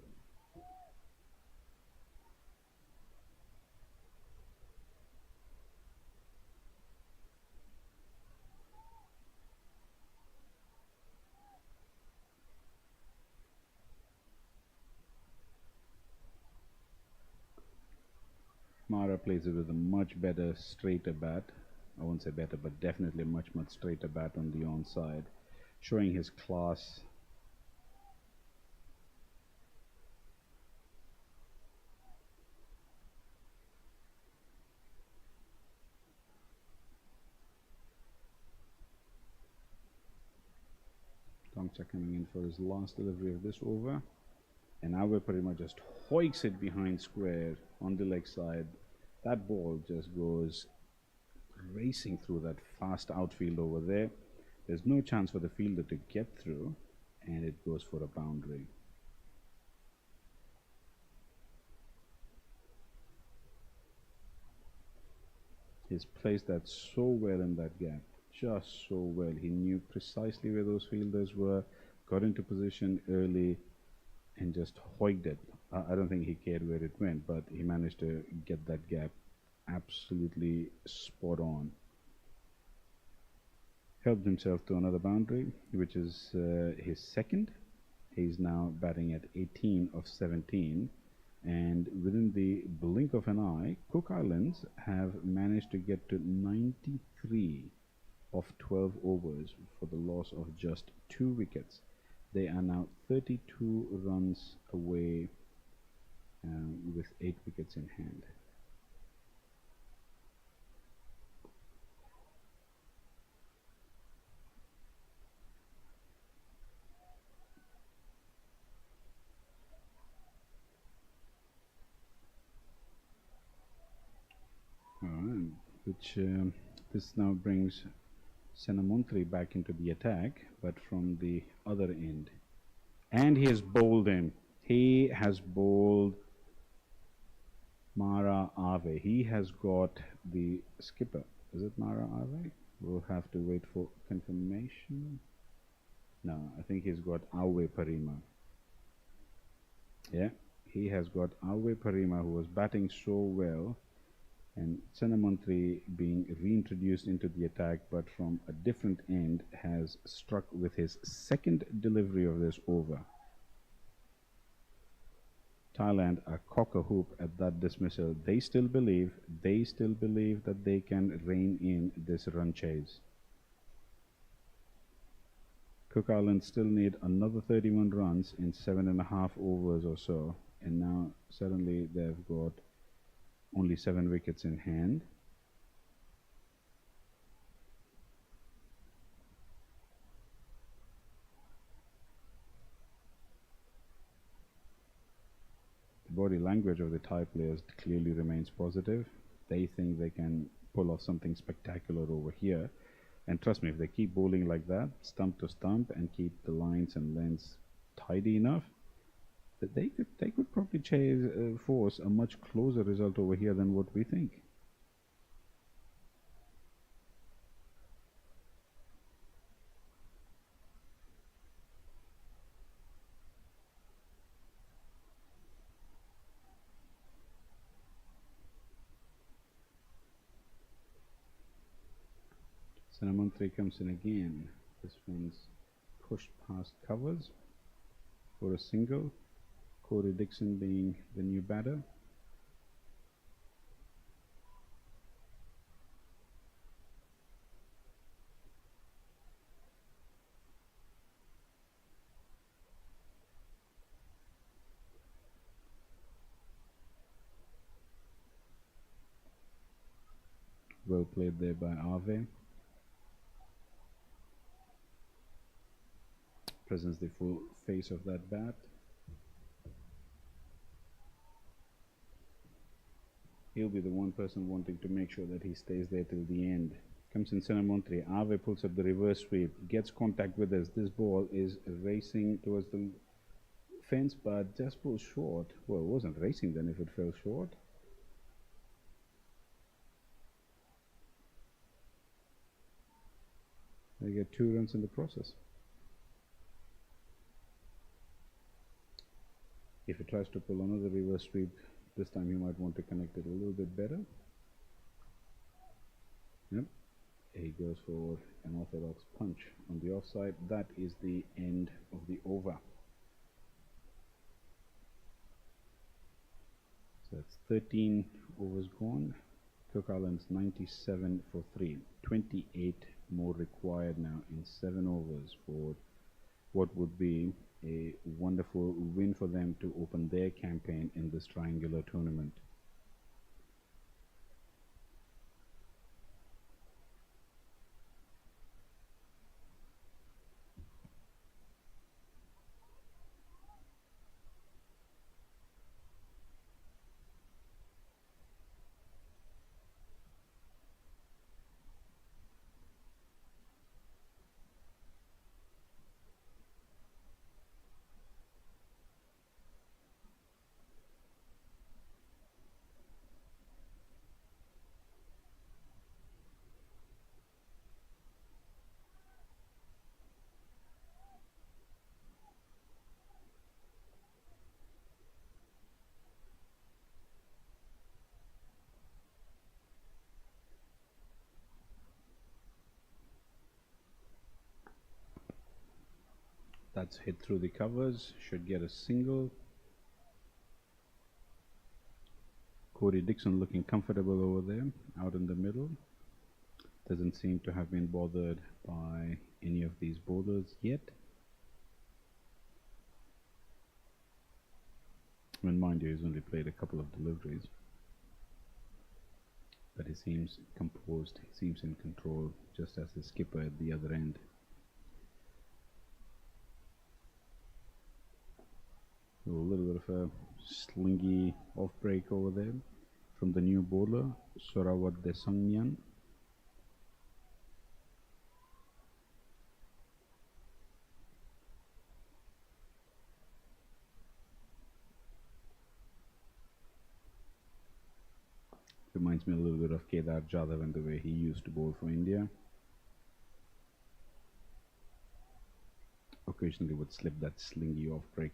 Mara plays it with a much better, straighter bat. I won't say better, but definitely much straighter bat on the onside, showing his class. Tongsa coming in for his last delivery of this over. And Awe Parima just hoiks it behind square on the leg side. That ball just goes racing through that fast outfield over there. There's no chance for the fielder to get through, and it goes for a boundary. He's placed that so well in that gap, just so well. He knew precisely where those fielders were, got into position early, and just hoiked it. I don't think he cared where it went, but he managed to get that gap absolutely spot on. Helped himself to another boundary, which is his 2nd. He's now batting at 18 of 17. And within the blink of an eye, Cook Islands have managed to get to 93 of 12 overs for the loss of just 2 wickets. They are now 32 runs away with 8 wickets in hand. This now brings Sano back into the attack, but from the other end. And he has bowled him. He has bowled Mara Ave. He has got the skipper. Is it Mara Ave? We'll have to wait for confirmation. No, I think he's got Awe Parima. Yeah, he has got Awe Parima, who was batting so well. And Senamantri, being reintroduced into the attack but from a different end, has struck with his second delivery of this over. Thailand are cock-a-hoop at that dismissal. They still believe that they can rein in this run chase. Cook Islands still need another 31 runs in 7.5 overs or so, and now suddenly they've got only 7 wickets in hand. The body language of the Thai players clearly remains positive. They think they can pull off something spectacular over here. And trust me, if they keep bowling like that, stump to stump, and keep the lines and lengths tidy enough, that they could probably force a much closer result over here than what we think. Senamantri comes in again. This one's pushed past covers for a single. Corey Dixon being the new batter. Well played there by Ave. Presents the full face of that bat. He'll be the one person wanting to make sure that he stays there till the end. Comes in Senamantri. Ave pulls up the reverse sweep, gets contact with us. This ball is racing towards the fence, but just pulls short. Well, it wasn't racing then if it fell short. They get 2 runs in the process. If he tries to pull another reverse sweep, this time he might want to connect it a little bit better. Yep. He goes for an orthodox punch on the offside. That is the end of the over. So that's 13 overs gone. Cook Islands 97 for 3. 28 more required now in 7 overs for what would be a wonderful win for them to open their campaign in this triangular tournament. That's hit through the covers, should get a single. Corey Dixon looking comfortable over there, out in the middle. doesn't seem to have been bothered by any of these bowlers yet. I mean, mind you, he's only played a couple of deliveries. But he seems composed, he seems in control, just as his skipper at the other end. So a little bit of a slingy off break over there from the new bowler, Sorawat. Reminds me a little bit of Kedar Jadhav and the way he used to bowl for India. Occasionally would slip that slingy off break.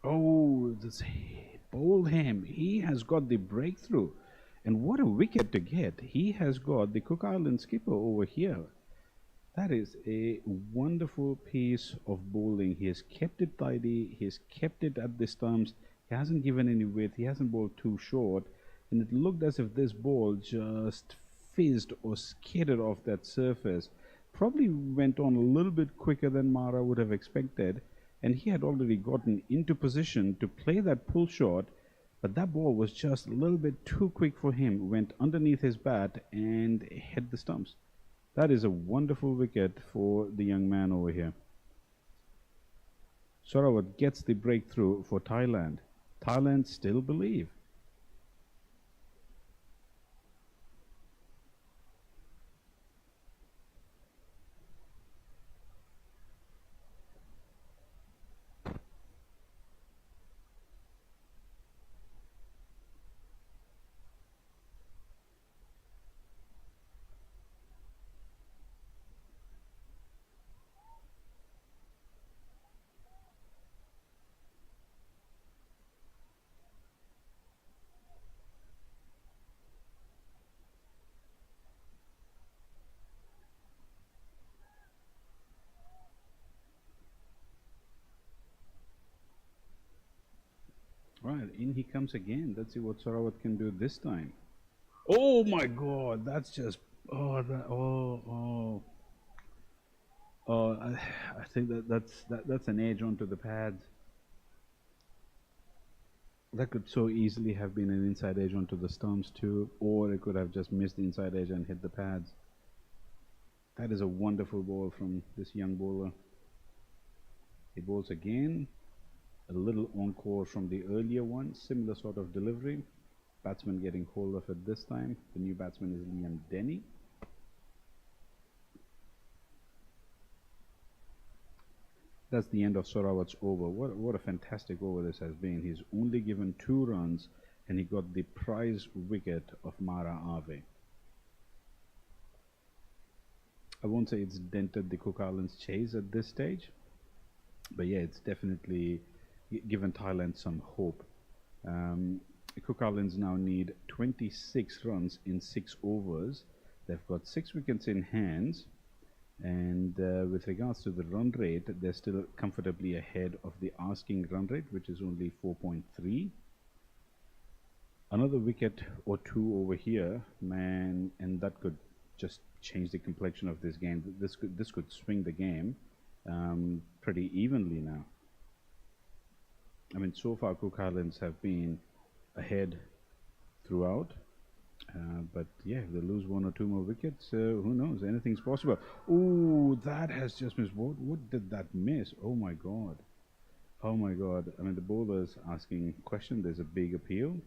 Oh, this Bolham, he has got the breakthrough. And what a wicket to get. He has got the Cook Island skipper over here. That is a wonderful piece of bowling. He has kept it tidy. He has kept it at the stumps. He hasn't given any width. He hasn't bowled too short. And it looked as if this ball just fizzed or skidded off that surface. Probably went on a little bit quicker than Mara would have expected. And he had already gotten into position to play that pull shot. But that ball was just a little bit too quick for him. Went underneath his bat and hit the stumps. That is a wonderful wicket for the young man over here. Sorawat gets the breakthrough for Thailand. Thailand still believe. Right, in he comes again. Let's see what Sorawat can do this time. Oh my God, that's just I think that's an edge onto the pads. That could so easily have been an inside edge onto the stumps too, or it could have just missed the inside edge and hit the pads. That is a wonderful ball from this young bowler. He bowls again. A little encore from the earlier one, similar sort of delivery. Batsman getting hold of it this time. The new batsman is Liam Denny. That's the end of Sorawat's over. What a fantastic over this has been. He's only given 2 runs and he got the prize wicket of Mara Ave. I won't say it's dented the Cook Islands chase at this stage, but yeah, it's definitely given Thailand some hope. Cook Islands now need 26 runs in 6 overs. They've got 6 wickets in hands, and with regards to the run rate, they're still comfortably ahead of the asking run rate, which is only 4.3. Another wicket or 2 over here, man, and that could just change the complexion of this game. This could swing the game pretty evenly now. I mean, so far Cook Islands have been ahead throughout, but yeah, if they lose 1 or 2 more wickets, who knows? Anything's possible. Oh, that has just missed. What did that miss? Oh my God! Oh my God! I mean, the bowler's asking question. There's a big appeal.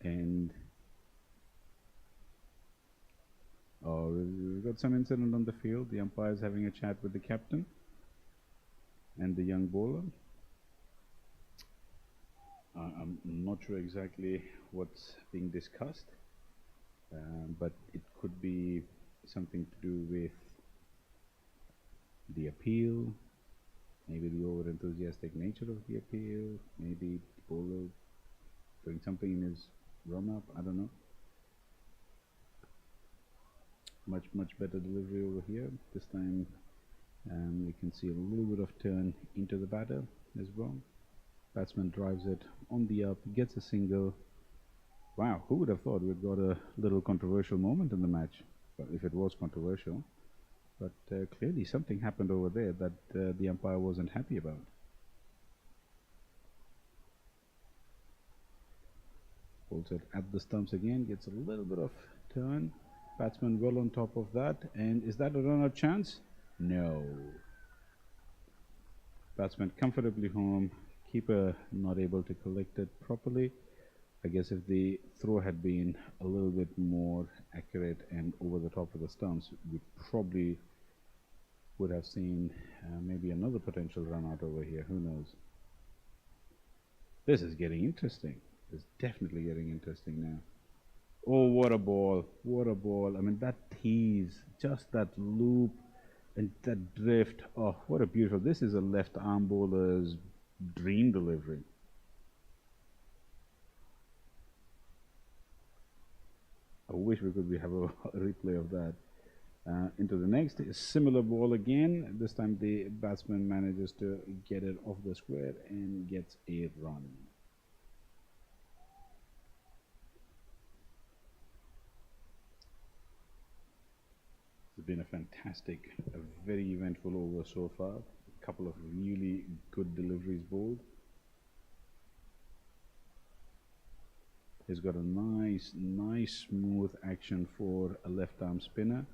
And we've got some incident on the field. The umpire's having a chat with the captain and the young bowler. I'm not sure exactly what's being discussed, but it could be something to do with the appeal, maybe the over-enthusiastic nature of the appeal, maybe the bowler doing something in his run-up, I don't know. Much better delivery over here. This time You can see a little bit of turn into the batter as well. Batsman drives it on the up, gets a single. Wow, who would have thought we'd got a little controversial moment in the match? Well, if it was controversial. But clearly something happened over there that the umpire wasn't happy about. Holds it at the stumps again, gets a little bit of turn. Batsman well on top of that. And is that a run-out chance? No. Batsman comfortably home. Keeper not able to collect it properly. I guess if the throw had been a little bit more accurate and over the top of the stumps, we probably would have seen maybe another potential run out over here. Who knows? This is getting interesting. It's definitely getting interesting now. Oh, what a ball. What a ball. I mean, that tease, just that loop and that drift. Oh, what a beautiful. This is a left arm bowler's dream delivery. I wish we could have a replay of that. Into the next, a similar ball again. This time the batsman manages to get it off the square and gets a run. It's been a fantastic, a very eventful over so far. A couple of really good deliveries bowled. He's got a nice smooth action for a left arm spinner.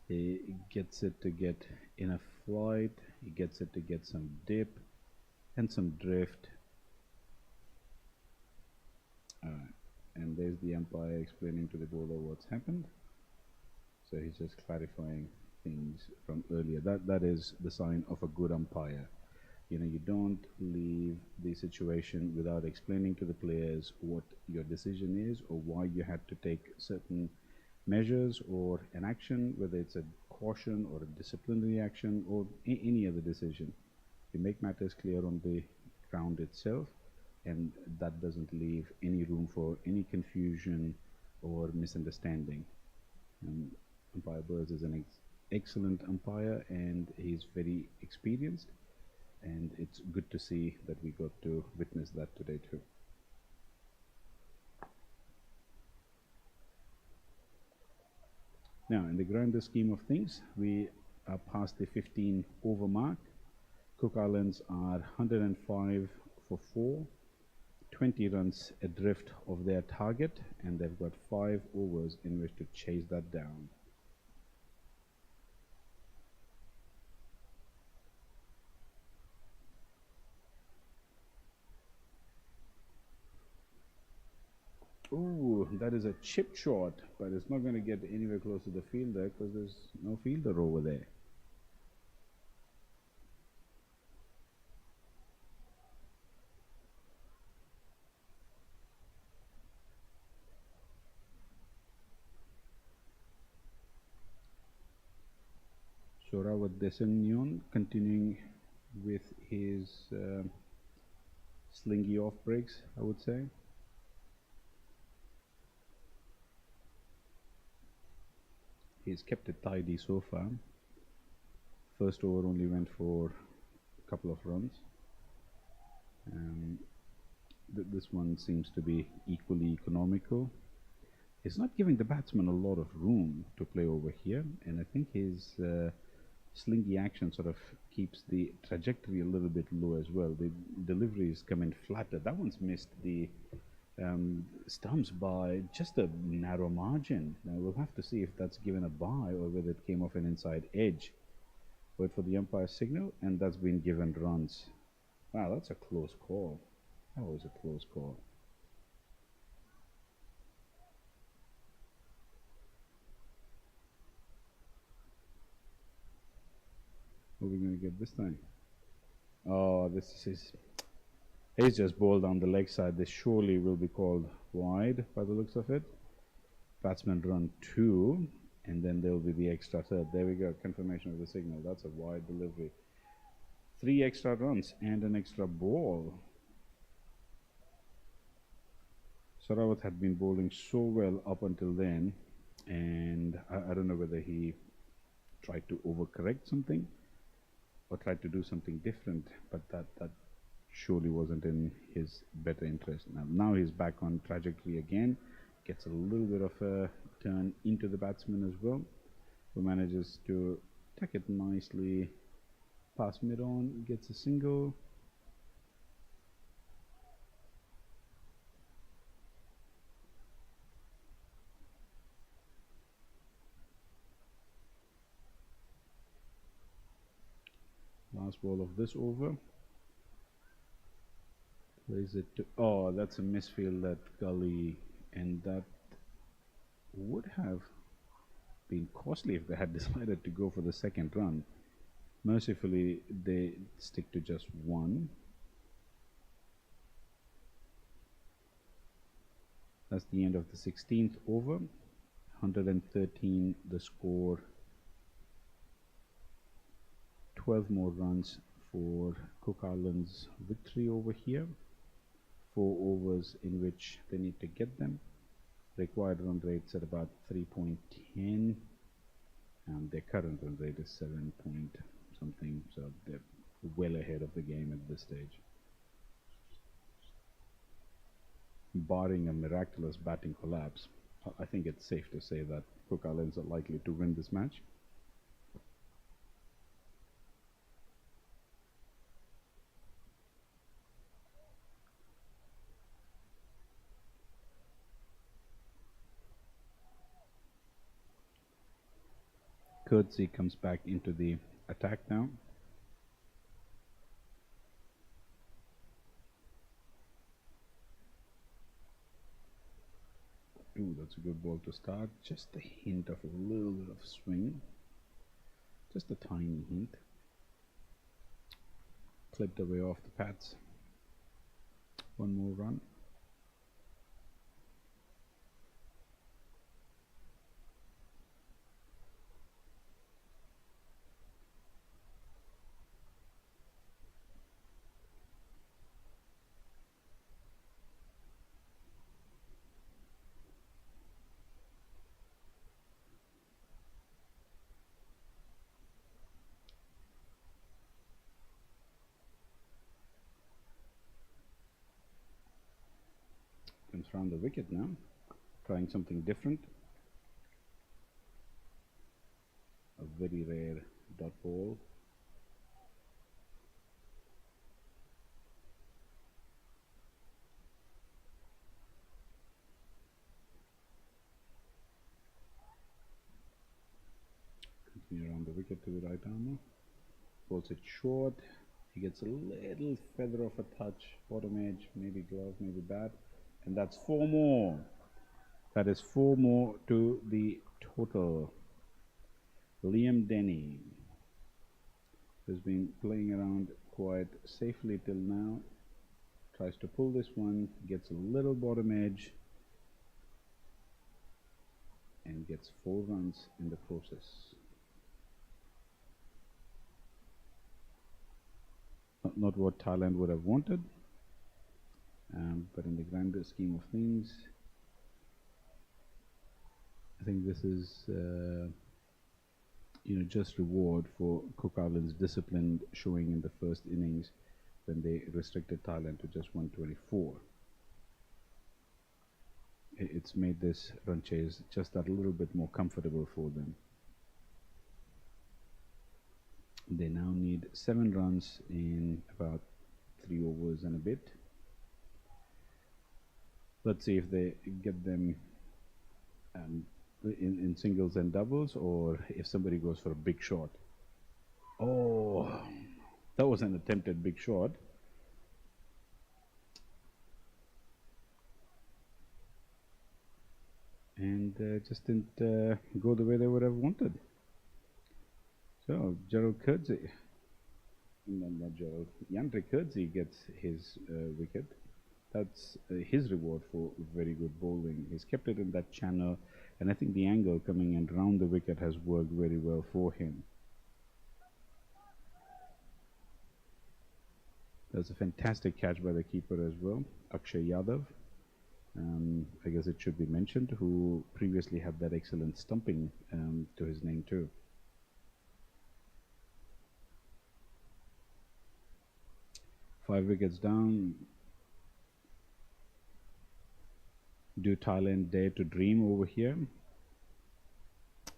He gets it to get in a flight. He gets it to get some dip and some drift. And there's the umpire explaining to the bowler what's happened. So he's just clarifying things from earlier. That is the sign of a good umpire. You know, you don't leave the situation without explaining to the players what your decision is or why you had to take certain measures or an action, whether it's a caution or a disciplinary action or any other decision. You make matters clear on the ground itself, and that doesn't leave any room for any confusion or misunderstanding. Umpire Burrs is an excellent umpire, and he's very experienced. And it's good to see that we got to witness that today too. Now, in the grander scheme of things, we are past the 15 over mark. Cook Islands are 105 for 4, 20 runs adrift of their target, and they've got 5 overs in which to chase that down. Ooh, that is a chip shot, but it's not going to get anywhere close to the fielder because there's no fielder over there. Sorawat Desenyon continuing with his slingy off breaks, I would say. He's kept it tidy so far. First over only went for a couple of runs. This one seems to be equally economical. It's not giving the batsman a lot of room to play over here, and I think his slingy action sort of keeps the trajectory a little bit low as well. The deliveries come in flatter. That one's missed the stumps by just a narrow margin. Now we'll have to see if that's given a bye or whether it came off an inside edge. Wait for the umpire's signal, and that's been given runs. Wow, that's a close call. That was a close call. What are we going to get this time? Oh, this is... He's just bowled down the leg side. This surely will be called wide by the looks of it. Batsman run 2, and then there will be the extra third. There we go, confirmation of the signal. That's a wide delivery. 3 extra runs and an extra ball. Sorawat had been bowling so well up until then, and I don't know whether he tried to overcorrect something or tried to do something different, but that surely wasn't in his better interest. Now he's back on trajectory again, gets a little bit of a turn into the batsman as well, who manages to tuck it nicely past mid-on, gets a single. Last ball of this over. Plays it to, oh, that's a misfield at gully, and that would have been costly if they had decided to go for the second run. Mercifully, they stick to just one. That's the end of the 16th over. 113 the score. 12 more runs for Cook Islands' victory over here. 4 overs in which they need to get them. Required run rates at about 3.10, and their current run rate is 7 point something, so they're well ahead of the game at this stage. Barring a miraculous batting collapse, I think it's safe to say that Cook Islands are likely to win this match. Courtesy comes back into the attack now. Ooh, that's a good ball to start. Just a hint of a little bit of swing. Just a tiny hint. Clipped away off the pads. One more run. Comes round the wicket now, trying something different. A very rare dot ball. Continue around the wicket to the right armour. Pulls it short. He gets a little feather of a touch, bottom edge, maybe glove, maybe bat. And that's 4 more. That is 4 more to the total. Liam Denny has been playing around quite safely till now. Tries to pull this one, gets a little bottom edge, and gets 4 runs in the process. Not what Thailand would have wanted. But in the grander scheme of things, I think this is, just reward for Cook Islands' disciplined showing in the first innings when they restricted Thailand to just 124. It's made this run chase just that little bit more comfortable for them. They now need 7 runs in about 3 overs and a bit. Let's see if they get them in singles and doubles, or if somebody goes for a big shot. Oh, that was an attempted big shot. And just didn't go the way they would have wanted. So Gerald Kurtzy, not Gerald, Yandre Kurtzy gets his wicket. That's his reward for very good bowling. He's kept it in that channel, and I think the angle coming in round the wicket has worked very well for him. There's a fantastic catch by the keeper as well, Akshay Yadav. I guess it should be mentioned, who previously had that excellent stumping to his name too. 5 wickets down. Do Thailand dare to dream over here?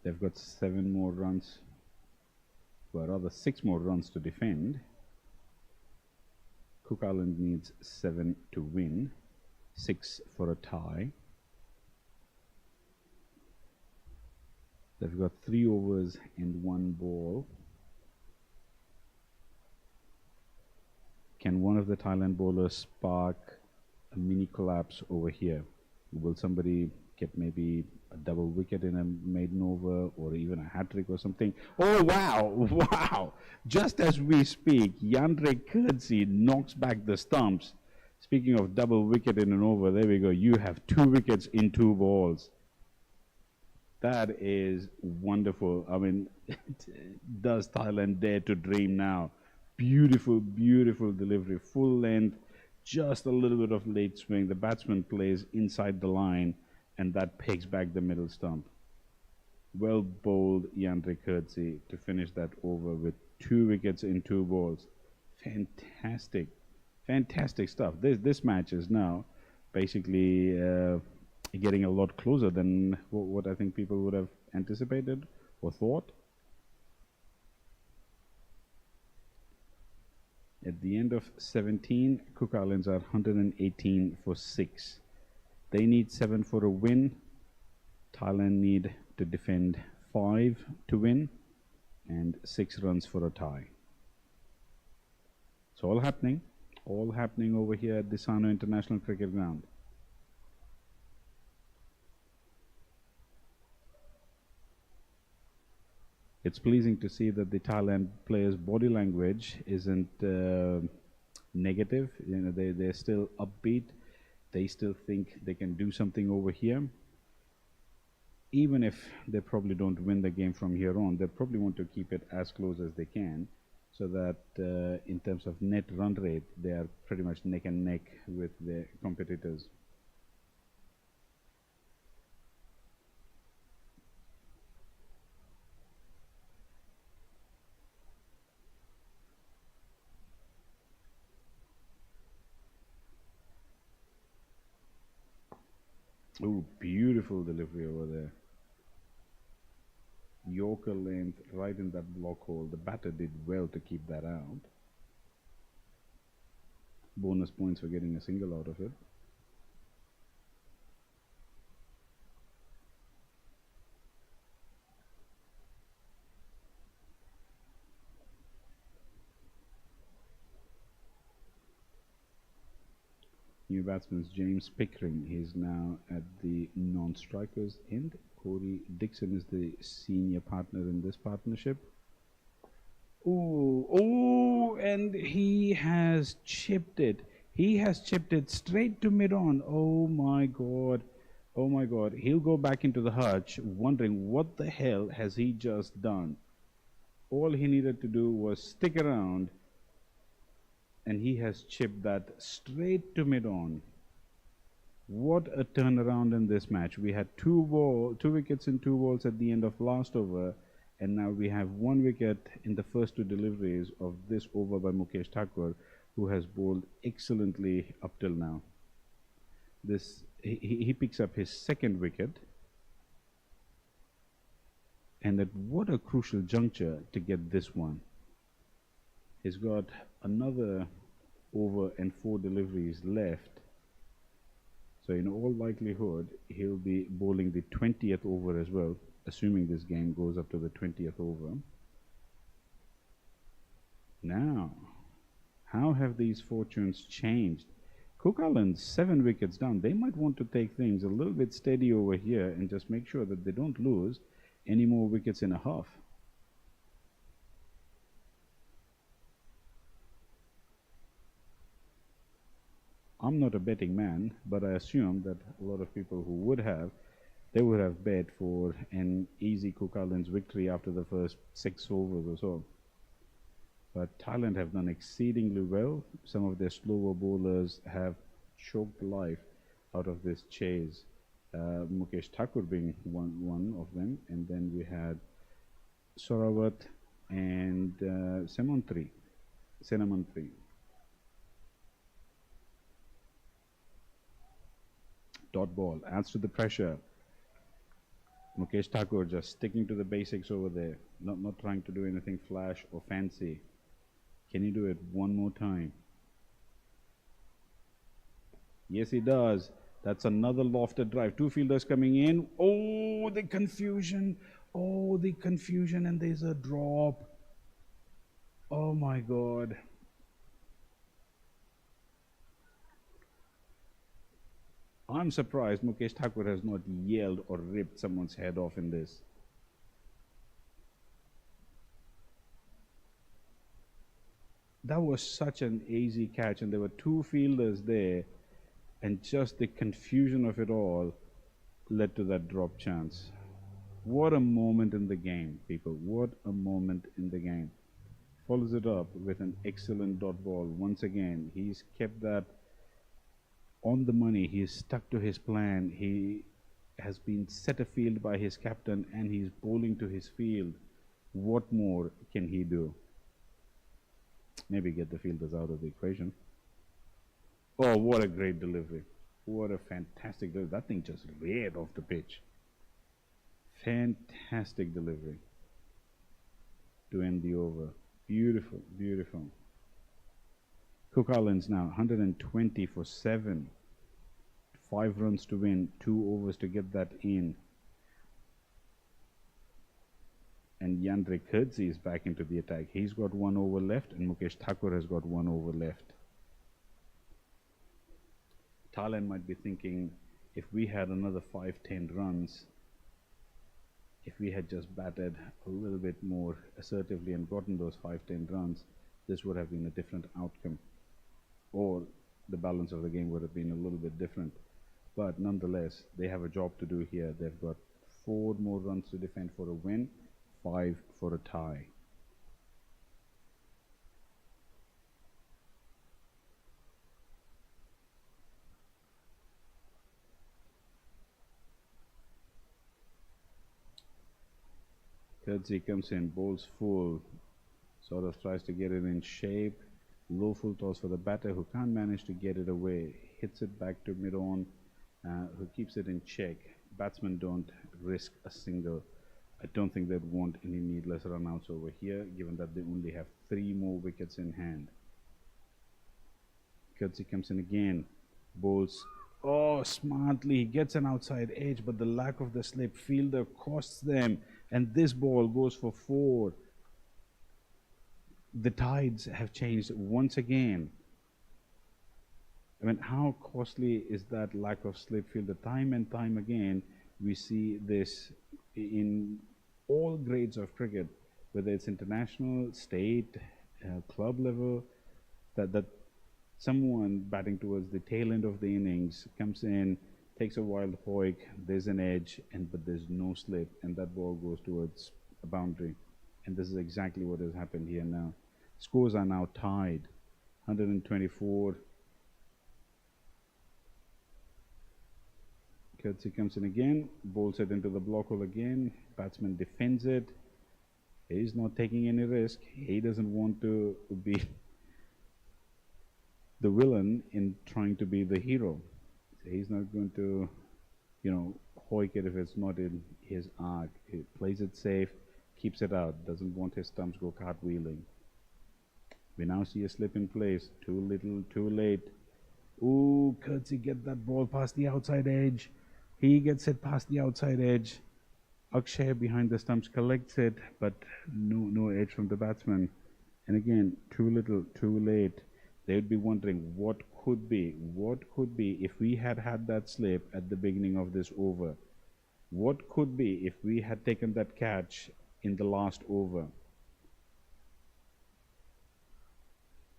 They've got 7 more runs, well, rather 6 more runs to defend. Cook Island needs 7 to win, 6 for a tie. They've got 3 overs and 1 ball. Can one of the Thailand bowlers spark a mini collapse over here? Will somebody get maybe a double wicket in a maiden over or even a hat-trick or something? Oh, wow, wow. Just as we speak, Yandre Kurtzi knocks back the stumps. Speaking of double wicket in an over, there we go. You have 2 wickets in 2 balls. That is wonderful. I mean, does Thailand dare to dream now? Beautiful, beautiful delivery. Full length, just a little bit of late swing. The batsman plays inside the line, and that pegs back the middle stump. Well bowled, Yandre Kurtzi, to finish that over with 2 wickets in 2 balls. Fantastic, fantastic stuff. This match is now basically getting a lot closer than what I think people would have anticipated or thought. At the end of 17, Cook Islands are 118 for 6. They need 7 for a win. Thailand need to defend 5 to win and 6 runs for a tie. It's all happening over here at the Sano International Cricket Ground. It's pleasing to see that the Thailand players' body language isn't negative. You know, they're still upbeat. They still think they can do something over here. Even if they probably don't win the game from here on, they probably want to keep it as close as they can, so that in terms of net run rate, they are pretty much neck and neck with their competitors. Oh, beautiful delivery over there. Yorker length right in that block hole. The batter did well to keep that out. Bonus points for getting a single out of it. New batsman James Pickering. He's now at the non-strikers end. Corey Dixon is the senior partner in this partnership. Oh, and he has chipped it. He has chipped it straight to mid-on. Oh my God. Oh my God. He'll go back into the hutch wondering what the hell has he just done. All he needed to do was stick around, and he has chipped that straight to mid-on. What a turnaround in this match. We had 2 wickets in 2 balls at the end of last over, and now we have 1 wicket in the first 2 deliveries of this over by Mukesh Thakur, who has bowled excellently up till now. He picks up his 2nd wicket, and at what a crucial juncture to get this one. He's got another over and 4 deliveries left. So in all likelihood, he'll be bowling the 20th over as well, assuming this game goes up to the 20th over. Now, how have these fortunes changed? Cook Islands 7 wickets down. They might want to take things a little bit steady over here and just make sure that they don't lose any more wickets in a half. I'm not a betting man, but I assume that a lot of people who would have, they would have bet for an easy Cook Islands victory after the first 6 overs or so. But Thailand have done exceedingly well. Some of their slower bowlers have choked life out of this chase. Mukesh Thakur being one of them, and then we had Sorawat and Senamantri. Dot ball adds to the pressure. Mukesh Thakur just sticking to the basics over there, not trying to do anything flash or fancy. Can he do it one more time? Yes, he does. That's another lofted drive. Two fielders coming in. Oh, the confusion. Oh, the confusion, and there's a drop. Oh my God. I'm surprised Mukesh Thakur has not yelled or ripped someone's head off in this. That was such an easy catch, and there were two fielders there, and just the confusion of it all led to that drop chance. What a moment in the game, people. What a moment in the game. Follows it up with an excellent dot ball. Once again, he's kept that on the money. He's stuck to his plan. He has been set afield by his captain, and he's bowling to his field. What more can he do? Maybe get the fielders out of the equation. Oh, what a great delivery. What a fantastic delivery. That thing just reared off the pitch. Fantastic delivery to end the over. Beautiful, beautiful. Cook Islands now 120 for 7. 5 runs to win, 2 overs to get that in. And Yandre Kurtzi is back into the attack. He's got 1 over left, and Mukesh Thakur has got 1 over left. Thailand might be thinking, if we had another 5-10 runs, if we had just batted a little bit more assertively and gotten those 5-10 runs, this would have been a different outcome. Or the balance of the game would have been a little bit different. But nonetheless, they have a job to do here. They've got 4 more runs to defend for a win, 5 for a tie. Kurtzi comes in, bowls full, sort of tries to get it in shape. Low full toss for the batter, who can't manage to get it away. Hits it back to mid-on, who keeps it in check. Batsmen don't risk a single. I don't think they'd want any needless run-outs over here, given that they only have 3 more wickets in hand. Kurtzi comes in again, bowls. Oh, smartly, he gets an outside edge, but the lack of the slip fielder costs them, and this ball goes for 4. The tides have changed once again. I mean, how costly is that lack of slip fielder? Time and time again, we see this in all grades of cricket, whether it's international, state, club level, that someone batting towards the tail end of the innings comes in, takes a wild hoik, there's an edge, but there's no slip, and that ball goes towards a boundary. And this is exactly what has happened here now. Scores are now tied, 124. Kurtzi comes in again, bowls it into the block hole again. Batsman defends it. He's not taking any risk. He doesn't want to be the villain in trying to be the hero. So he's not going to, hoik it if it's not in his arc. He plays it safe, keeps it out, doesn't want his stumps go cartwheeling. We now see a slip in place. Too little, too late. Ooh, Kurtzi get that ball past the outside edge. He gets it past the outside edge. Akshay behind the stumps collects it, but no edge from the batsman. And again, too little, too late. They would be wondering what could be if we had had that slip at the beginning of this over. What could be if we had taken that catch in the last over.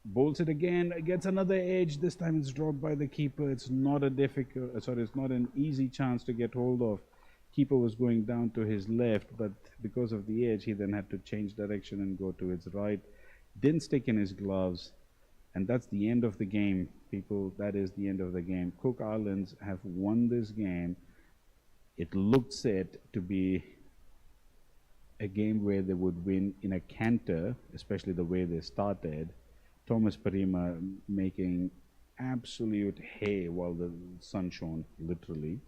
Bowls it again, gets another edge. This time it's dropped by the keeper. It's not it's not an easy chance to get hold of. Keeper was going down to his left, but because of the edge, he then had to change direction and go to his right. Didn't stick in his gloves, and that's the end of the game, people. That is the end of the game. Cook Islands have won this game. It looked set to be a game where they would win in a canter, especially the way they started. Thomas Parima making absolute hay while the sun shone, literally.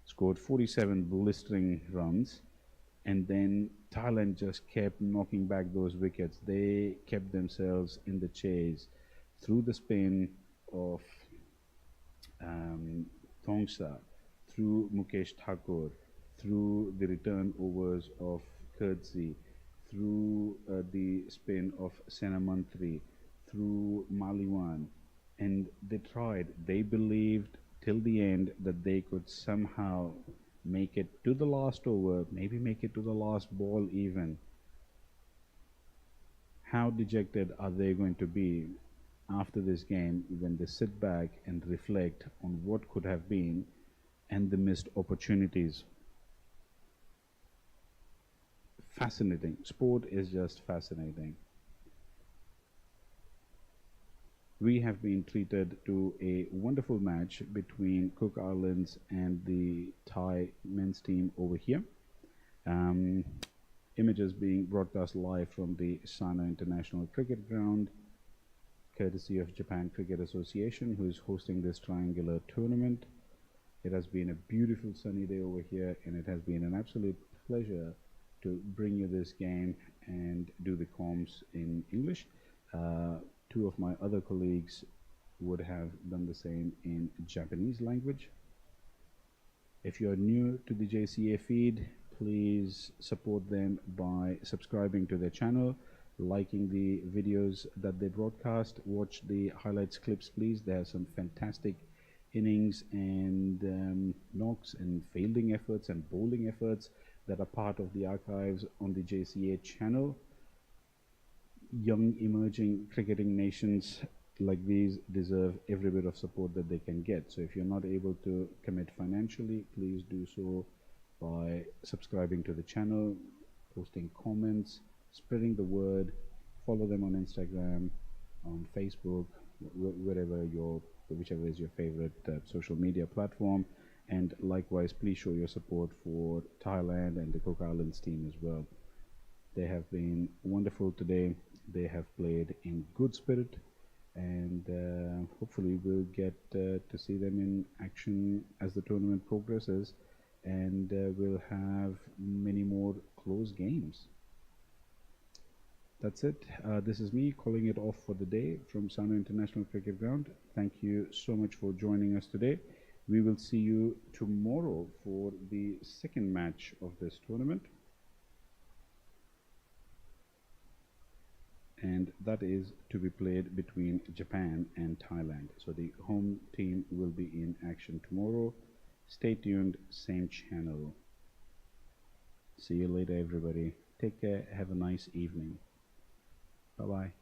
Scored 47 blistering runs, and then Thailand just kept knocking back those wickets. They kept themselves in the chase through the spin of Thongsa, through Mukesh Thakur, through the return overs of Kurtzi, through the spin of Senamantri, through Maliwan, and they tried. They believed till the end that they could somehow make it to the last over, maybe make it to the last ball even. How dejected are they going to be after this game when they sit back and reflect on what could have been and the missed opportunities? Fascinating. Sport is just fascinating. We have been treated to a wonderful match between Cook Islands and the Thai men's team over here. Images being broadcast live from the Sano International Cricket Ground, courtesy of Japan Cricket Association, who is hosting this triangular tournament. It has been a beautiful sunny day over here, and it has been an absolute pleasure to bring you this game and do the comms in English. Two of my other colleagues would have done the same in Japanese language. If you're new to the JCA feed, please support them by subscribing to their channel, liking the videos that they broadcast, watch the highlights clips please. They have some fantastic innings and knocks and fielding efforts and bowling efforts that are part of the archives on the JCA channel. Young emerging cricketing nations like these deserve every bit of support that they can get. So if you're not able to commit financially, please do so by subscribing to the channel, posting comments, spreading the word, follow them on Instagram, on Facebook, whichever is your favorite social media platform. And likewise, please show your support for Thailand and the Cook Islands team as well. They have been wonderful today. They have played in good spirit, and hopefully we'll get to see them in action as the tournament progresses, and we'll have many more close games. That's it. This is me calling it off for the day from Sano International Cricket Ground. Thank you so much for joining us today. We will see you tomorrow for the second match of this tournament. And that is to be played between Japan and Thailand. So the home team will be in action tomorrow. Stay tuned, same channel. See you later, everybody. Take care. Have a nice evening. Bye-bye.